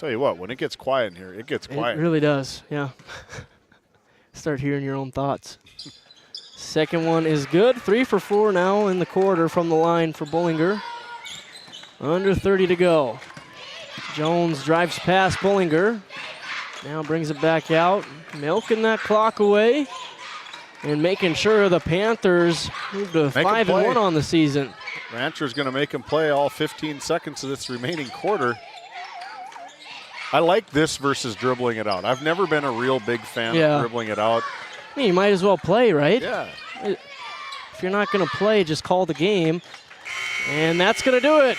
Tell you what, when it gets quiet in here, it gets quiet. It really does, yeah. Start hearing your own thoughts. Second one is good. 3 for 4 now in the quarter from the line for Bullinger. Under 30 to go. Jones drives past Bullinger. Now brings it back out, milking that clock away and making sure the Panthers move to 5-1 on the season. Rancher's going to make him play all 15 seconds of this remaining quarter. I like this versus dribbling it out. I've never been a real big fan of dribbling it out. I mean, you might as well play, right? Yeah. If you're not going to play, just call the game. And that's going to do it.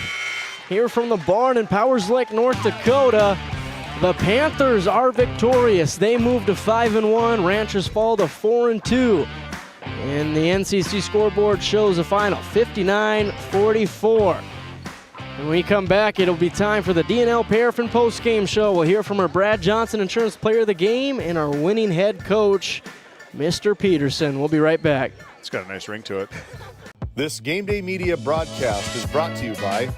Here from the barn in Powers Lake, North Dakota, the Panthers are victorious. They move to 5-1. Ranchers fall to 4-2. And the NCC scoreboard shows a final 59-44. When we come back, it'll be time for the D&L Paraffin post-game show. We'll hear from our Brad Johnson Insurance Player of the Game and our winning head coach, Mr. Peterson. We'll be right back. It's got a nice ring to it. This Game Day Media broadcast is brought to you by...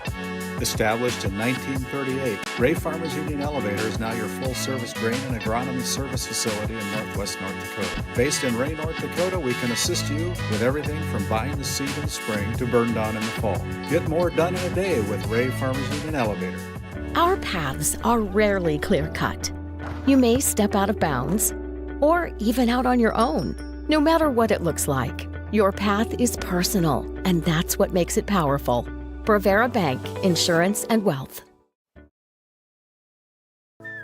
Established in 1938, Ray Farmers Union Elevator is now your full-service grain and agronomy service facility in northwest North Dakota. Based in Ray, North Dakota, we can assist you with everything from buying the seed in the spring to burn down in the fall. Get more done in a day with Ray Farmers Union Elevator. Our paths are rarely clear-cut. You may step out of bounds, or even out on your own. No matter what it looks like, your path is personal, and that's what makes it powerful. Bravera Bank, Insurance and Wealth.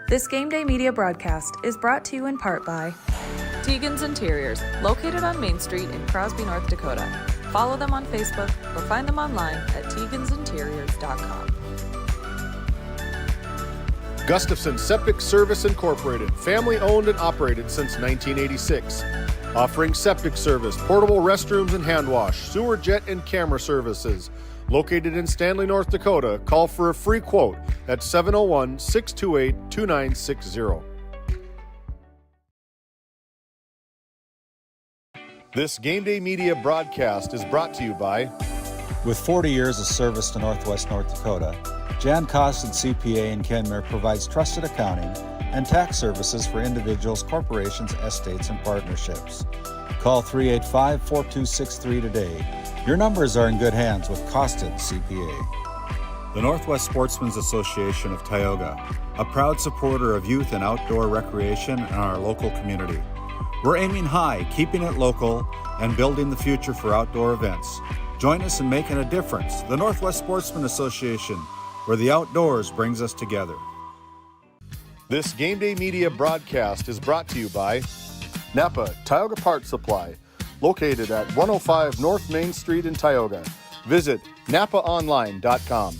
This Game Day Media broadcast is brought to you in part by Tegan's Interiors, located on Main Street in Crosby, North Dakota. Follow them on Facebook or find them online at tegansinteriors.com. Gustafson Septic Service Incorporated, family owned and operated since 1986. Offering septic service, portable restrooms and hand wash, sewer jet and camera services. Located in Stanley, North Dakota, call for a free quote at 701-628-2960. This Game Day Media broadcast is brought to you by... With 40 years of service to northwest North Dakota, Jan Costin CPA in Kenmare provides trusted accounting and tax services for individuals, corporations, estates, and partnerships. Call 385-4263 today. Your numbers are in good hands with Costin CPA. The Northwest Sportsmen's Association of Tioga, a proud supporter of youth and outdoor recreation in our local community. We're aiming high, keeping it local, and building the future for outdoor events. Join us in making a difference. The Northwest Sportsmen Association, where the outdoors brings us together. This Game Day Media broadcast is brought to you by Napa Tioga Parts Supply, located at 105 North Main Street in Tioga. Visit napaonline.com.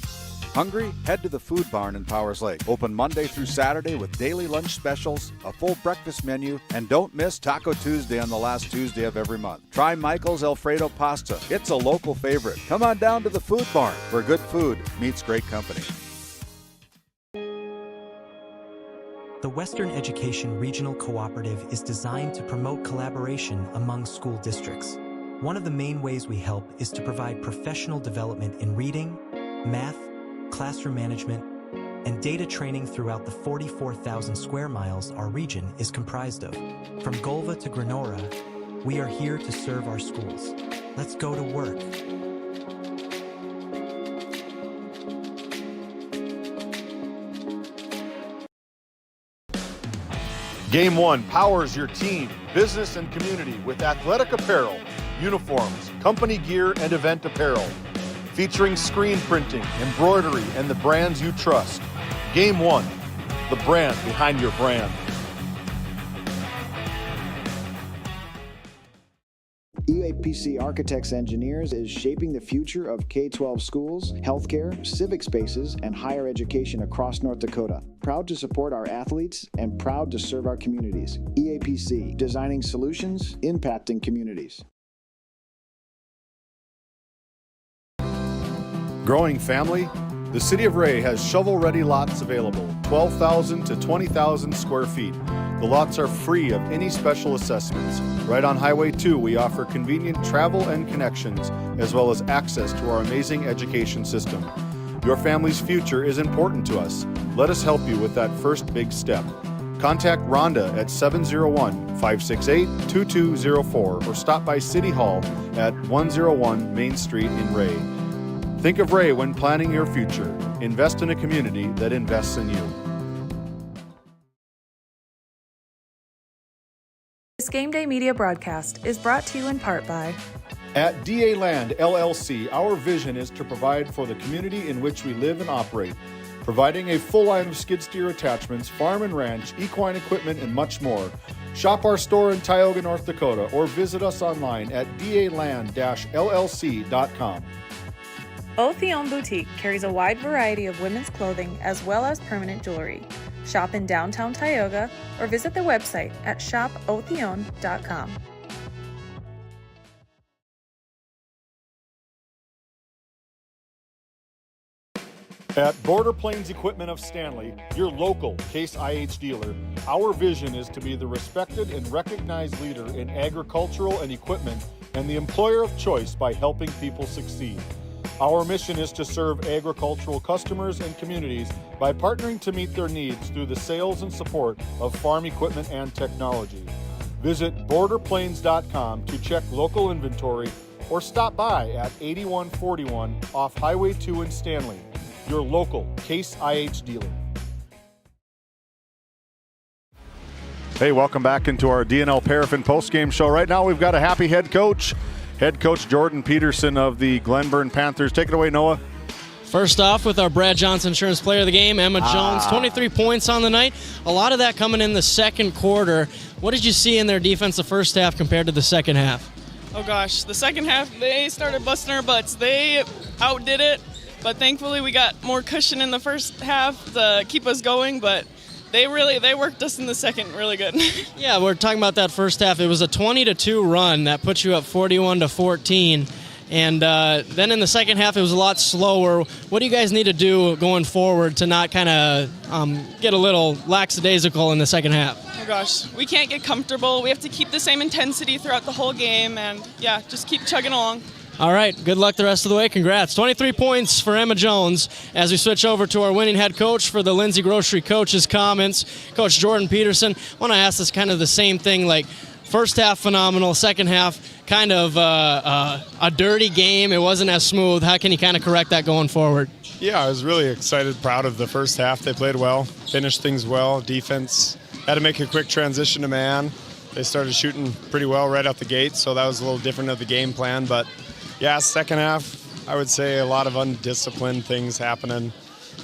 Hungry? Head to the Food Barn in Powers Lake. Open Monday through Saturday with daily lunch specials, a full breakfast menu, and don't miss Taco Tuesday on the last Tuesday of every month. Try Michael's Alfredo Pasta. It's a local favorite. Come on down to the Food Barn, where good food meets great company. The Western Education Regional Cooperative is designed to promote collaboration among school districts. One of the main ways we help is to provide professional development in reading, math, classroom management, and data training throughout the 44,000 square miles our region is comprised of. From Golva to Granora, we are here to serve our schools. Let's go to work. Game 1 powers your team, business, and community with athletic apparel, uniforms, company gear, and event apparel. Featuring screen printing, embroidery, and the brands you trust. Game 1, the brand behind your brand. EAPC Architects Engineers is shaping the future of K-12 schools, healthcare, civic spaces, and higher education across North Dakota. Proud to support our athletes and proud to serve our communities. EAPC, designing solutions, impacting communities. Growing family? The City of Ray has shovel-ready lots available, 12,000 to 20,000 square feet. The lots are free of any special assessments. Right on Highway 2, we offer convenient travel and connections, as well as access to our amazing education system. Your family's future is important to us. Let us help you with that first big step. Contact Rhonda at 701-568-2204 or stop by City Hall at 101 Main Street in Ray. Think of Ray when planning your future. Invest in a community that invests in you. This GameDay Media broadcast is brought to you in part by At DA Land LLC, our vision is to provide for the community in which we live and operate, providing a full line of skid steer attachments, farm and ranch, equine equipment, and much more. Shop our store in Tioga, North Dakota, or visit us online at daland-llc.com. Othion Boutique carries a wide variety of women's clothing as well as permanent jewelry. Shop in downtown Tioga or visit their website at shopothion.com. At Border Plains Equipment of Stanley, your local Case IH dealer, our vision is to be the respected and recognized leader in agricultural and equipment and the employer of choice by helping people succeed. Our mission is to serve agricultural customers and communities by partnering to meet their needs through the sales and support of farm equipment and technology. Visit borderplains.com to check local inventory or stop by at 8141 off Highway 2 in Stanley. Your local Case IH dealer. Hey, welcome back into our DNL Paraffin postgame show. Right now we've got a happy head coach Jordan Peterson of the Glenburn Panthers. Take it away, Noah. First off, with our Brad Johnson Insurance Player of the Game, Emma Jones, 23 points on the night. A lot of that coming in the second quarter. What did you see in their defense the first half compared to the second half? Oh gosh, the second half, they started busting our butts. They outdid it. But thankfully we got more cushion in the first half to keep us going, but they worked us in the second really good. Yeah, we're talking about that first half. It was a 20-2 run that put you up 41-14. And then in the second half, it was a lot slower. What do you guys need to do going forward to not kind of get a little lackadaisical in the second half? Oh gosh, we can't get comfortable. We have to keep the same intensity throughout the whole game and yeah, just keep chugging along. All right, good luck the rest of the way. Congrats. 23 points for Emma Jones. As we switch over to our winning head coach for the Lindsay Grocery Coach's comments, Coach Jordan Peterson, I want to ask this kind of the same thing, like first half phenomenal, second half kind of a dirty game. It wasn't as smooth. How can you kind of correct that going forward? Yeah, I was really excited, proud of the first half. They played well, finished things well. Defense had to make a quick transition to man. They started shooting pretty well right out the gate, so that was a little different of the game plan, but yeah, second half, I would say a lot of undisciplined things happening.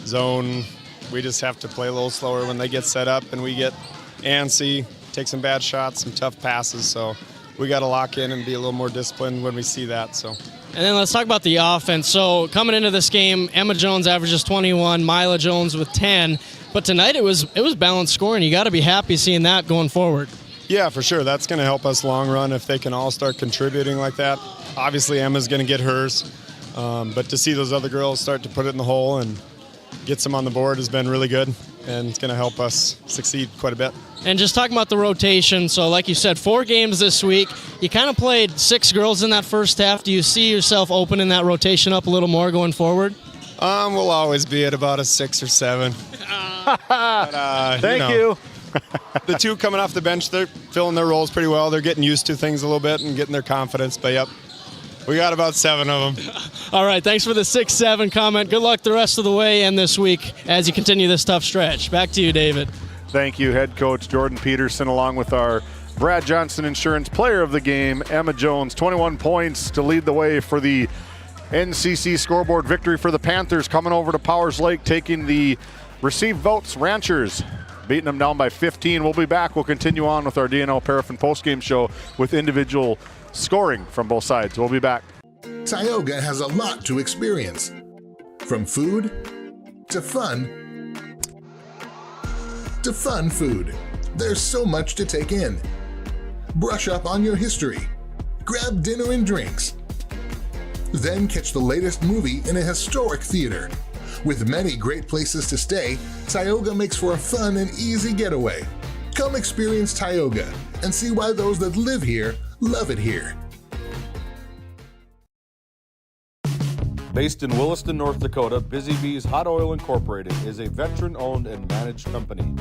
Zone, we just have to play a little slower when they get set up and we get antsy, take some bad shots, some tough passes. So we got to lock in and be a little more disciplined when we see that. So. And then let's talk about the offense. So coming into this game, Emma Jones averages 21, Mila Jones with 10. But tonight it was balanced scoring. You got to be happy seeing that going forward. Yeah, for sure. That's going to help us long run if they can all start contributing like that. Obviously, Emma's going to get hers, but to see those other girls start to put it in the hole and get some on the board has been really good, and it's going to help us succeed quite a bit. And just talking about the rotation, so like you said, 4 games this week. You kind of played 6 girls in that first half. Do you see yourself opening that rotation up a little more going forward? We'll always be at about a 6 or 7. Thank you. The 2 coming off the bench, they're filling their roles pretty well. They're getting used to things a little bit and getting their confidence, but yep. We got about 7 of them. All right, thanks for the 6-7 comment. Good luck the rest of the way and this week as you continue this tough stretch. Back to you, David. Thank you, head coach Jordan Peterson, along with our Brad Johnson Insurance Player of the Game, Emma Jones. 21 points to lead the way for the NCC scoreboard victory for the Panthers, coming over to Powers Lake, taking the received votes Ranchers, beating them down by 15. We'll be back. We'll continue on with our DNL Paraffin postgame show with individual scoring from both sides. We'll be back. Tioga has a lot to experience. From food to fun to fun food. There's so much to take in. Brush up on your history. Grab dinner and drinks. Then catch the latest movie in a historic theater. With many great places to stay, Tioga makes for a fun and easy getaway. Come experience Tioga and see why those that live here love it here. Based in Williston, North Dakota, Busy Bees Hot Oil Incorporated is a veteran-owned and managed company.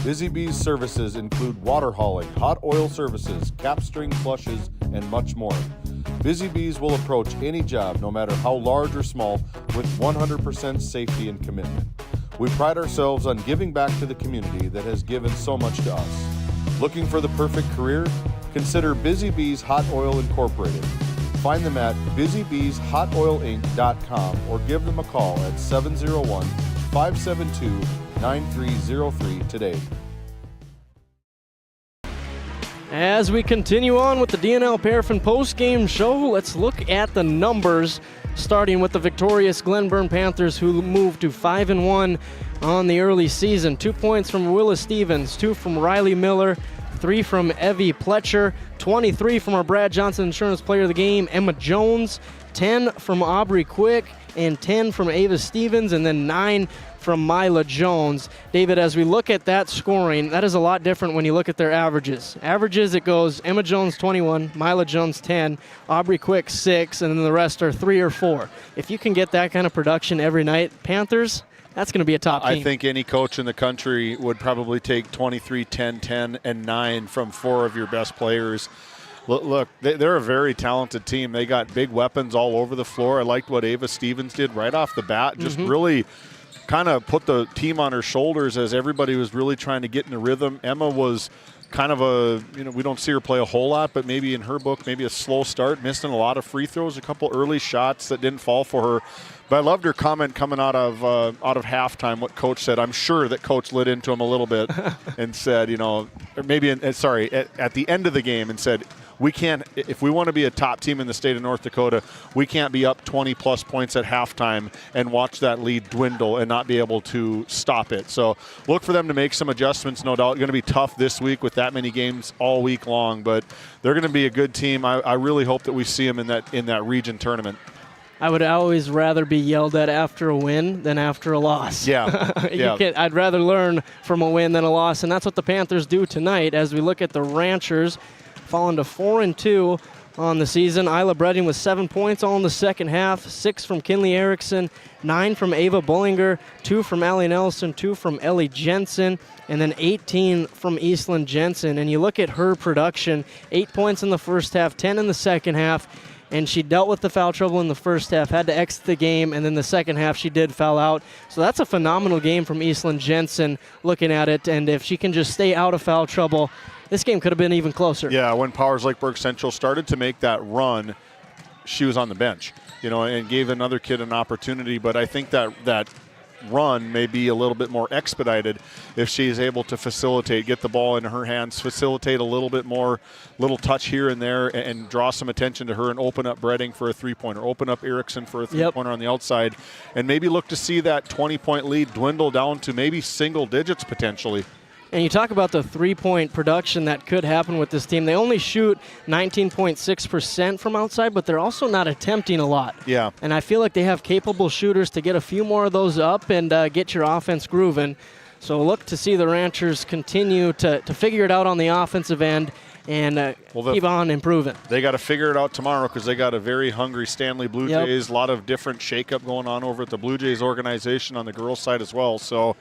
Busy Bees services include water hauling, hot oil services, cap string flushes, and much more. Busy Bees will approach any job, no matter how large or small, with 100% safety and commitment. We pride ourselves on giving back to the community that has given so much to us. Looking for the perfect career? Consider Busy Bees Hot Oil Incorporated. Find them at busybeeshotoilinc.com or give them a call at 701-572-9303 today. As we continue on with the DNL Paraffin postgame show, let's look at the numbers, starting with the victorious Glenburn Panthers, who moved to 5-1 on the early season. 2 points from Willis Stevens, 2 from Riley Miller, 3 from Evie Pletcher, 23 from our Brad Johnson Insurance Player of the Game, Emma Jones, 10 from Aubrey Quick, and 10 from Ava Stevens, and then 9 from Mila Jones. David, as we look at that scoring, that is a lot different when you look at their averages. Averages, it goes Emma Jones 21, Mila Jones 10, Aubrey Quick 6, and then the rest are 3 or 4. If you can get that kind of production every night, Panthers, that's going to be a top team. I think any coach in the country would probably take 23, 10, 10, and 9 from 4 of your best players. Look, they're a very talented team. They got big weapons all over the floor. I liked what Ava Stevens did right off the bat. Just really kind of put the team on her shoulders as everybody was really trying to get in the rhythm. Emma was kind of we don't see her play a whole lot, but maybe in her book, maybe a slow start, missing a lot of free throws, a couple early shots that didn't fall for her. But I loved her comment coming out of halftime, what Coach said. I'm sure that Coach lit into him a little bit and said, at the end of the game and said, we can't, if we want to be a top team in the state of North Dakota, we can't be up 20-plus points at halftime and watch that lead dwindle and not be able to stop it. So look for them to make some adjustments, no doubt. Going to be tough this week with that many games all week long, but they're going to be a good team. I really hope that we see them in that region tournament. I would always rather be yelled at after a win than after a loss. Yeah. I'd rather learn from a win than a loss, and that's what the Panthers do tonight as we look at the Ranchers, falling to 4-2 on the season. Isla Bredding with 7 points all in the second half, 6 from Kinley Erickson, 9 from Ava Bullinger, 2 from Allie Nelson, 2 from Ellie Jensen, and then 18 from Eastland Jensen. And you look at her production, 8 points in the first half, 10 in the second half, and she dealt with the foul trouble in the first half, had to exit the game, and then the second half she did foul out. So that's a phenomenal game from Eastland Jensen looking at it, and if she can just stay out of foul trouble, this game could have been even closer. Yeah, when Powers Lake Burke Central started to make that run, she was on the bench, and gave another kid an opportunity. But I think that run may be a little bit more expedited if she's able to facilitate, get the ball in her hands, facilitate a little bit more, little touch here and there, and draw some attention to her and open up Bredding for a three-pointer, open up Erickson for a three-pointer on the outside, and maybe look to see that 20-point lead dwindle down to maybe single digits potentially. And you talk about the three-point production that could happen with this team. They only shoot 19.6% from outside, but they're also not attempting a lot. Yeah. And I feel like they have capable shooters to get a few more of those up and get your offense grooving. So look to see the Ranchers continue to figure it out on the offensive end and keep on improving. They got to figure it out tomorrow because they got a very hungry Stanley Blue Jays. A lot of different shakeup going on over at the Blue Jays organization on the girls' side as well. So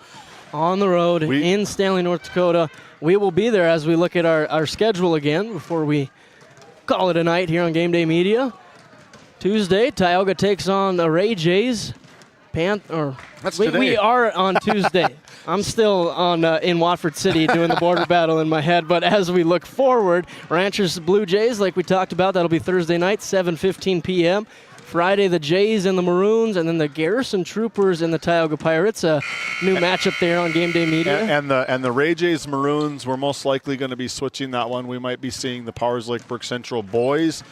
on the road in Stanley, North Dakota. We will be there as we look at our schedule again before we call it a night here on Game Day Media. Tuesday, Tioga takes on the Ray Jays. We are on Tuesday. I'm still in Watford City doing the border battle in my head, but as we look forward, Ranchers Blue Jays, like we talked about, that'll be Thursday night, 7:15 p.m. Friday, the Jays and the Maroons, and then the Garrison Troopers and the Tioga Pirates. A new matchup there on Game Day Media. And the Ray Jays Maroons, we're most likely going to be switching that one. We might be seeing the Powers Lake Burke Central boys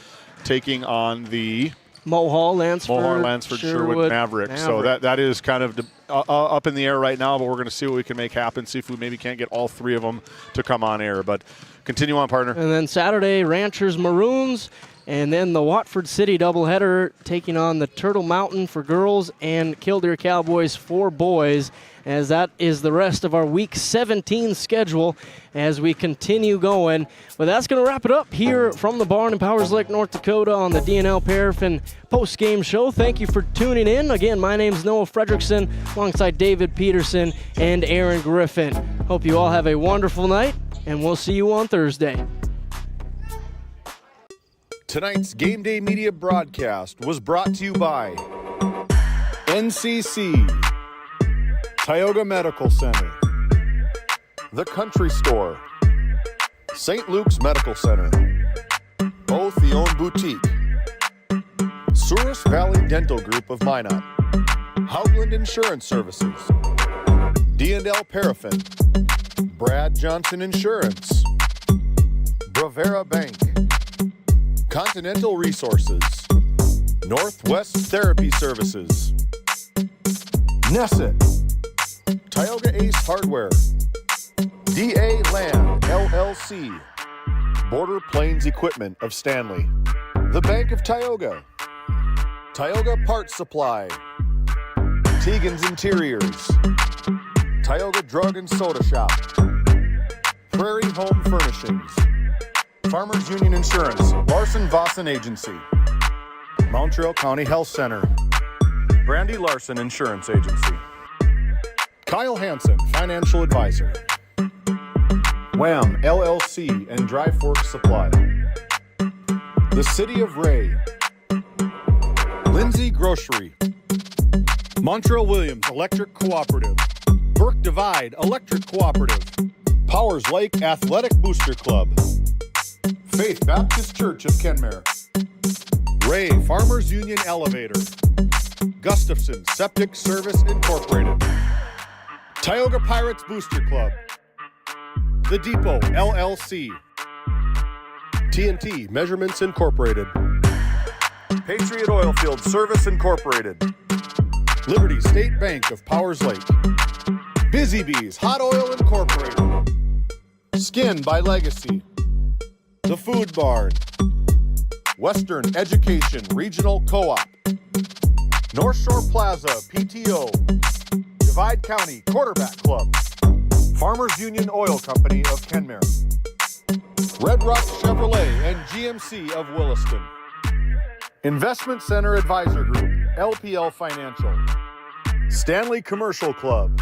taking on the Lansford Sherwood Maverick. So that is kind of up in the air right now, but we're going to see what we can make happen, see if we maybe can't get all three of them to come on air. But continue on, partner. And then Saturday, Ranchers Maroons. And then the Watford City doubleheader taking on the Turtle Mountain for girls and Killdeer Cowboys for boys, as that is the rest of our Week 17 schedule as we continue going. But that's going to wrap it up here from the barn in Powers Lake, North Dakota on the DNL Paraffin post-game show. Thank you for tuning in. Again, my name's Noah Fredrickson alongside David Peterson and Aaron Griffin. Hope you all have a wonderful night, and we'll see you on Thursday. Tonight's Game Day Media broadcast was brought to you by NCC, Tioga Medical Center, The Country Store, St. Luke's Medical Center, O'Theone Boutique, Souris Valley Dental Group of Minot, Hougland Insurance Services, D&L Paraffin, Brad Johnson Insurance, Bravera Bank, Continental Resources, Northwest Therapy Services, Nesset, Tioga Ace Hardware, DA Land LLC, Border Plains Equipment of Stanley, the Bank of Tioga, Tioga Parts Supply, Tegan's Interiors, Tioga Drug and Soda Shop, Prairie Home Furnishings, Farmers Union Insurance, Larson Vossen Agency, Montreal County Health Center, Brandy Larson Insurance Agency, Kyle Hansen, Financial Advisor, Wham LLC and Dry Fork Supply, the City of Ray, Lindsay Grocery, Montreal Williams Electric Cooperative, Burke Divide Electric Cooperative, Powers Lake Athletic Booster Club, Faith Baptist Church of Kenmare, Ray Farmers Union Elevator, Gustafson Septic Service Incorporated, Tioga Pirates Booster Club, The Depot LLC, TNT Measurements Incorporated, Patriot Oilfield Service Incorporated, Liberty State Bank of Powers Lake, Busy Bees Hot Oil Incorporated, Skin by Legacy, The Food Barn, Western Education Regional Co-op, North Shore Plaza PTO, Divide County Quarterback Club, Farmers Union Oil Company of Kenmare, Red Rock Chevrolet and GMC of Williston, Investment Center Advisor Group, LPL Financial, Stanley Commercial Club,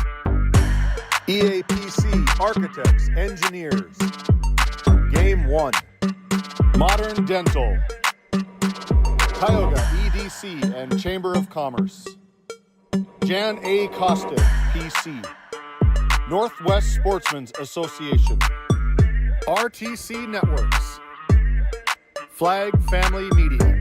EAPC Architects, Engineers, Game 1, Modern Dental, Tioga EDC and Chamber of Commerce, Jan A. Costa, PC, Northwest Sportsmen's Association, RTC Networks, Flag Family Media,